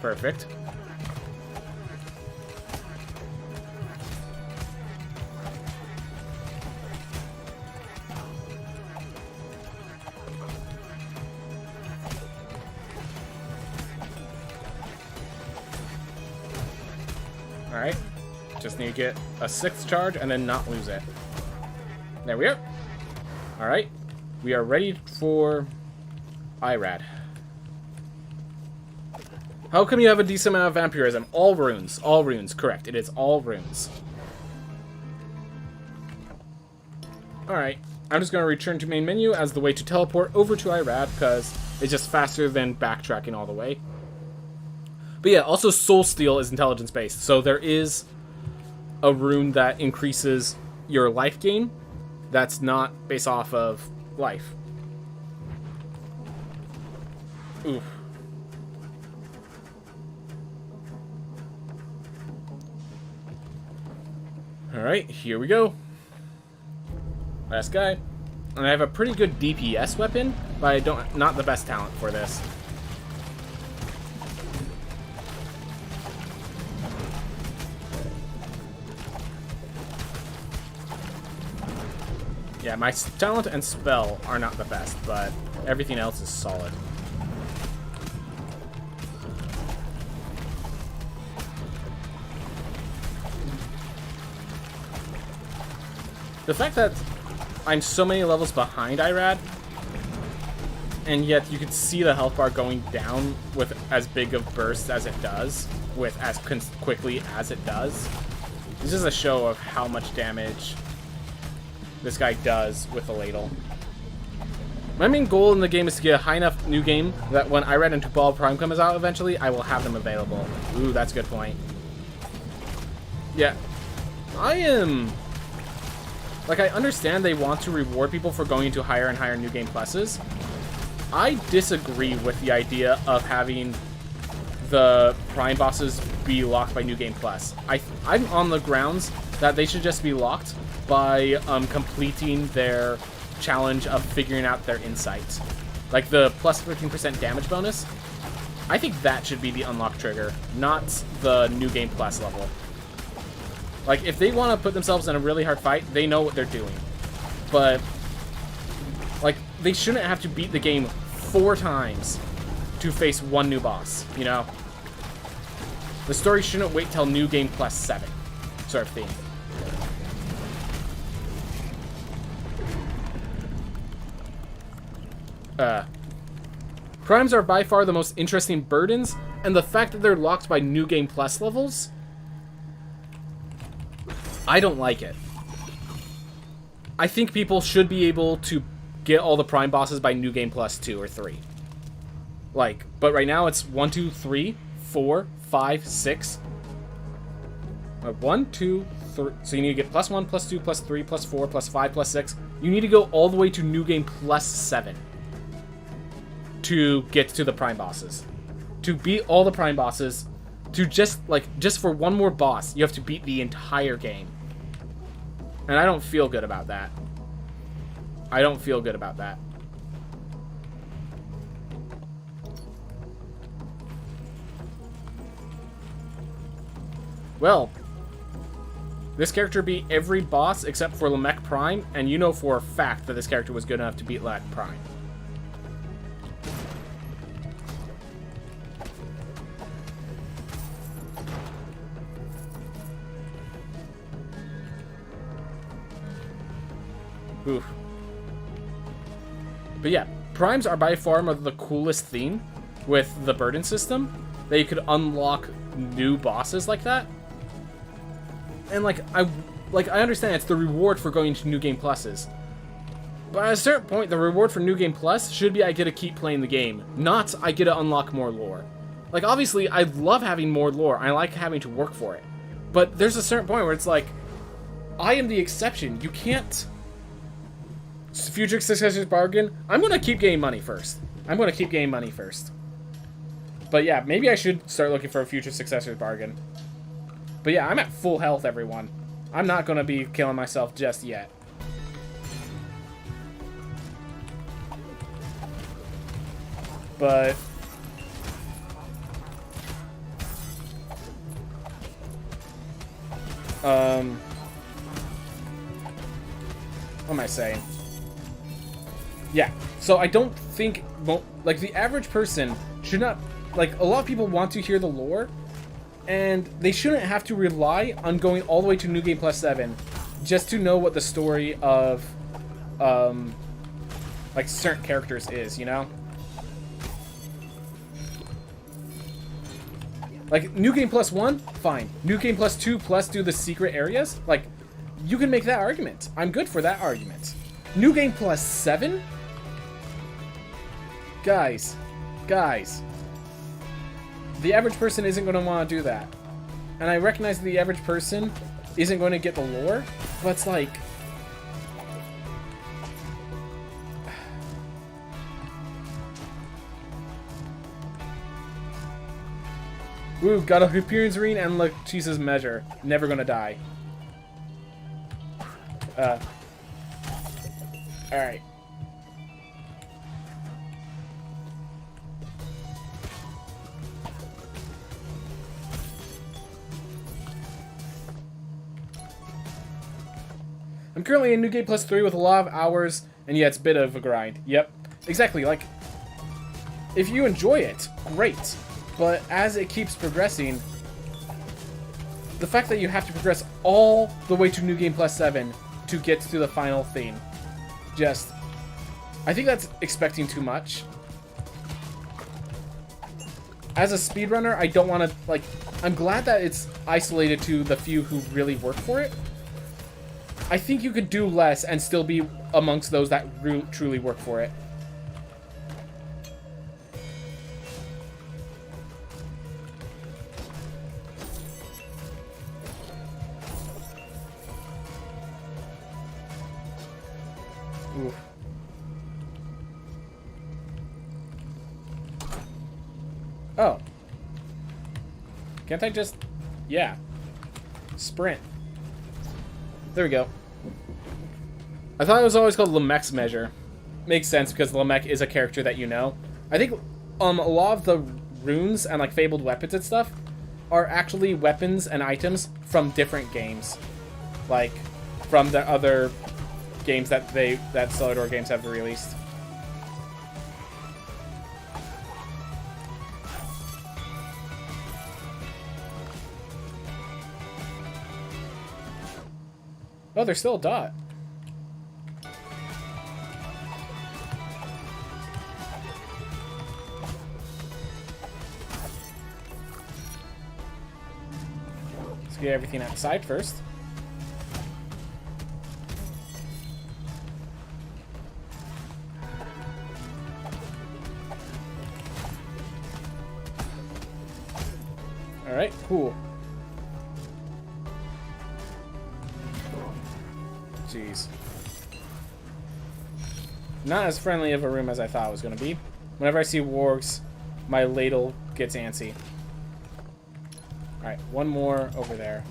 Perfect. Alright, just need to get a 6th charge and then not lose it. There we are. Alright, we are ready for Irad. How come you have a decent amount of vampirism? All runes, correct. It is all runes. Alright, I'm just going to return to main menu as the way to teleport over to Irad because it's just faster than backtracking all the way. But yeah, also Soul Steal is intelligence-based, so there is a rune that increases your life gain that's not based off of life. Oof. Alright, here we go. Last guy. And I have a pretty good DPS weapon, but not the best talent for this. Yeah, my talent and spell are not the best, but everything else is solid. The fact that I'm so many levels behind Irad, and yet you can see the health bar going down with as big of bursts as it does, with as quickly as it does, this is a show of how much damage this guy does with a ladle. My main goal in the game is to get a high enough new game that when Irad and Tupal Prime comes out eventually, I will have them available. Ooh, that's a good point. Yeah. Like, I understand they want to reward people for going into higher and higher new game pluses. I disagree with the idea of having the Prime bosses be locked by New Game Plus. I'm on the grounds that they should just be locked by completing their challenge of figuring out their insight. Like the plus 15% damage bonus. I think that should be the unlock trigger, not the New Game Plus level. Like, if they want to put themselves in a really hard fight, they know what they're doing. But, like, they shouldn't have to beat the game 4 times to face one new boss, you know? The story shouldn't wait till New Game Plus 7, sort of thing. Primes are by far the most interesting burdens, and the fact that they're locked by New Game Plus levels, I don't like it. I think people should be able to get all the Prime bosses by New Game Plus 2 or 3. Like, but right now it's 1, 2, 3, 4, 5, 6. 1, 2, 3. So you need to get +1, +2, +3, +4, +5, +6. You need to go all the way to New Game Plus 7 to get to the Prime bosses. To beat all the Prime bosses, to just for one more boss, you have to beat the entire game. And I don't feel good about that. I don't feel good about that. Well, this character beat every boss except for Lamech Prime, and you know for a fact that this character was good enough to beat Lamech Prime. Oof. But yeah, Primes are by far the coolest theme with the burden system, that you could unlock new bosses like that. And I understand it's the reward for going to New Game Pluses. But at a certain point, the reward for New Game Plus should be I get to keep playing the game, not I get to unlock more lore. Like, obviously, I love having more lore. I like having to work for it. But there's a certain point where it's like, I am the exception. You can't... Future Successor's Bargain. I'm going to keep getting money first. But yeah, maybe I should start looking for a Future Successor's Bargain. But yeah, I'm at full health, everyone. I'm not going to be killing myself just yet. But... what am I saying? Yeah, so I don't think, like, the average person should not, like, a lot of people want to hear the lore, and they shouldn't have to rely on going all the way to New Game Plus 7 just to know what the story of, like, certain characters is, you know? Like, New Game Plus 1, fine. New Game Plus 2 plus do the secret areas, like, you can make that argument. I'm good for that argument. New Game Plus 7? Guys. The average person isn't going to want to do that. And I recognize the average person isn't going to get the lore, but it's like... Ooh, got a Hyperion's Ring and Lachesis Measure. Never gonna die. Alright. I'm currently in New Game Plus 3 with a lot of hours, and yeah, it's a bit of a grind. Yep. Exactly, like, if you enjoy it, great. But as it keeps progressing, the fact that you have to progress all the way to New Game Plus 7 to get to the final theme, just... I think that's expecting too much. As a speedrunner, I don't want to, like... I'm glad that it's isolated to the few who really work for it. I think you could do less and still be amongst those that truly work for it. Oof. Oh. Can't I just... Yeah. Sprint. There we go. I thought it was always called Lamech's Measure. Makes sense because Lamech is a character that you know. I think a lot of the runes and like fabled weapons and stuff are actually weapons and items from different games. Like from the other games that Celador Games have released. Oh, there's still a dot. Get everything outside first. Alright, cool. Jeez. Not as friendly of a room as I thought it was going to be. Whenever I see wargs, my ladle gets antsy. Alright, one more over there.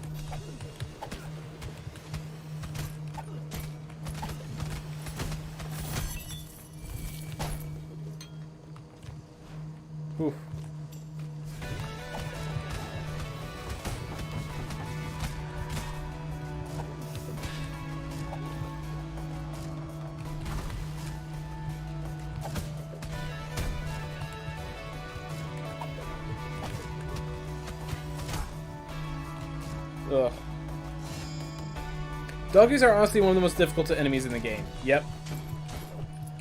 Whew. Ugh. Doggies are honestly one of the most difficult enemies in the game. Yep.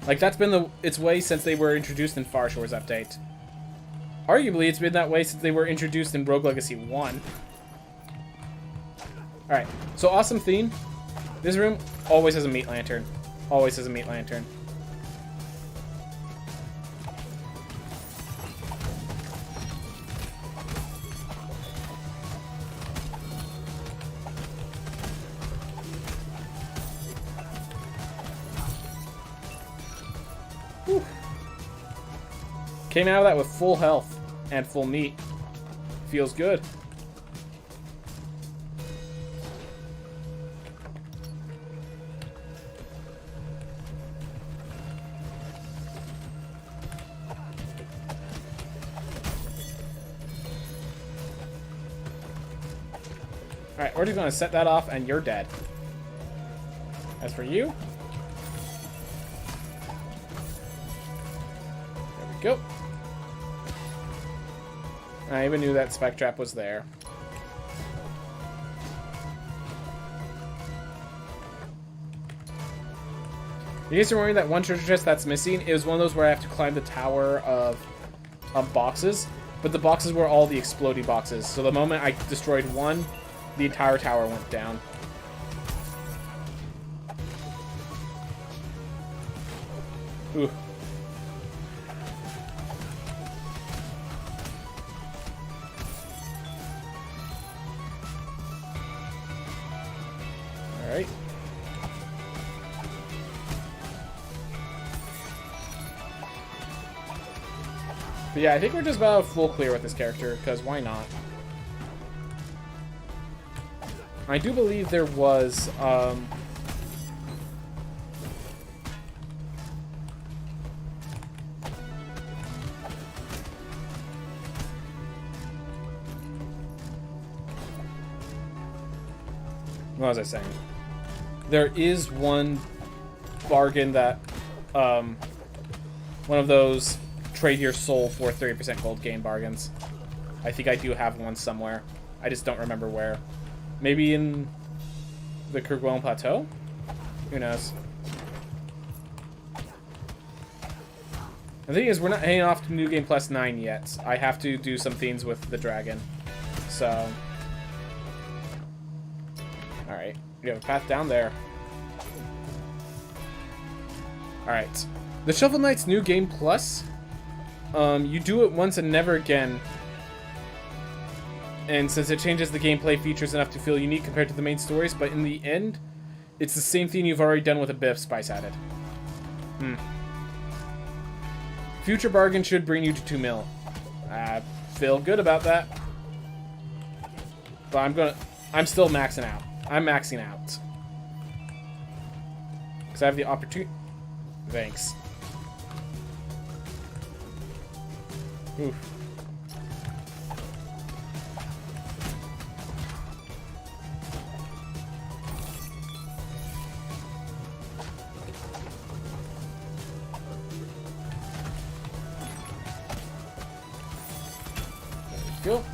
Like, that's been its way since they were introduced in Far Shore's update. Arguably, it's been that way since they were introduced in Rogue Legacy 1. Alright, so awesome theme. This room always has a meat lantern. Always has a meat lantern. Whew. Came out of that with full health and full meat. Feels good. Alright, we're just gonna set that off and you're dead. As for you, there we go. I even knew that spike trap was there. You guys remember that one treasure chest that's missing? It was one of those where I have to climb the tower of boxes, but the boxes were all the exploding boxes. So the moment I destroyed one, the entire tower went down. Ooh. Alright. But yeah, I think we're just about full clear with this character, because why not? I do believe there was, what was I saying? There is one bargain that, one of those trade your soul for 30% gold gain bargains. I think I do have one somewhere. I just don't remember where. Maybe in the Kerguelen Plateau? Who knows? The thing is, we're not heading off to New Game Plus 9 yet. I have to do some things with the dragon. So... Alright. We have a path down there. Alright. The Shovel Knight's New Game Plus, you do it once and never again. And since it changes the gameplay features enough to feel unique compared to the main stories, but in the end, it's the same thing you've already done with a bit of spice added. Future bargain should bring you to 2 mil. I feel good about that. But I'm still maxing out. I'm maxing out. Because I have the opportunity. Thanks. Oof. Go.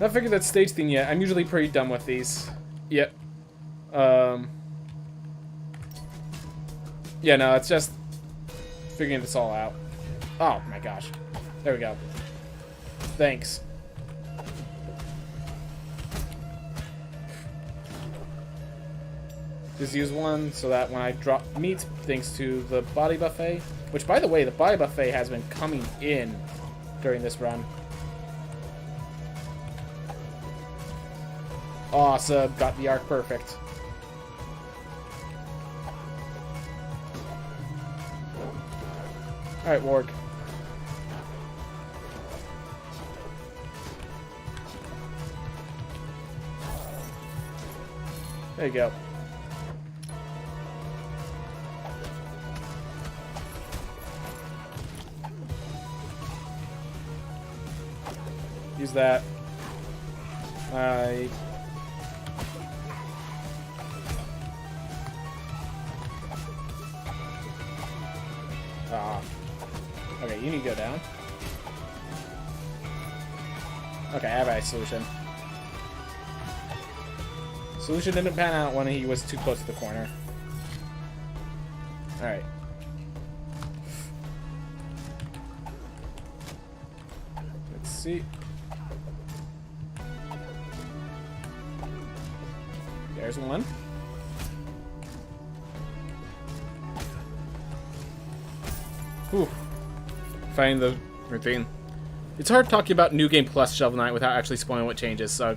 Not figured that stage thing yet. I'm usually pretty dumb with these. Yep. Yeah, no, it's just figuring this all out. Oh my gosh. There we go. Thanks. Just use one so that when I drop meat, thanks to the body buffet, which, by the way, the body buffet has been coming in during this run. Awesome. Got the arc perfect. Alright, Warg. There you go. Use that. Okay, you need to go down. Okay, I have a solution. Solution didn't pan out when he was too close to the corner. Alright. Let's see. There's one. Whew. Find the routine. It's hard talking about New Game Plus Shovel Knight without actually spoiling what changes, so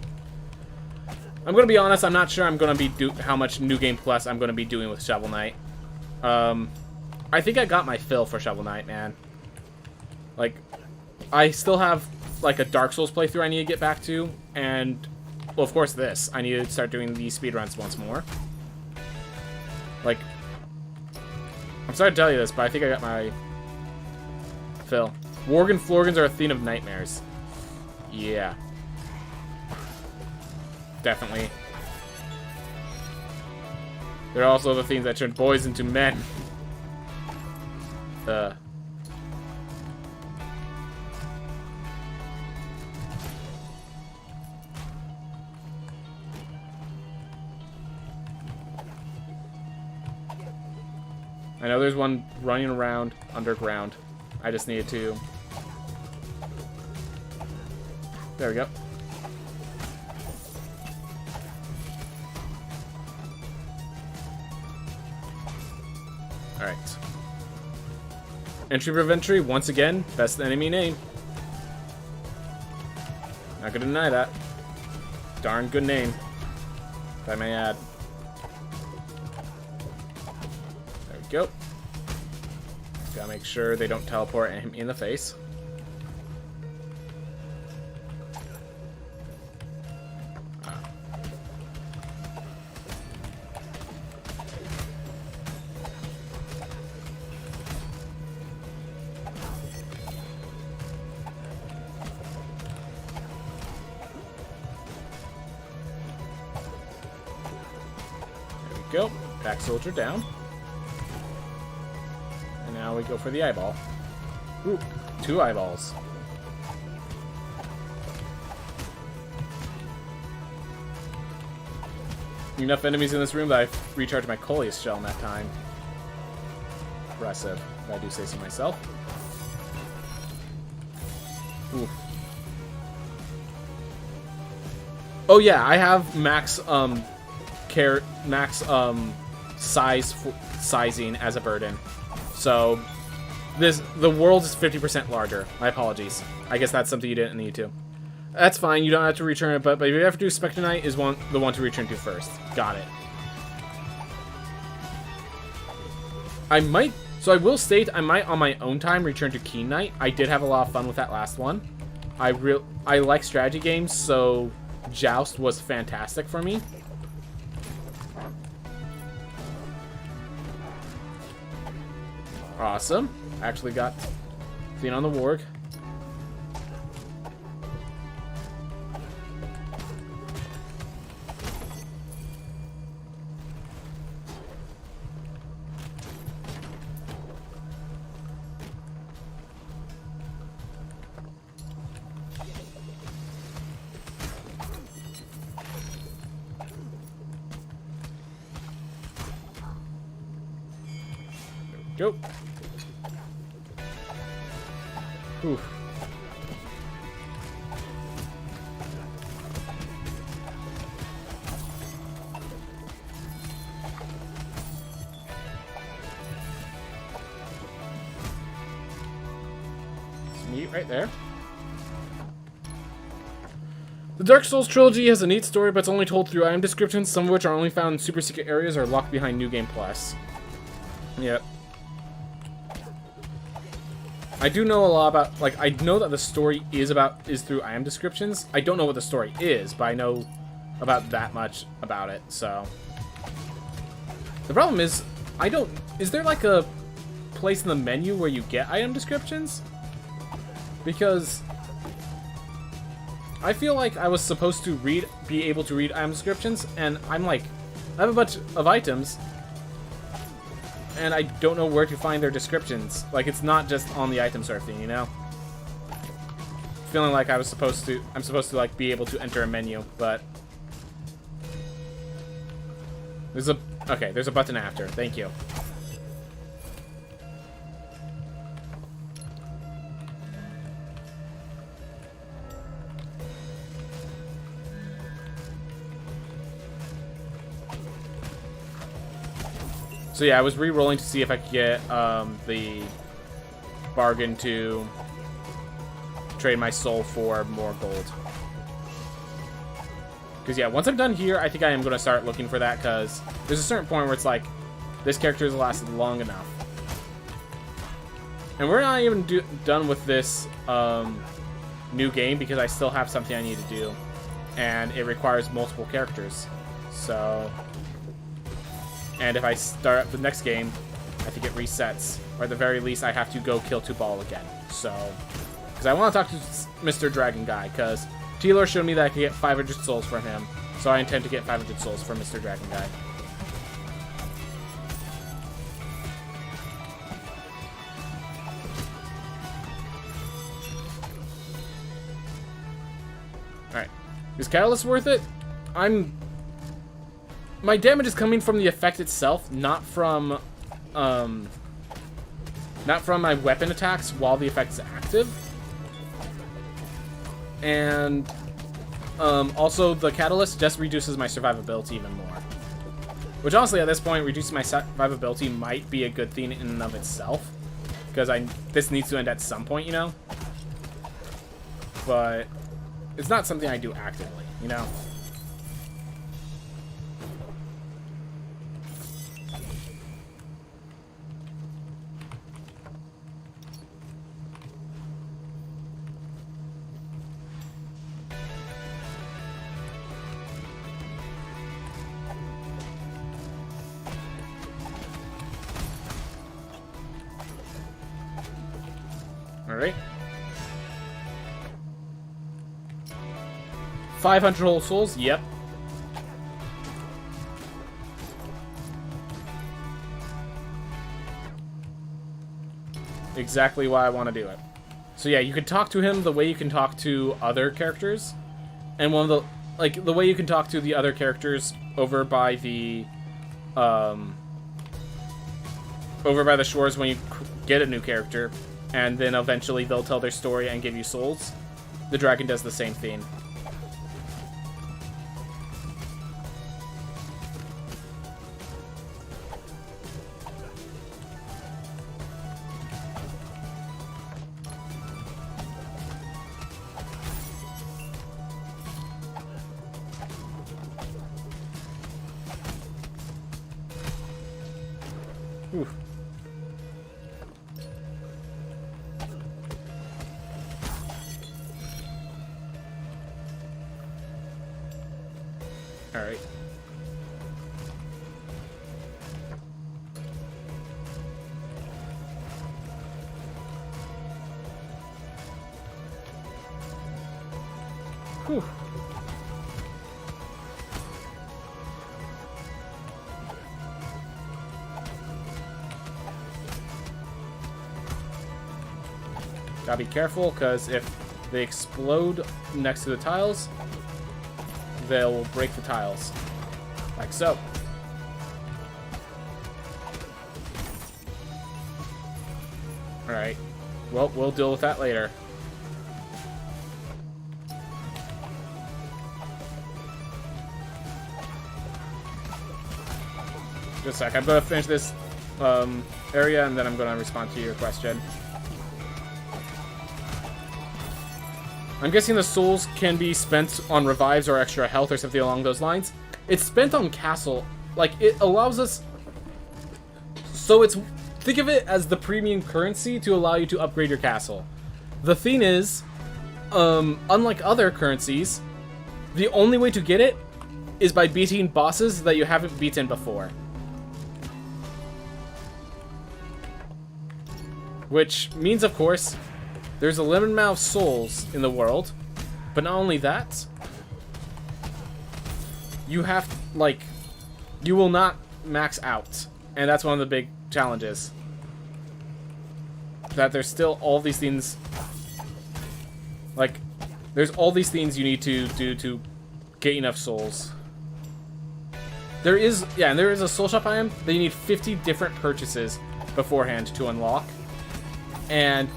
I'm gonna be honest, I'm not sure I'm gonna be how much New Game Plus I'm gonna be doing with Shovel Knight. I think I got my fill for Shovel Knight, man. Like, I still have like a Dark Souls playthrough I need to get back to, and well, of course this. I need to start doing these speedruns once more. Like, I'm sorry to tell you this, but I think I got my fill. Worgen Florgans are a theme of nightmares. Yeah. Definitely. They're also the themes that turn boys into men. I know there's one running around underground. I just needed to... There we go. Alright. Entry of entry, once again, best enemy name. Not gonna deny that. Darn good name, if I may add. There we go. Gotta make sure they don't teleport him in the face. Go. Back soldier down. And now we go for the eyeball. Ooh, 2 eyeballs. Enough enemies in this room that I've recharged my Coleus shell in that time. Impressive, if I do say so myself. Ooh. Oh yeah, I have max sizing as a burden. So the world is 50% larger. My apologies. I guess that's something you didn't need to. That's fine, you don't have to return it, but if you have to do Spectre Knight is the one to return to first. Got it. I will state I might on my own time return to Keen Knight. I did have a lot of fun with that last one. I like strategy games, so Joust was fantastic for me. Awesome. Actually got Thing on the Warg. There we go. Oof. be right there. The Dark Souls trilogy has a neat story, but it's only told through item descriptions, some of which are only found in super secret areas or locked behind New Game Plus. Yep. I do know a lot about, like, I know that the story is through item descriptions. I don't know what the story is, but I know about that much about it, so. The problem is, is there like a place in the menu where you get item descriptions? Because I feel like I was supposed to be able to read item descriptions, and I'm like, I have a bunch of items, and I don't know where to find their descriptions. Like, it's not just on the item sort of thing, you know? Feeling like I'm supposed to like be able to enter a menu, but there's a button after. Thank you. So yeah, I was re-rolling to see if I could get the bargain to trade my soul for more gold. Because yeah, once I'm done here, I think I am going to start looking for that, because there's a certain point where it's like, this character has lasted long enough. And we're not even done with this new game, because I still have something I need to do. And it requires multiple characters. So... And if I start up the next game, I think it resets. Or at the very least, I have to go kill Tubal again. So, because I want to talk to Mr. Dragon Guy, because T-Lore showed me that I could get 500 souls from him. So I intend to get 500 souls from Mr. Dragon Guy. Alright. Is Catalyst worth it? My damage is coming from the effect itself, not from my weapon attacks while the effect is active. And also the Catalyst just reduces my survivability even more. Which honestly, at this point, reducing my survivability might be a good thing in and of itself. Because this needs to end at some point, you know? But it's not something I do actively, you know? Alright. 500 whole souls? Yep. Exactly why I want to do it. So yeah, you can talk to him the way you can talk to other characters. And one of the... Like, the way you can talk to the other characters over by the... over by the shores when you get a new character. And then eventually they'll tell their story and give you souls. The dragon does the same thing. Oof. All right. Whew. Gotta be careful, because if they explode next to the tiles, they'll break the tiles. Like so. Alright. Well, we'll deal with that later. Just a sec. I'm gonna finish this area, and then I'm gonna respond to your question. I'm guessing the souls can be spent on revives or extra health or something along those lines. It's spent on castle. Like, it allows us... So it's... Think of it as the premium currency to allow you to upgrade your castle. The thing is, unlike other currencies, the only way to get it is by beating bosses that you haven't beaten before. Which means, of course, there's a limited amount of souls in the world. But not only that, you have, like, you will not max out. And that's one of the big challenges. That there's still all these things, like, there's all these things you need to do to get enough souls. There is, yeah, and there is a soul shop item that you need 50 different purchases beforehand to unlock. And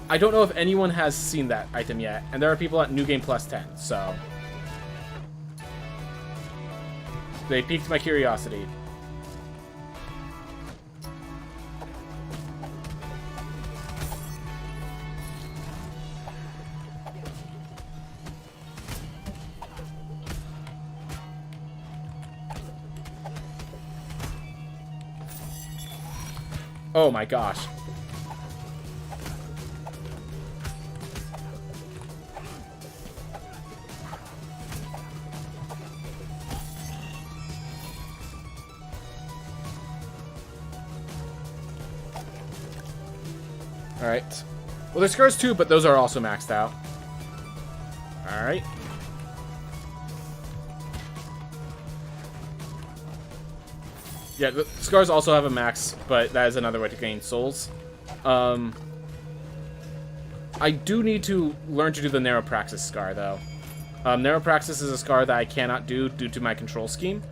I don't know if anyone has seen that item yet. And there are people at New Game Plus 10, so they piqued my curiosity. Oh my gosh. Alright. Well, there's scars too, but those are also maxed out. Alright. Yeah, the scars also have a max, but that is another way to gain souls. I do need to learn to do the Narrow Praxis scar, though. Narrow Praxis is a scar that I cannot do due to my control scheme.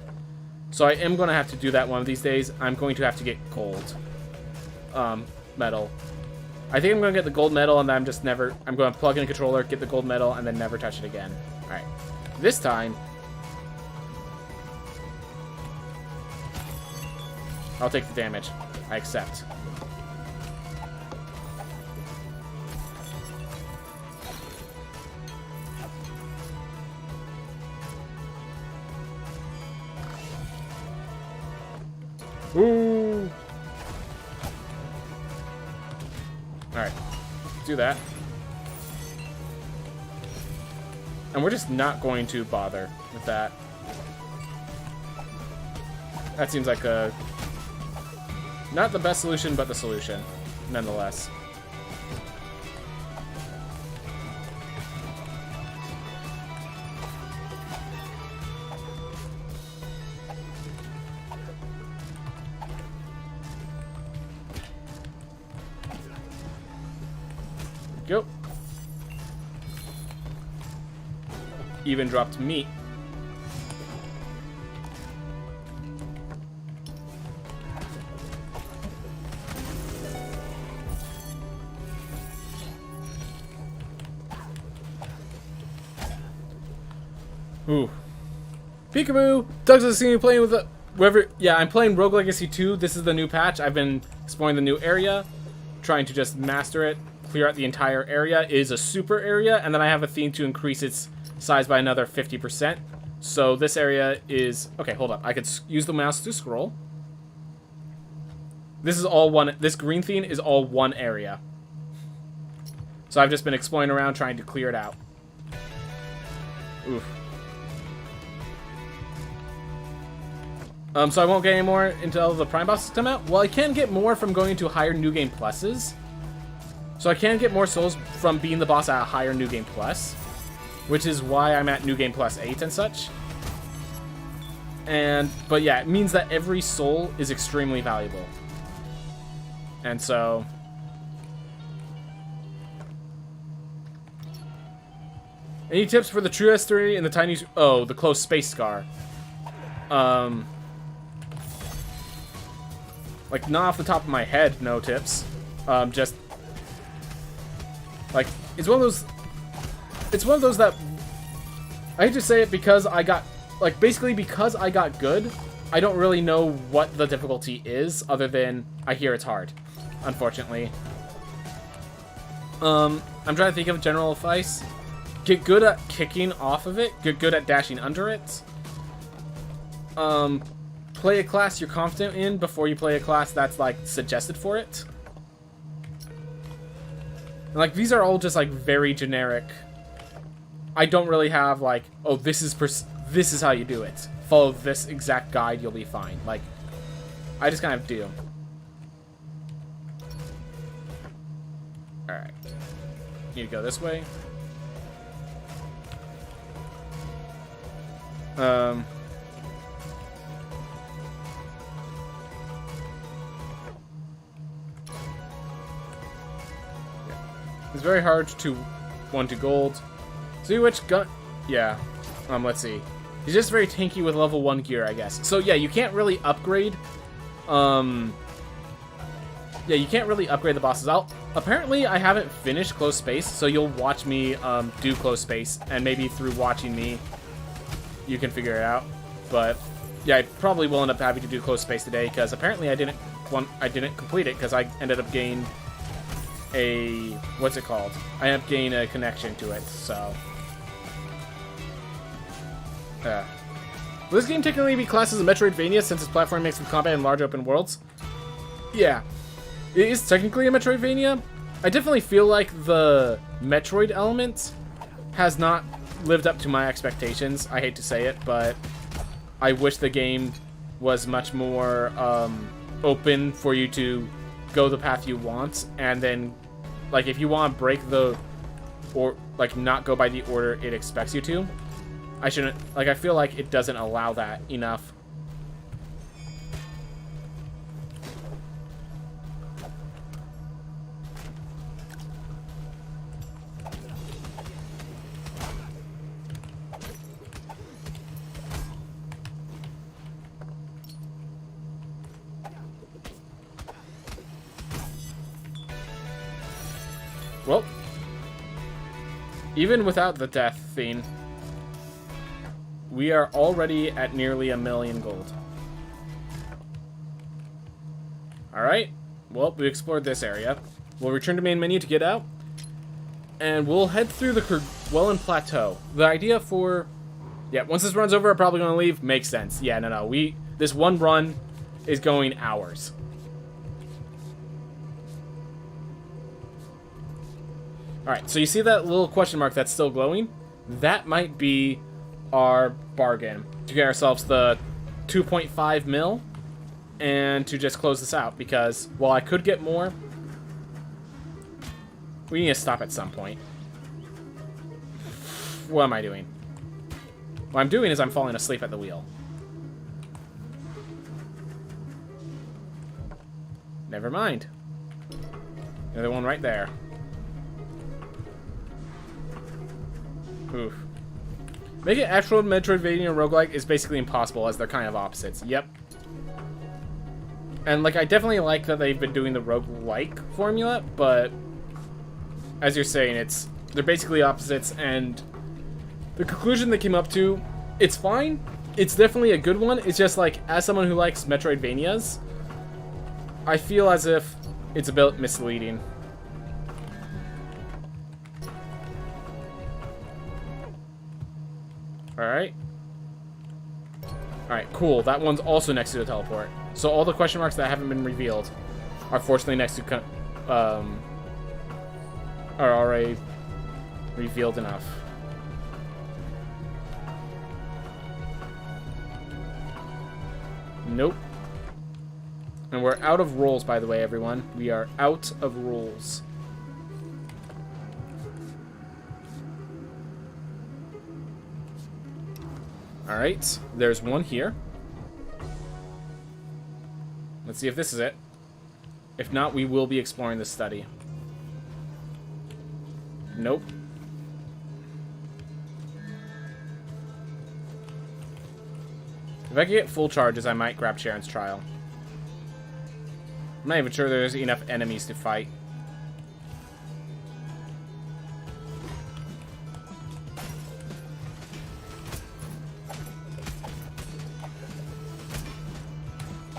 So I am going to have to do that one of these days. I'm going to have to get gold medal. I think I'm going to get the gold medal, and then I'm going to plug in a controller, get the gold medal, and then never touch it again. Alright. This time, I'll take the damage. I accept. Ooh. Alright. Do that. And we're just not going to bother with that. That seems like a... not the best solution, but the solution, nonetheless. Go. Even dropped meat. Ooh. Peekaboo! Doug's has seen me playing with the... wherever... Yeah, I'm playing Rogue Legacy 2. This is the new patch. I've been exploring the new area, trying to just master it, clear out the entire area. It is a super area, and then I have a theme to increase its size by another 50%. So this area is... okay, hold up. I could use the mouse to scroll. This is all one... this green theme is all one area. So I've just been exploring around, trying to clear it out. Oof. So I won't get any more until the Prime bosses come out? Well, I can get more from going to higher New Game Pluses. So I can get more souls from being the boss at a higher New Game Plus, which is why I'm at New Game Plus 8 and such. But yeah, it means that every soul is extremely valuable. And so... any tips for the True S3 and the Tiny... oh, the Close Space Scar. Like, not off the top of my head, no tips. Just... like, it's one of those... it's one of those that... I hate to say it because I got... like, basically because I got good, I don't really know what the difficulty is, other than I hear it's hard. Unfortunately. I'm trying to think of general advice. get good at kicking off of it, get good at dashing under it. Play a class you're confident in before you play a class that's like suggested for it. And, like, these are all just like very generic. I don't really have like, oh, this is how you do it. Follow this exact guide, you'll be fine. Like, I just kind of do. All right, need to go this way. It's very hard to 1-2 gold. See which gun? Yeah. Let's see. He's just very tanky with level 1 gear, I guess. So yeah, you can't really upgrade. Yeah, you can't really upgrade the bosses. Apparently, I haven't finished close space, so you'll watch me do close space, and maybe through watching me, you can figure it out. But yeah, I probably will end up having to do close space today because apparently I didn't complete it because I ended up getting a what's it called? I ended up getting a connection to it. So will this game technically be classed as a Metroidvania since its platform mixed with combat and large open worlds? Yeah, it is technically a Metroidvania. I definitely feel like the Metroid element has not lived up to my expectations. I hate to say it, but I wish the game was much more open for you to go the path you want, and then, like, if you want to break the, or like not go by the order it expects you to, I shouldn't, like, I feel like it doesn't allow that enough. Well, even without the death theme, we are already at nearly 1,000,000 gold. Alright, well, we explored this area. We'll return to main menu to get out, and we'll head through the Kerguelen Plateau. The idea for... yeah, once this run's over, I'm probably going to leave. Makes sense. Yeah, no. This one run is going hours. Alright, so you see that little question mark that's still glowing? That might be our bargain to get ourselves the 2.5 mil and to just close this out, because while I could get more, we need to stop at some point. What am I doing? What I'm doing is I'm falling asleep at the wheel. Never mind. Another one right there. Oof. Make it actual Metroidvania roguelike is basically impossible, as they're kind of opposites. Yep. And, like, I definitely like that they've been doing the roguelike formula, but as you're saying, they're basically opposites, and the conclusion they came up to, it's fine. It's definitely a good one. It's just, like, as someone who likes Metroidvanias, I feel as if it's a bit misleading. Alright. Alright, cool. That one's also next to the teleport. So all the question marks that haven't been revealed are fortunately next to... are already revealed enough. Nope. And we're out of rolls, by the way, everyone. We are out of rolls. Alright, there's one here. Let's see if this is it. If not, we will be exploring this study. Nope. If I can get full charges, I might grab Sharon's Trial. I'm not even sure there's enough enemies to fight.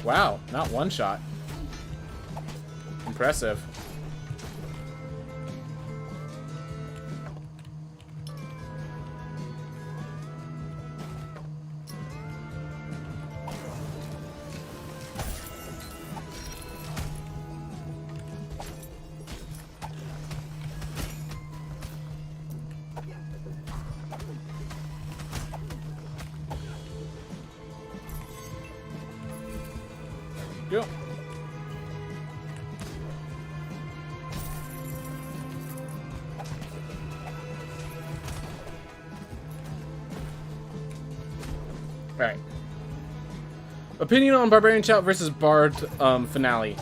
Wow, not one shot. Impressive. go. Alright. Opinion on Barbarian Shout versus Bard Finale.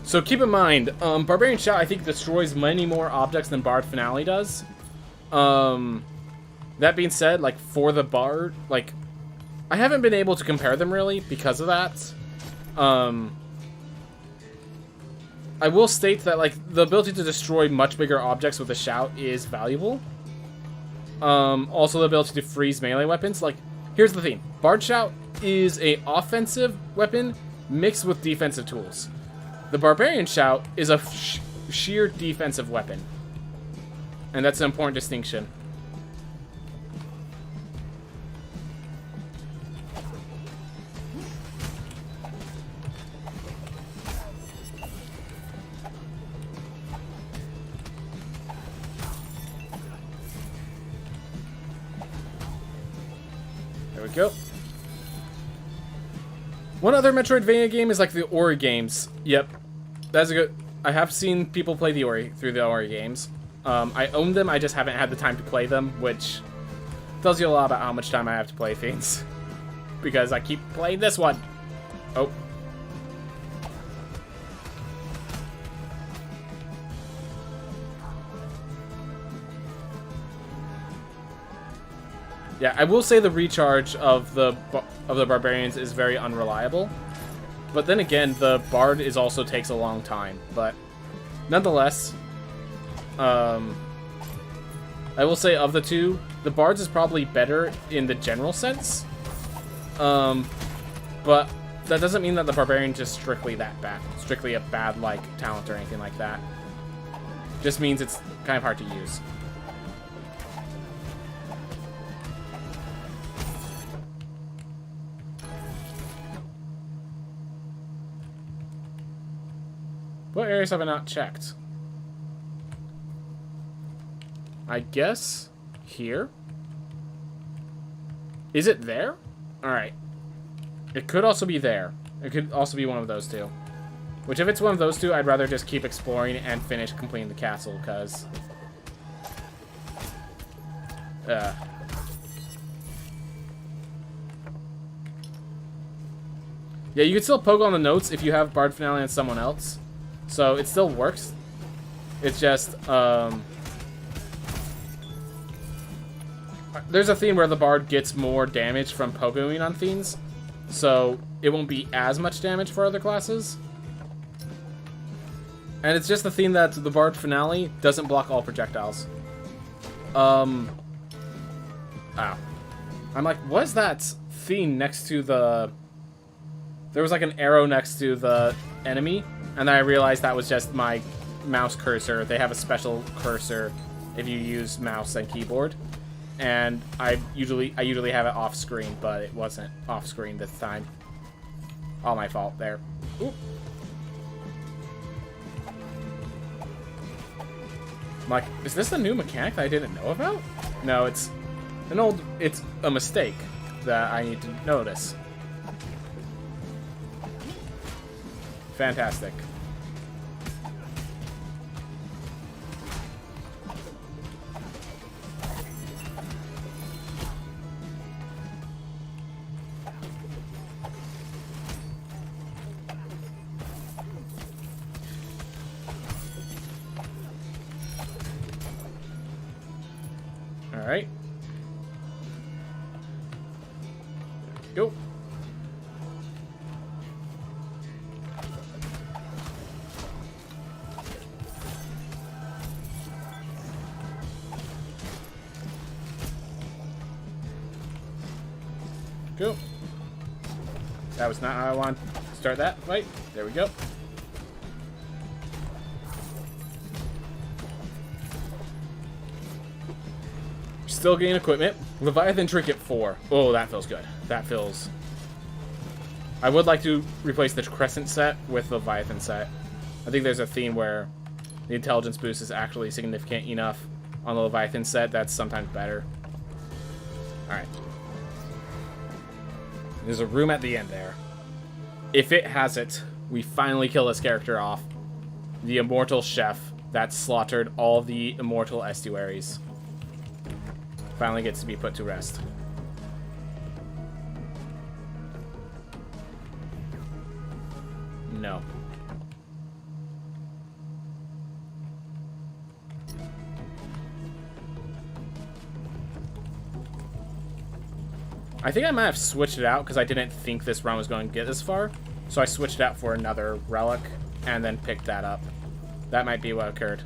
So keep in mind, Barbarian Shout I think destroys many more objects than Bard Finale does. That being said, like for the Bard, like I haven't been able to compare them really because of that. I will state that like the ability to destroy much bigger objects with a shout is valuable. Also the ability to freeze melee weapons. Like, here's the thing. Bard Shout is a offensive weapon mixed with defensive tools. The Barbarian Shout is a sheer defensive weapon. And that's an important distinction. There we go. One other Metroidvania game is like the Ori games. Yep. That's a good... I have seen people play the Ori through the Ori games. I own them, I just haven't had the time to play them, which tells you a lot about how much time I have to play things. Because I keep playing this one. Oh. Yeah, I will say the recharge of the Barbarians is very unreliable. But then again, the Bard is also takes a long time. But nonetheless, I will say of the two, the Bards is probably better in the general sense. But that doesn't mean that the Barbarian is strictly that bad. Strictly a bad, like, talent or anything like that. Just means it's kind of hard to use. What areas have I not checked? I guess here? Is it there? Alright. It could also be there. It could also be one of those two. Which, if it's one of those two, I'd rather just keep exploring and finish completing the castle, because... Yeah, you can still poke on the notes if you have Bard Finale on someone else. So, it still works. It's just, there's a theme where the Bard gets more damage from pogoing on things. So, it won't be as much damage for other classes. And it's just the theme that the Bard Finale doesn't block all projectiles. Ow. I'm like, what is that theme next to the... There was like an arrow next to the enemy. And then I realized that was just my mouse cursor. They have a special cursor if you use mouse and keyboard. And I usually have it off screen, but it wasn't off screen this time. All my fault there. Ooh. I'm like, is this a new mechanic that I didn't know about? No, it's a mistake that I need to notice. Fantastic. All right. Go. Go. That was not how I wanted to start that fight. There we go. Still getting equipment. Leviathan Trinket 4. Oh, that feels good. That feels... I would like to replace the Crescent set with the Leviathan set. I think there's a theme where the intelligence boost is actually significant enough on the Leviathan set that's sometimes better. Alright. There's a room at the end there. If it has it, we finally kill this character off. The immortal chef that slaughtered all the immortal estuaries. Finally gets to be put to rest. No. I think I might have switched it out because I didn't think this run was going to get this far. So I switched it out for another relic and then picked that up. That might be what occurred.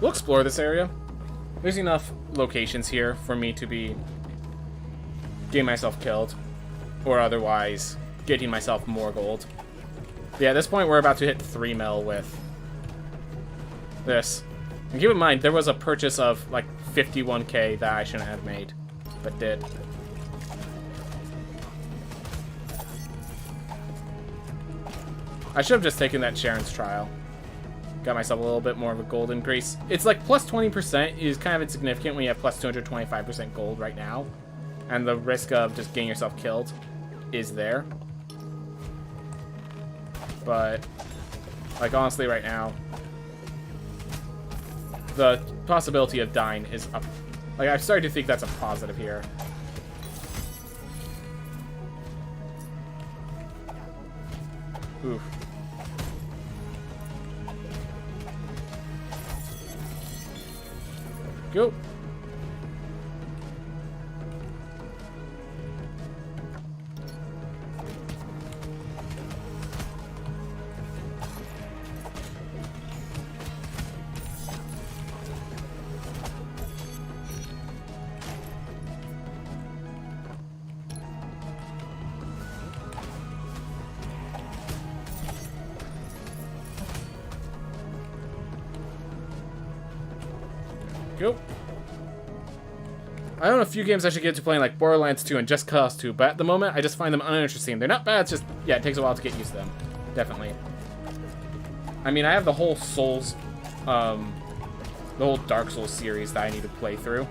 We'll explore this area. There's enough locations here for me to be getting myself killed, or otherwise getting myself more gold. Yeah, at this point we're about to hit 3 mil with this. And keep in mind, there was a purchase of like 51k that I shouldn't have made, but did. I should have just taken that Sharon's trial. Got myself a little bit more of a gold increase. It's like plus 20% is kind of insignificant when you have plus 225% gold right now. And the risk of just getting yourself killed is there. But, like, honestly right now, the possibility of dying is up. Like, I'm starting to think that's a positive here. Oof. Go. Go. I own a few games I should get to playing, like Borderlands 2 and Just Cause 2, but at the moment I just find them uninteresting. They're not bad, it's just, yeah, it takes a while to get used to them. Definitely. I mean, I have the whole Souls, the whole Dark Souls series that I need to play through,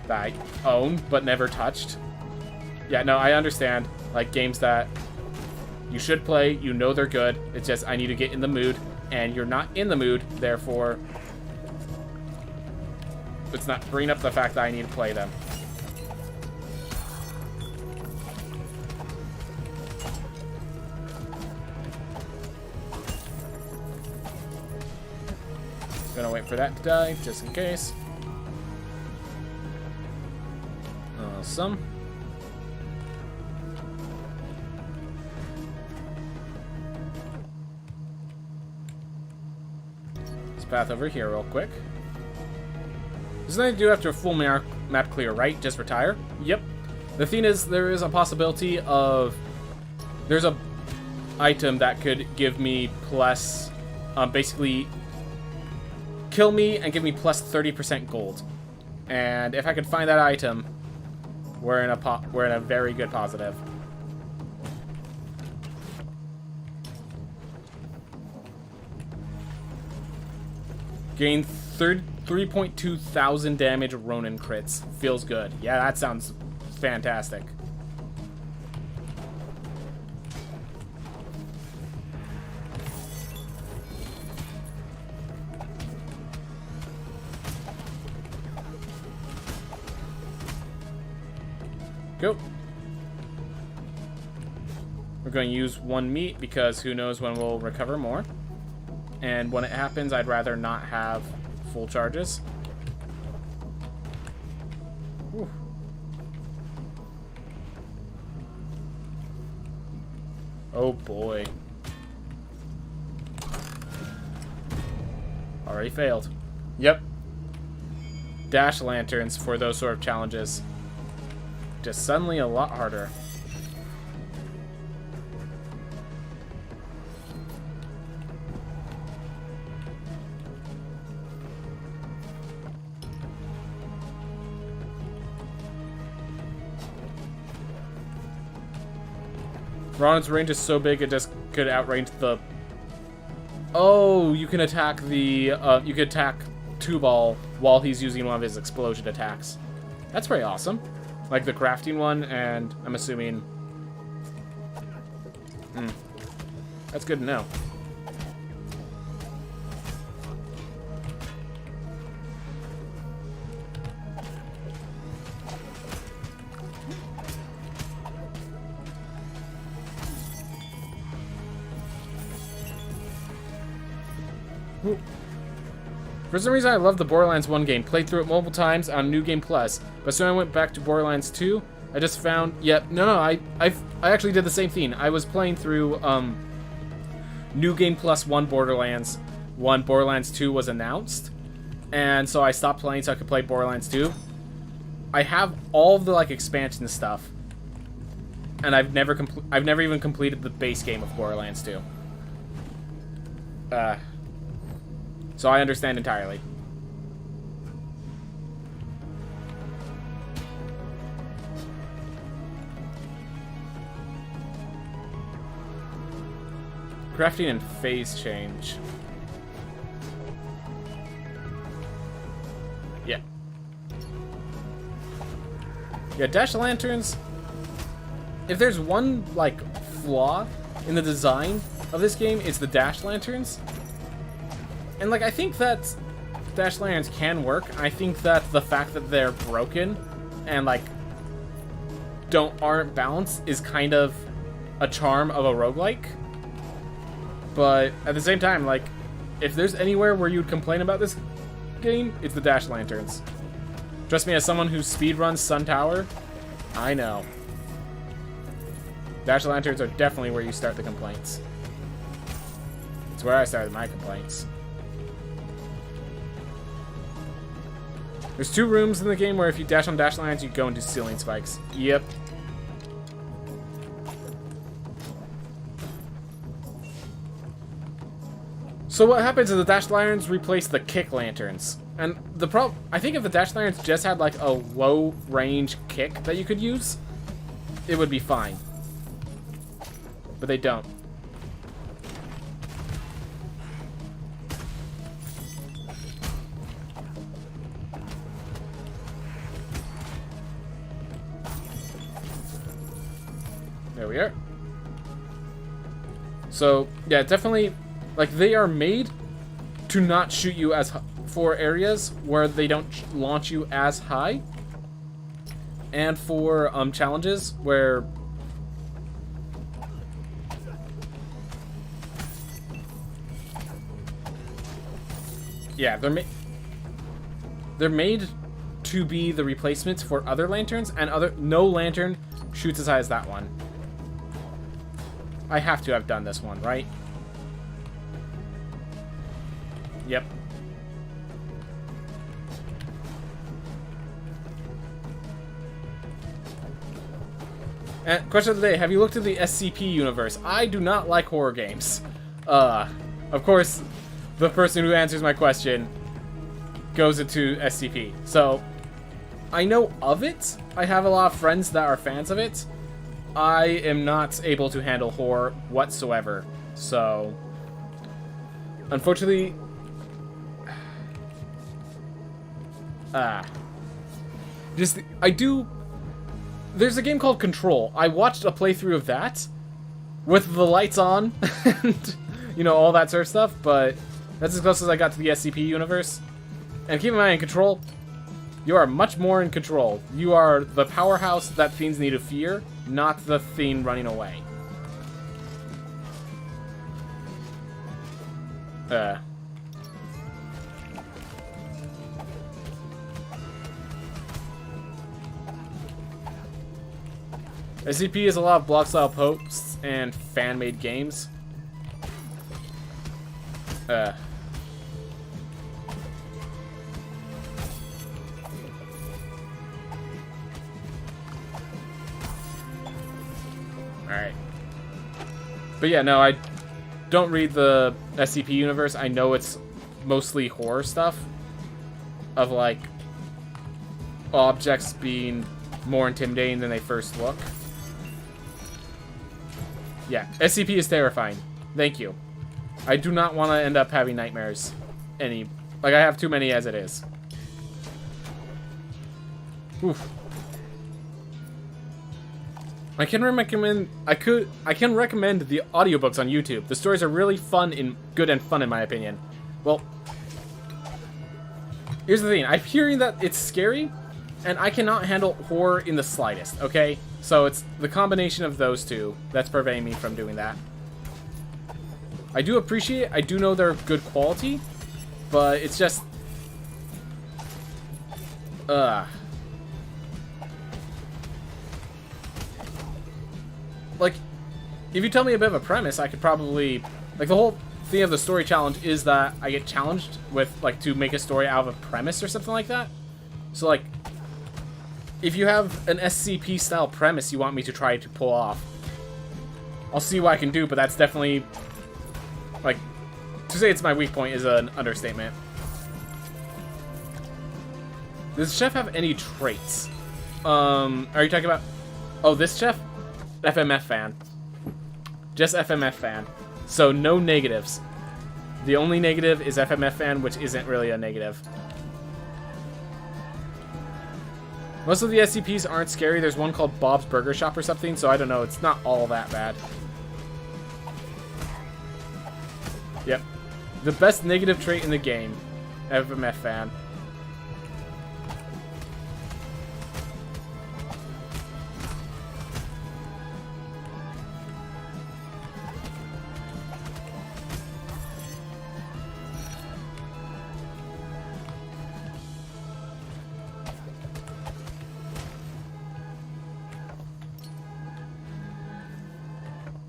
that I own, but never touched. Yeah, no, I understand, like, games that you should play, you know they're good, it's just, I need to get in the mood, and you're not in the mood, therefore it's not bringing up the fact that I need to play them. Gonna wait for that to die, just in case. Awesome. This path over here real quick. There's nothing to do after a full map clear, right? Just retire? Yep. The thing is, there is a possibility of... There's a item that could give me plus... basically... kill me and give me plus 30% gold. And if I could find that item, we're in a very good positive. Gain 3.2 thousand damage Ronin crits. Feels good. Yeah, that sounds fantastic. Go. We're going to use one meat because who knows when we'll recover more. And when it happens, I'd rather not have full charges. Whew. Oh boy. Already failed. Yep. Dash lanterns for those sort of challenges. Just suddenly a lot harder. Ronin's range is so big it just could outrange the... Oh, you can attack the... you can attack 2-ball while he's using one of his explosion attacks. That's pretty awesome. Like the crafting one, and I'm assuming... That's good to know. For some reason, I love the Borderlands 1 game. Played through it multiple times on New Game Plus. But soon I went back to Borderlands 2. I just found... Yep, I actually did the same thing. I was playing through New Game Plus 1 Borderlands. Borderlands 2 was announced. And so I stopped playing so I could play Borderlands 2. I have all of the, like, expansion stuff. And I've never even completed the base game of Borderlands 2. So I understand entirely. Crafting and phase change. Yeah. Yeah, dash lanterns. If there's one, like, flaw in the design of this game, it's the dash lanterns. And, like, I think that dash lanterns can work. I think that the fact that they're broken and, like, aren't balanced is kind of a charm of a roguelike. But at the same time, like, if there's anywhere where you'd complain about this game, it's the dash lanterns. Trust me, as someone who speedruns Sun Tower, I know. Dash lanterns are definitely where you start the complaints. It's where I started my complaints. There's 2 rooms in the game where if you dash on dash lines, you go into ceiling spikes. Yep. So what happens is the dash lanterns replace the kick lanterns. And the problem, I think if the dash lanterns just had like a low range kick that you could use, it would be fine. But they don't. There we are. So, yeah, definitely, like, they are made to not shoot you as for areas where they don't launch you as high. And for challenges where yeah, they're made to be the replacements for other lanterns, and no lantern shoots as high as that one. I have to have done this one, right? Yep. And question of the day, have you looked at the SCP universe? I do not like horror games. Of course, the person who answers my question goes into SCP. So, I know of it. I have a lot of friends that are fans of it. I am not able to handle horror whatsoever. So, unfortunately, there's a game called Control. I watched a playthrough of that with the lights on and, you know, all that sort of stuff, but that's as close as I got to the SCP universe. And keep in mind, in Control, you are much more in control. You are the powerhouse that things need to fear, not the thing running away. SCP is a lot of blog-style posts and fan-made games. Alright. But yeah, no, I don't read the SCP universe. I know it's mostly horror stuff. Of, like, objects being more intimidating than they first look. Yeah, SCP is terrifying. Thank you. I do not want to end up having nightmares. Like, I have too many as it is. Oof. I can recommend the audiobooks on YouTube. The stories are really good and fun in my opinion. Well, here's the thing. I'm hearing that it's scary, and I cannot handle horror in the slightest, okay? So it's the combination of those two that's preventing me from doing that. I do appreciate it. I do know they're good quality, but it's just... Like, if you tell me a bit of a premise, I could probably... Like, the whole thing of the story challenge is that I get challenged with, like, to make a story out of a premise or something like that. So, like, if you have an SCP-style premise you want me to try to pull off, I'll see what I can do, but that's definitely... Like, to say it's my weak point is an understatement. Does the chef have any traits? Are you talking about... Oh, this chef? FMF fan. Just FMF fan. So, no negatives. The only negative is FMF fan, which isn't really a negative. Most of the SCPs aren't scary. There's one called Bob's Burger Shop or something, so I don't know. It's not all that bad. Yep. The best negative trait in the game. FMF fan.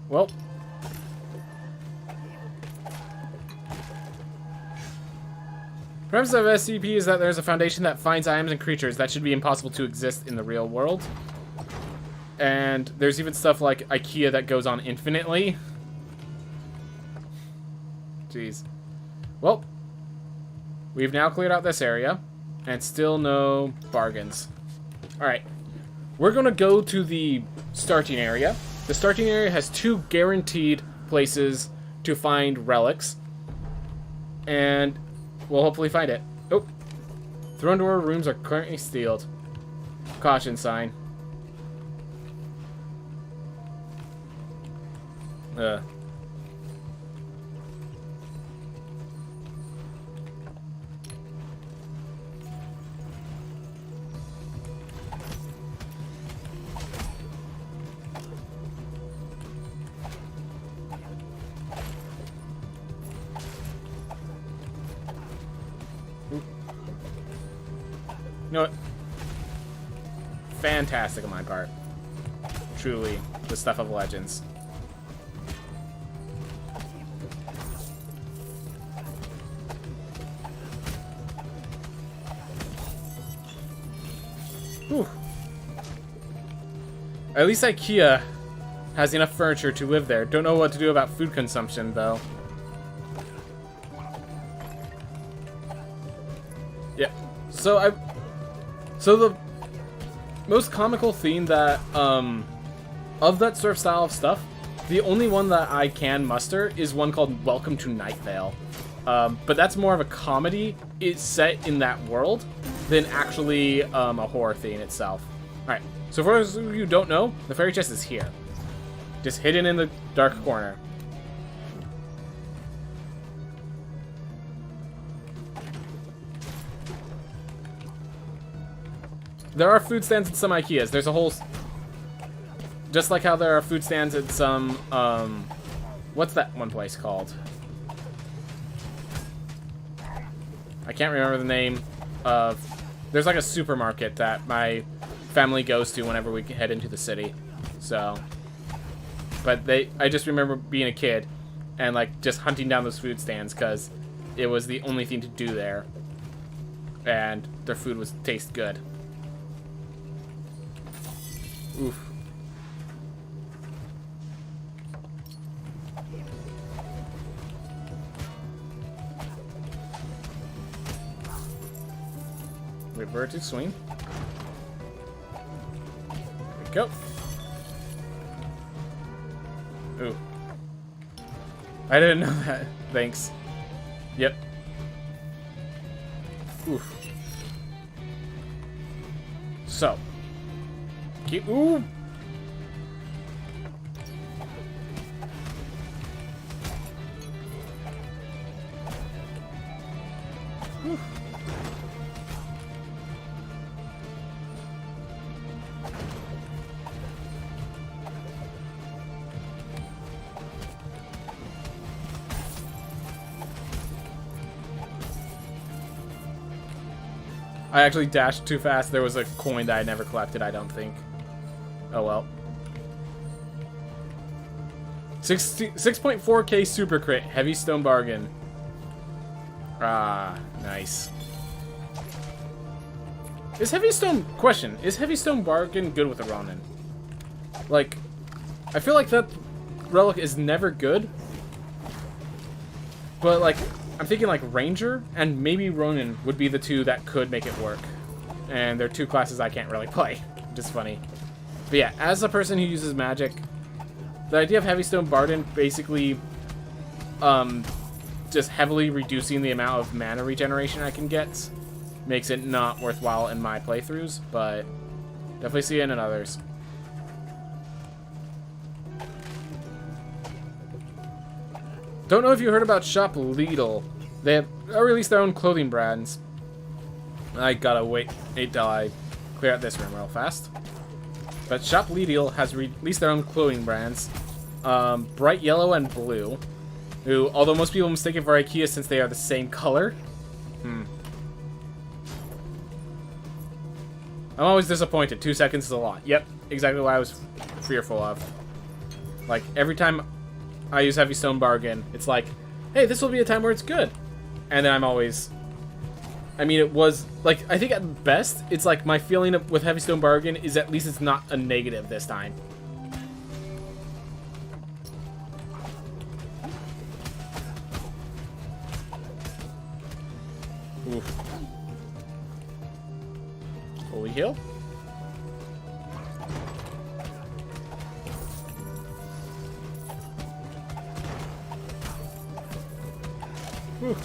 Well. The premise of SCP is that there's a foundation that finds items and creatures that should be impossible to exist in the real world. And there's even stuff like IKEA that goes on infinitely. Jeez. Well, we've now cleared out this area, and still no bargains. Alright. We're going to go to the starting area. The starting area has 2 guaranteed places to find relics. And we'll hopefully find it. Oh. Throne door rooms are currently sealed. Caution sign. You know what? Fantastic on my part. Truly, the stuff of legends. Whew. At least IKEA has enough furniture to live there. Don't know what to do about food consumption, though. Yeah. So the most comical theme that, of that sort of style of stuff, the only one that I can muster is one called Welcome to Night Vale. But that's more of a comedy. It's set in that world than actually a horror theme itself. Alright, so for those of you who don't know, the fairy chest is here. Just hidden in the dark corner. There are food stands at some IKEAs. There's a whole... Just like how there are food stands at some, what's that one place called? I can't remember the name of... There's like a supermarket that my family goes to whenever we head into the city. So... But I just remember being a kid and like just hunting down those food stands because it was the only thing to do there. And their food was taste good. Oof. Wait for it to swing. There we go. Ooh. I didn't know that. Thanks. Yep. Oof. So, ooh. Whew. I actually dashed too fast. There was a coin that I never collected, I don't think. Oh well. 6.4k super crit. Heavy stone bargain. Ah, nice. Is heavy stone... Question. Is heavy stone bargain good with a Ronin? Like, I feel like that relic is never good. But, like... I'm thinking like Ranger and maybe Ronin would be the two that could make it work. And they're two classes I can't really play. Just funny. But yeah, as a person who uses magic, the idea of Heavy Stone Barden basically just heavily reducing the amount of mana regeneration I can get makes it not worthwhile in my playthroughs, but definitely see it in others. Don't know if you heard about Shop Lidl. They have released their own clothing brands. I gotta wait till I clear out this room real fast. But Shop Lidl has released their own clothing brands. Bright yellow and blue. Who, although most people mistake it for IKEA since they are the same color. I'm always disappointed. 2 seconds is a lot. Yep, exactly what I was fearful of. Like, every time I use Heavy Stone Bargain, it's like, hey, this will be a time where it's good. And then I'm always... I mean, it was... Like, I think at best, it's like my feeling with Heavy Stone Bargain is at least it's not a negative this time. Oof. Fully heal? Whew.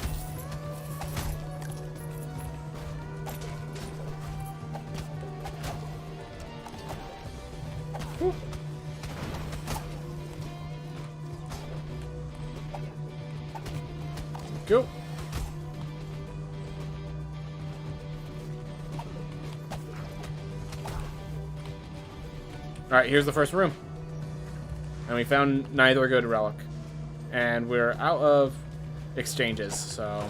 Whew. Go. Alright, here's the first room. And we found neither good relic. And we're out of exchanges, so...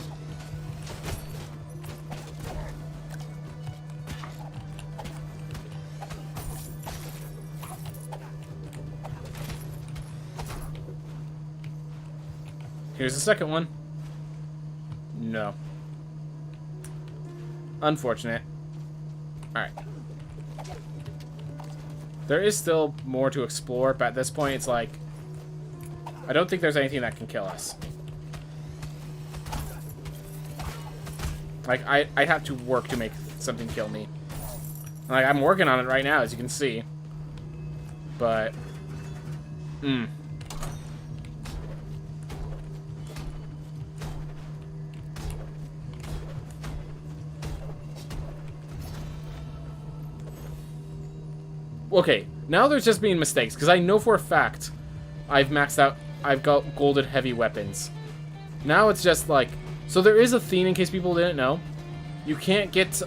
Here's the second one. No. Unfortunate. Alright. There is still more to explore, but at this point it's like... I don't think there's anything that can kill us. Like, I'd have to work to make something kill me. Like, I'm working on it right now, as you can see. But... Okay, now there's just being mistakes, because I know for a fact I've maxed out, I've got golded heavy weapons. Now it's just like... So there is a theme, in case people didn't know. You can't get,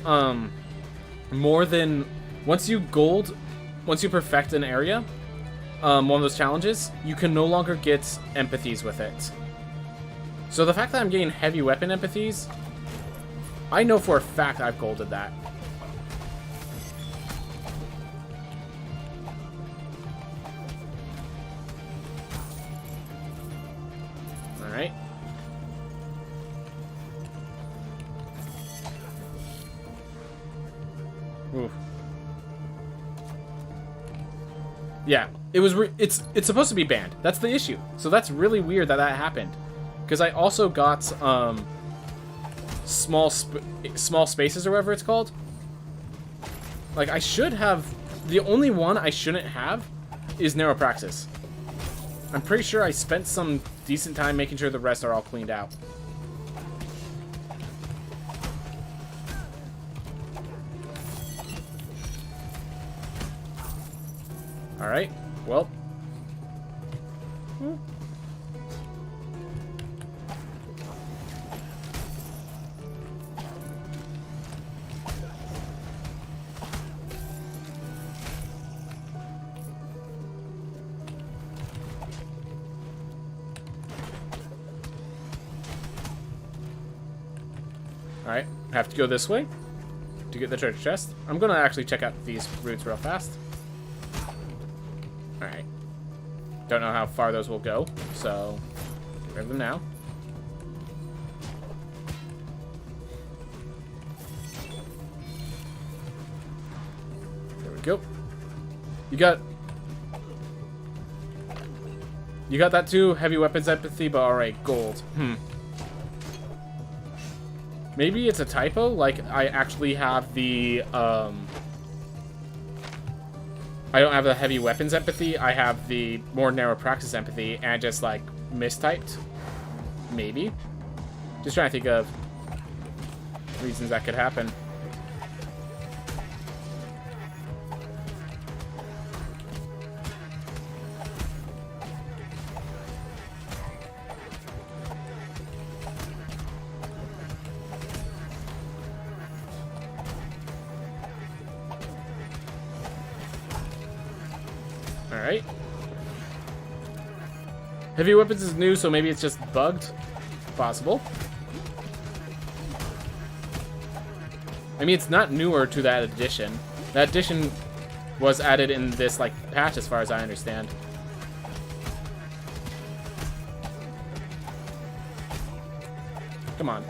more than... Once you perfect an area, one of those challenges, you can no longer get empathies with it. So the fact that I'm getting heavy weapon empathies, I know for a fact I've golded that. Alright. Oof. Yeah, it's supposed to be banned. That's the issue. So that's really weird that that happened. Because I also got small spaces or whatever it's called. Like I should have. The only one I shouldn't have is Neuropraxis. I'm pretty sure I spent some decent time making sure the rest are all cleaned out. Alright, well. Alright, I have to go this way to get the treasure chest. I'm gonna actually check out these routes real fast. Alright. Don't know how far those will go, so grab them now. There we go. You got that too? Heavy weapons empathy, but alright, gold. Maybe it's a typo, like I actually have the, I don't have the heavy weapons empathy, I have the more narrow praxis empathy, and just, like, mistyped. Maybe. Just trying to think of reasons that could happen. Alright. Heavy weapons is new, so maybe it's just bugged. Possible. I mean, it's not newer to that edition. That edition was added in this, like, patch, as far as I understand. Come on.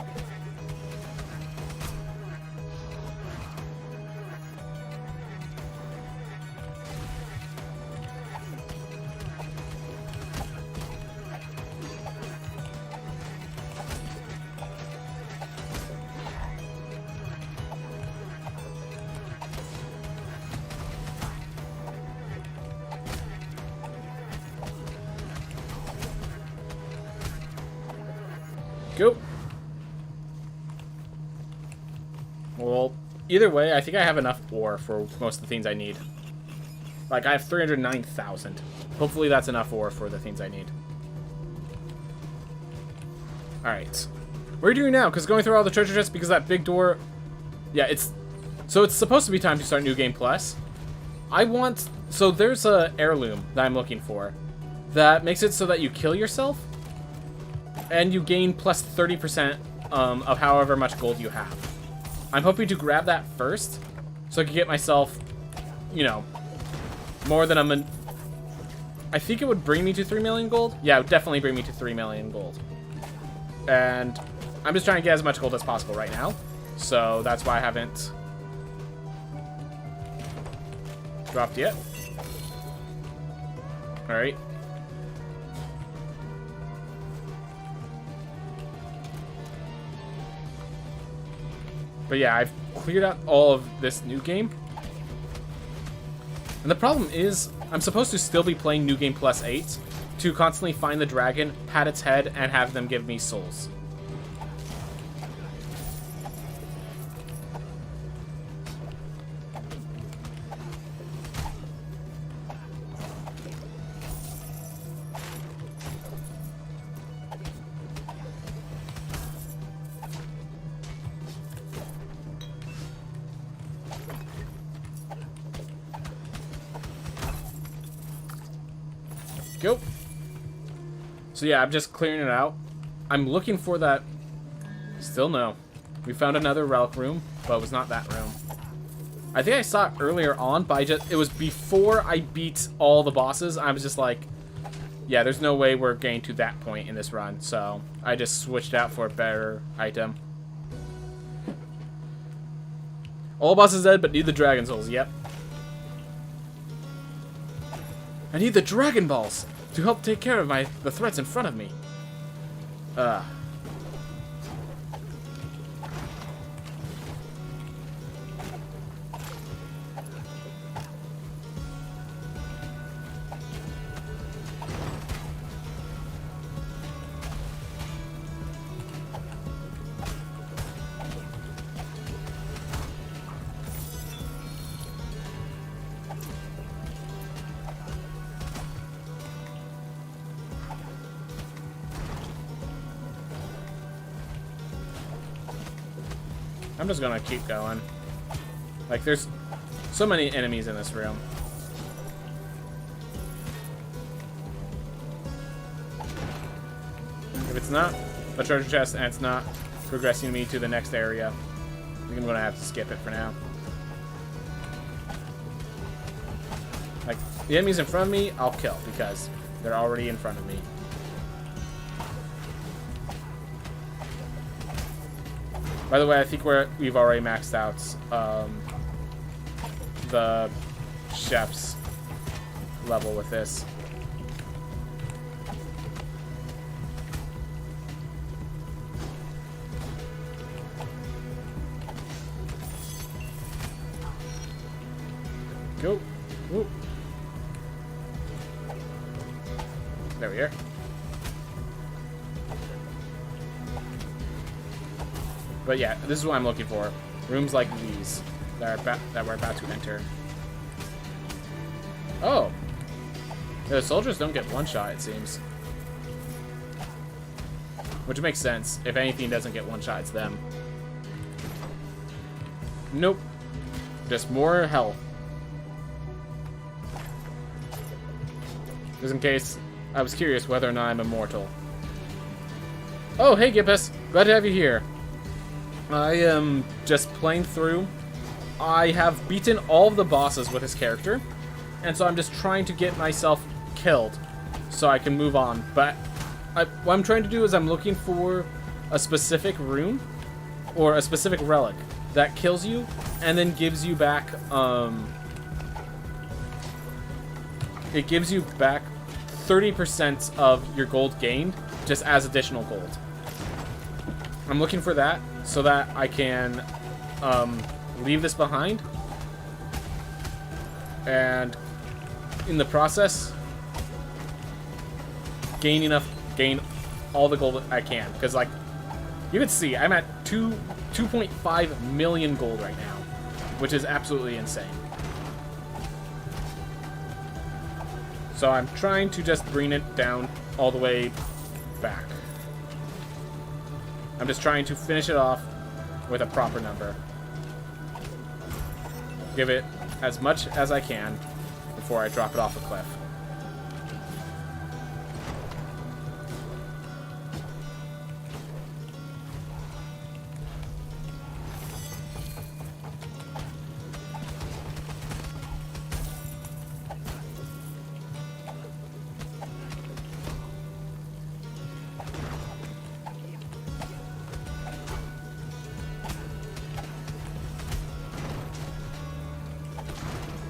Go. Well, either way, I think I have enough ore for most of the things I need. Like, I have 309,000. Hopefully that's enough ore for the things I need. Alright. What are you doing now? Because going through all the treasure chests, because that big door... Yeah, it's... So it's supposed to be time to start New Game Plus. I want... So there's a heirloom that I'm looking for that makes it so that you kill yourself and you gain plus 30% of however much gold you have. I'm hoping to grab that first, so I can get myself, you know, more than I think it would bring me to 3 million gold. Yeah, it would definitely bring me to 3 million gold. And I'm just trying to get as much gold as possible right now. So that's why I haven't dropped yet. Alright. But yeah, I've cleared out all of this new game. And the problem is, I'm supposed to still be playing New Game Plus 8 to constantly find the dragon, pat its head, and have them give me souls. Go. So yeah, I'm just clearing it out. I'm looking for that. Still no. We found another relic room, but it was not that room. I think I saw it earlier on, but it was before I beat all the bosses. I was just like, yeah, there's no way we're getting to that point in this run, so I just switched out for a better item. All bosses dead, but need the dragon souls. Yep. I need the Dragon Balls to help take care of the threats in front of me. I'm just gonna keep going. Like, there's so many enemies in this room. If it's not a treasure chest and it's not progressing me to the next area, I think I'm gonna have to skip it for now. Like, the enemies in front of me, I'll kill because they're already in front of me. By the way, I think we've already maxed out the chef's level with this. Go. Whoop. There we are. But yeah, this is what I'm looking for. Rooms like these that we're about to enter. Oh! The soldiers don't get one shot, it seems. Which makes sense. If anything doesn't get one shot, it's them. Nope. Just more health. Just in case I was curious whether or not I'm immortal. Oh, hey Gippus! Glad to have you here. I am just playing through. I have beaten all of the bosses with his character, and so I'm just trying to get myself killed so I can move on. But what I'm trying to do is I'm looking for a specific rune or a specific relic that kills you and then gives you back it gives you back 30% of your gold gained just as additional gold. I'm looking for that so that I can leave this behind and in the process gain all the gold I can, because like you can see I'm at 2.5 million gold right now, which is absolutely insane. So I'm trying to just bring it down all the way back. I'm just trying to finish it off with a proper number. Give it as much as I can before I drop it off a cliff.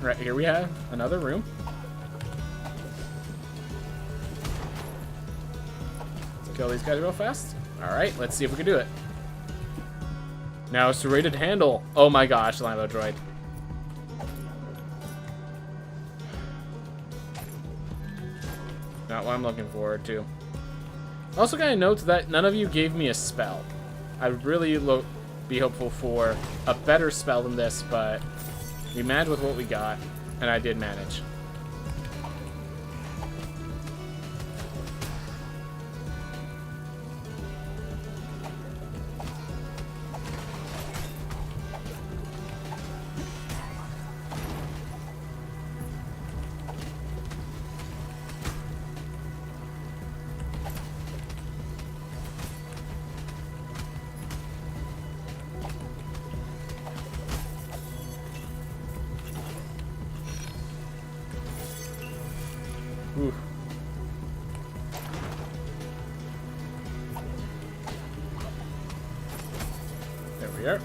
Right, here we have another room. Let's kill these guys real fast. Alright, let's see if we can do it. Now it's serrated handle. Oh my gosh, Lambo droid. Not what I'm looking forward to. Also gotta note that none of you gave me a spell. I'd really be hopeful for a better spell than this, but we managed with what we got, and I did manage. Oof. There we are.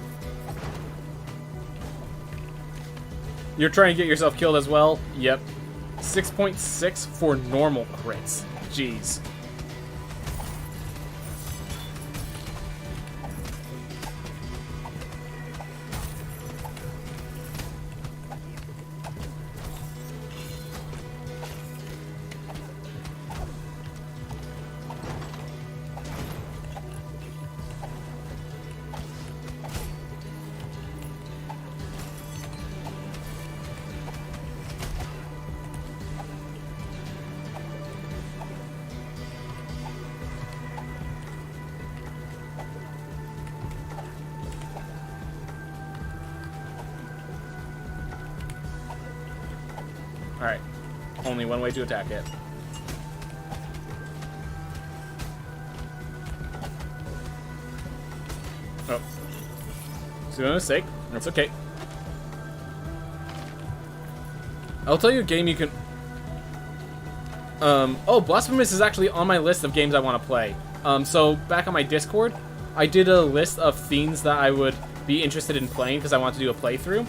You're trying to get yourself killed as well? Yep. 6.6 for normal crits. Jeez. Alright. Only one way to attack it. Oh. So a mistake. That's okay. I'll tell you a game you can... oh, Blasphemous is actually on my list of games I want to play. So, back on my Discord, I did a list of themes that I would be interested in playing because I want to do a playthrough.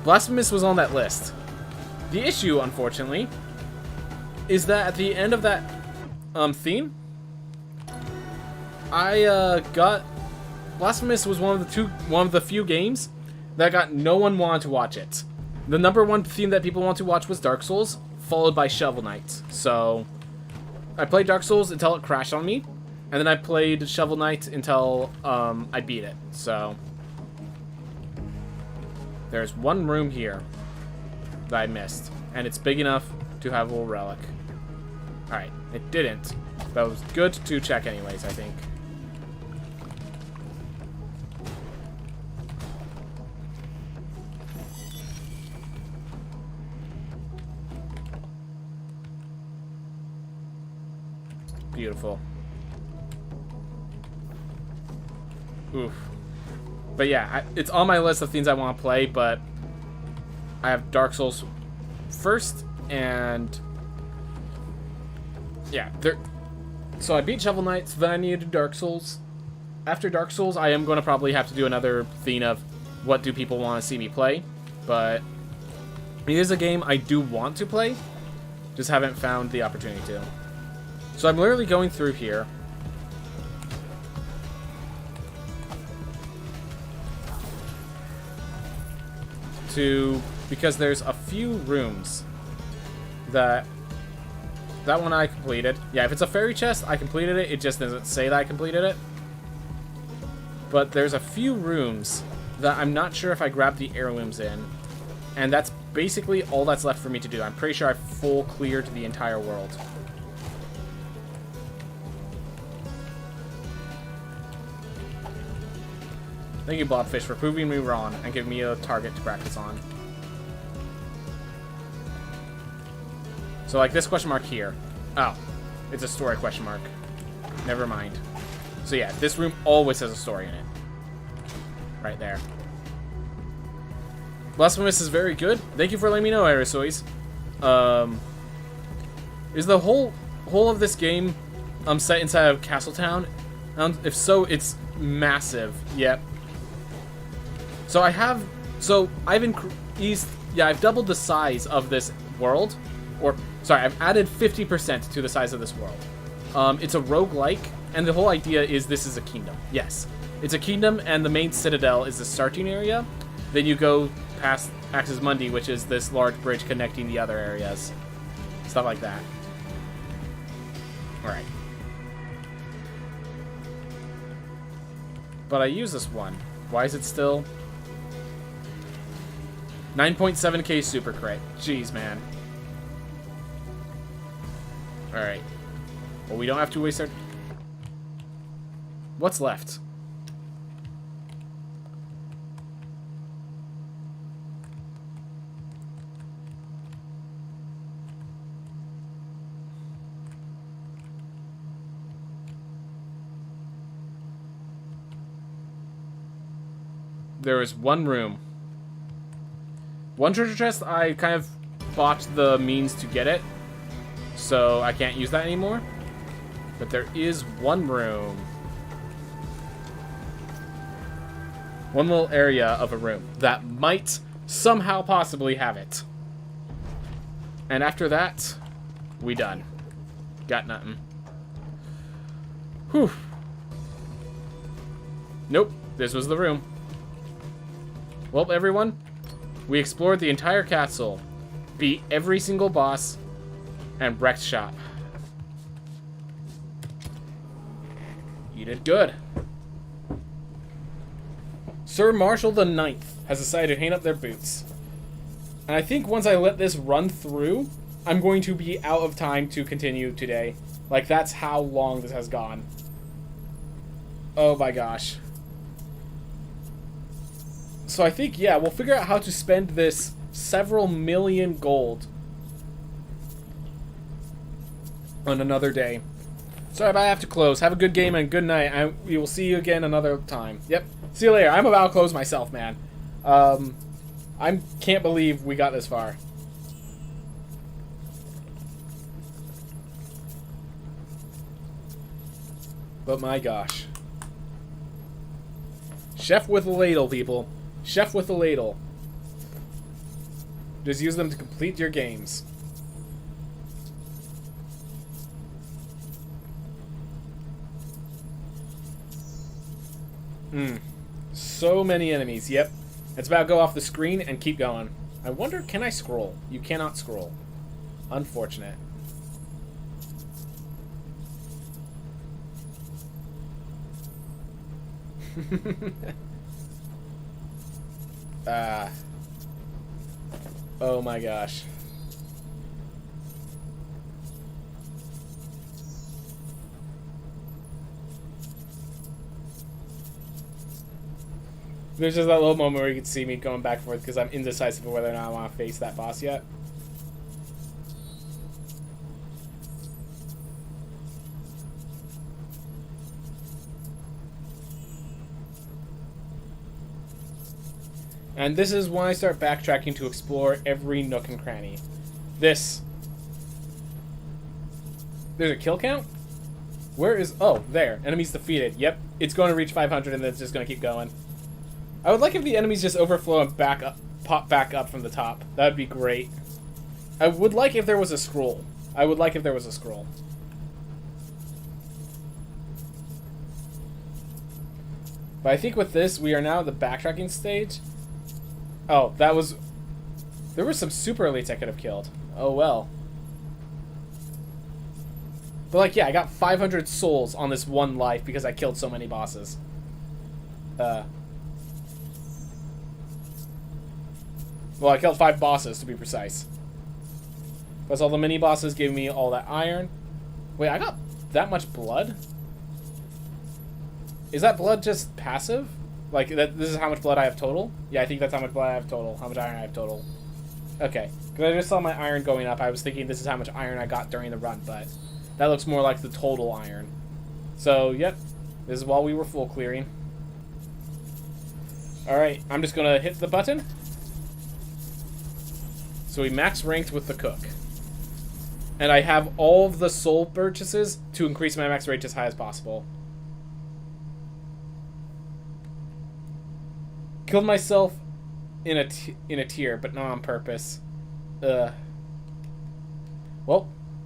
Blasphemous was on that list. The issue, unfortunately, is that at the end of that theme, I got... Blasphemous was one of the few games that got no one wanted to watch it. The number one theme that people want to watch was Dark Souls, followed by Shovel Knight. So, I played Dark Souls until it crashed on me, and then I played Shovel Knight until I beat it. So, there's one room here that I missed, and it's big enough to have a little relic. Alright, it didn't, but it was good to check anyways, I think. Beautiful. Oof. But yeah, it's on my list of things I want to play, but I have Dark Souls first, and yeah, so I beat Shovel Knight, so then I needed Dark Souls. After Dark Souls, I am going to probably have to do another theme of what do people want to see me play, but it is a game I do want to play, just haven't found the opportunity to. So I'm literally going through here. Because there's a few rooms that one I completed. Yeah, if it's a fairy chest, I completed it. It just doesn't say that I completed it. But there's a few rooms that I'm not sure if I grabbed the heirlooms in. And that's basically all that's left for me to do. I'm pretty sure I've full cleared the entire world. Thank you, Blobfish, for proving me wrong and giving me a target to practice on. So, like, this question mark here. Oh, it's a story question mark. Never mind. So, yeah, this room always has a story in it. Right there. Blasphemous is very good. Thank you for letting me know, Arisois. Is the whole of this game set inside of Castletown? If so, it's massive. Yep. So I've increased, yeah, I've doubled the size of this world, I've added 50% to the size of this world. It's a roguelike, and the whole idea is this is a kingdom. Yes, it's a kingdom, and the main citadel is the starting area. Then you go past Axis Mundi, which is this large bridge connecting the other areas. Stuff like that. Alright. But I use this one. Why is it still... 9.7k super crit. Jeez, man. Alright. Well, we don't have to waste our... What's left? There is one room. One treasure chest, I kind of bought the means to get it, so I can't use that anymore. But there is one room. One little area of a room that might somehow possibly have it. And after that, we done. Got nothing. Whew. Nope, this was the room. Well, everyone, we explored the entire castle, beat every single boss, and wrecked shop. You did good. Sir Marshal the Ninth has decided to hang up their boots. And I think once I let this run through, I'm going to be out of time to continue today. Like, that's how long this has gone. Oh my gosh. So I think, yeah, we'll figure out how to spend this several million gold on another day. Sorry, but I have to close. Have a good game and good night. We will see you again another time. Yep. See you later. I'm about to close myself, man. I can't believe we got this far. But my gosh. Chef with a ladle, people. Chef with a ladle. Just use them to complete your games. So many enemies. Yep. It's about to go off the screen and keep going. I wonder, can I scroll? You cannot scroll. Unfortunate. Oh my gosh. There's just that little moment where you can see me going back and forth because I'm indecisive of whether or not I want to face that boss yet. And this is when I start backtracking to explore every nook and cranny. There's a kill count? Where is... Oh, there. Enemies defeated. Yep. It's going to reach 500 and then it's just going to keep going. I would like if the enemies just overflow and pop back up from the top. That would be great. I would like if there was a scroll. I would like if there was a scroll. But I think with this, we are now at the backtracking stage. Oh, that was... There were some super elites I could have killed. Oh, well. But, like, yeah, I got 500 souls on this one life because I killed so many bosses. Well, I killed 5 bosses, to be precise. Plus, all the mini-bosses gave me all that iron. Wait, I got that much blood? Is that blood just passive? Like, this is how much blood I have total? Yeah, I think that's how much blood I have total. How much iron I have total. Okay. Because I just saw my iron going up. I was thinking this is how much iron I got during the run, but that looks more like the total iron. So, yep. This is while we were full clearing. Alright, I'm just going to hit the button. So we max ranked with the cook. And I have all of the soul purchases to increase my max rate as high as possible. Killed myself in a tier, but not on purpose. Well,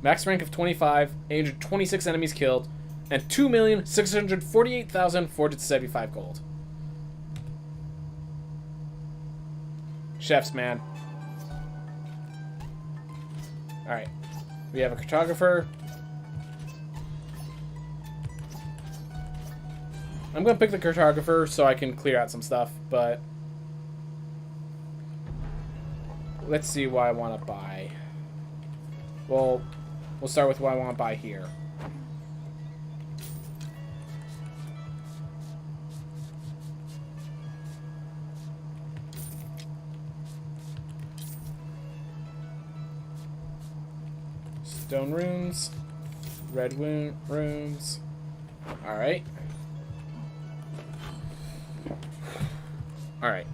max rank of 25, 826 enemies killed, and 2,648,475 gold. Chefs, man. Alright. We have a cartographer. I'm going to pick the cartographer so I can clear out some stuff, but let's see what I want to buy. Well, we'll start with what I want to buy here. Stone runes, red runes. Alright. Alright.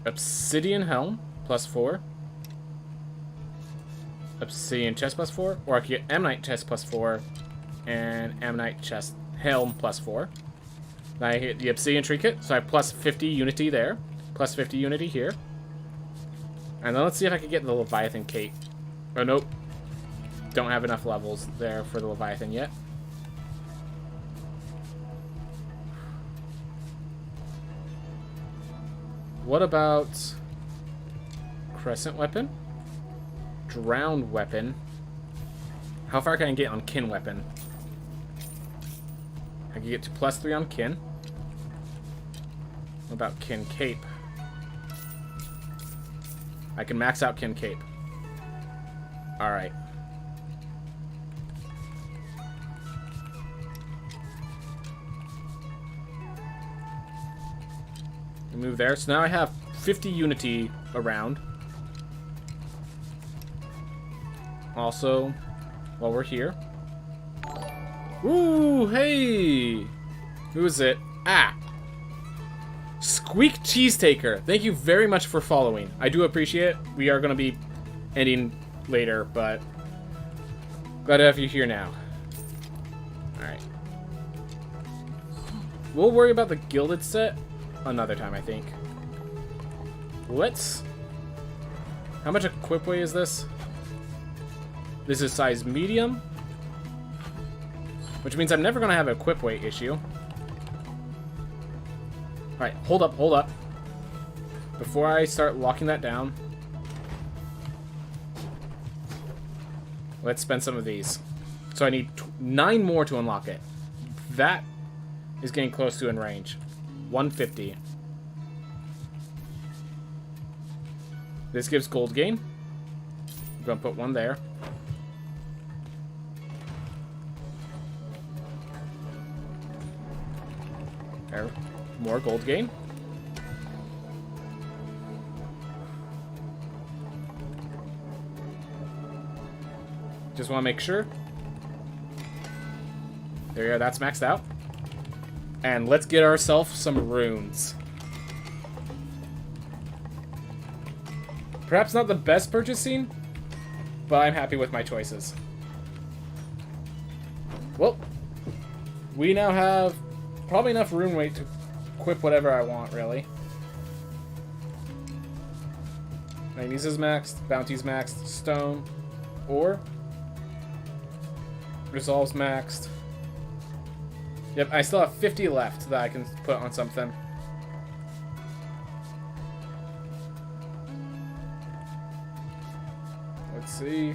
Obsidian helm, +4. Obsidian chest +4. Or I could get ammonite chest +4. And ammonite chest helm +4. Then I hit the obsidian trinket, so I have +50 unity there. +50 unity here. And then let's see if I can get the Leviathan cape. Oh, nope. Don't have enough levels there for the Leviathan yet. What about crescent weapon? Drowned weapon. How far can I get on kin weapon? I can get to +3 on kin. What about kin cape? I can max out kin cape. Alright. Move there. So now I have 50 unity around. Also, while we're here, Ooh, hey! Who is it? Ah! Squeak Cheese Taker. Thank you very much for following. I do appreciate it. We are going to be ending later, but glad to have you here now. Alright. We'll worry about the Gilded set another time, I think. Let's... How much equip weight is this? This is size medium, which means I'm never going to have an equip weight issue. Alright, hold up, hold up. Before I start locking that down, let's spend some of these. So I need 9 more to unlock it. That is getting close to in range. 150. This gives gold gain. I'm going to put 1 there. There. More gold gain. Just want to make sure. There you go, that's maxed out. And let's get ourselves some runes. Perhaps not the best purchasing, but I'm happy with my choices. Well, we now have probably enough rune weight to equip whatever I want, really. Magnesia's is maxed, Bounty's maxed, Stone, Ore. Resolve's maxed. Yep, I still have 50 left that I can put on something. Let's see.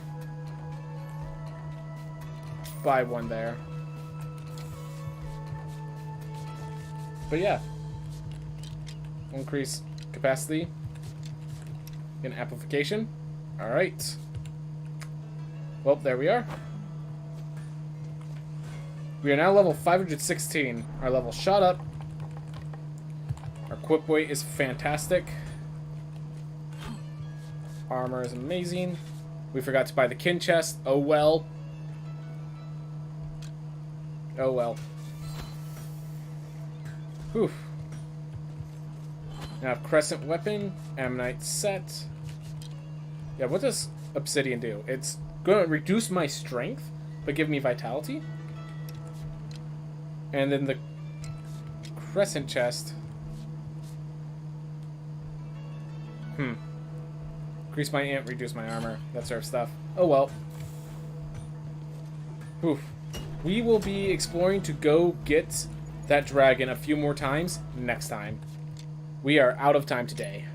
Buy 1 there. But yeah. Increase capacity. In amplification. Alright. Well, there we are. We are now level 516. Our level shot up. Our equip weight is fantastic. Armor is amazing. We forgot to buy the kin chest. Oh well. Oh well. Whew. Now crescent weapon, ammonite set. Yeah, what does obsidian do? It's going to reduce my strength, but give me vitality. And then the crescent chest. Increase my int, reduce my armor, that sort of stuff. Oh well. Whew. We will be exploring to go get that dragon a few more times next time. We are out of time today.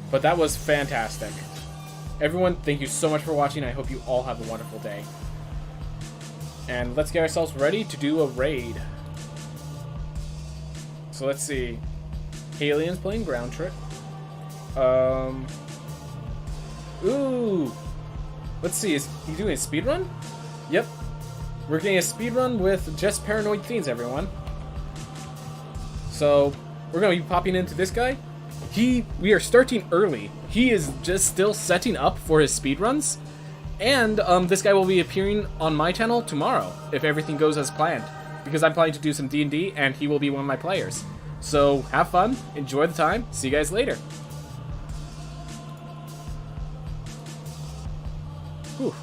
But that was fantastic. Everyone, thank you so much for watching. I hope you all have a wonderful day. And let's get ourselves ready to do a raid. So let's see. Alien's playing ground trick. Ooh. Let's see, is he doing a speed run? Yep. We're getting a speed run with just paranoid fiends, everyone. So we're gonna be popping into this guy. We are starting early. He is just still setting up for his speed runs. And this guy will be appearing on my channel tomorrow, if everything goes as planned. Because I'm planning to do some D&D, and he will be one of my players. So, have fun, enjoy the time, see you guys later. Whew.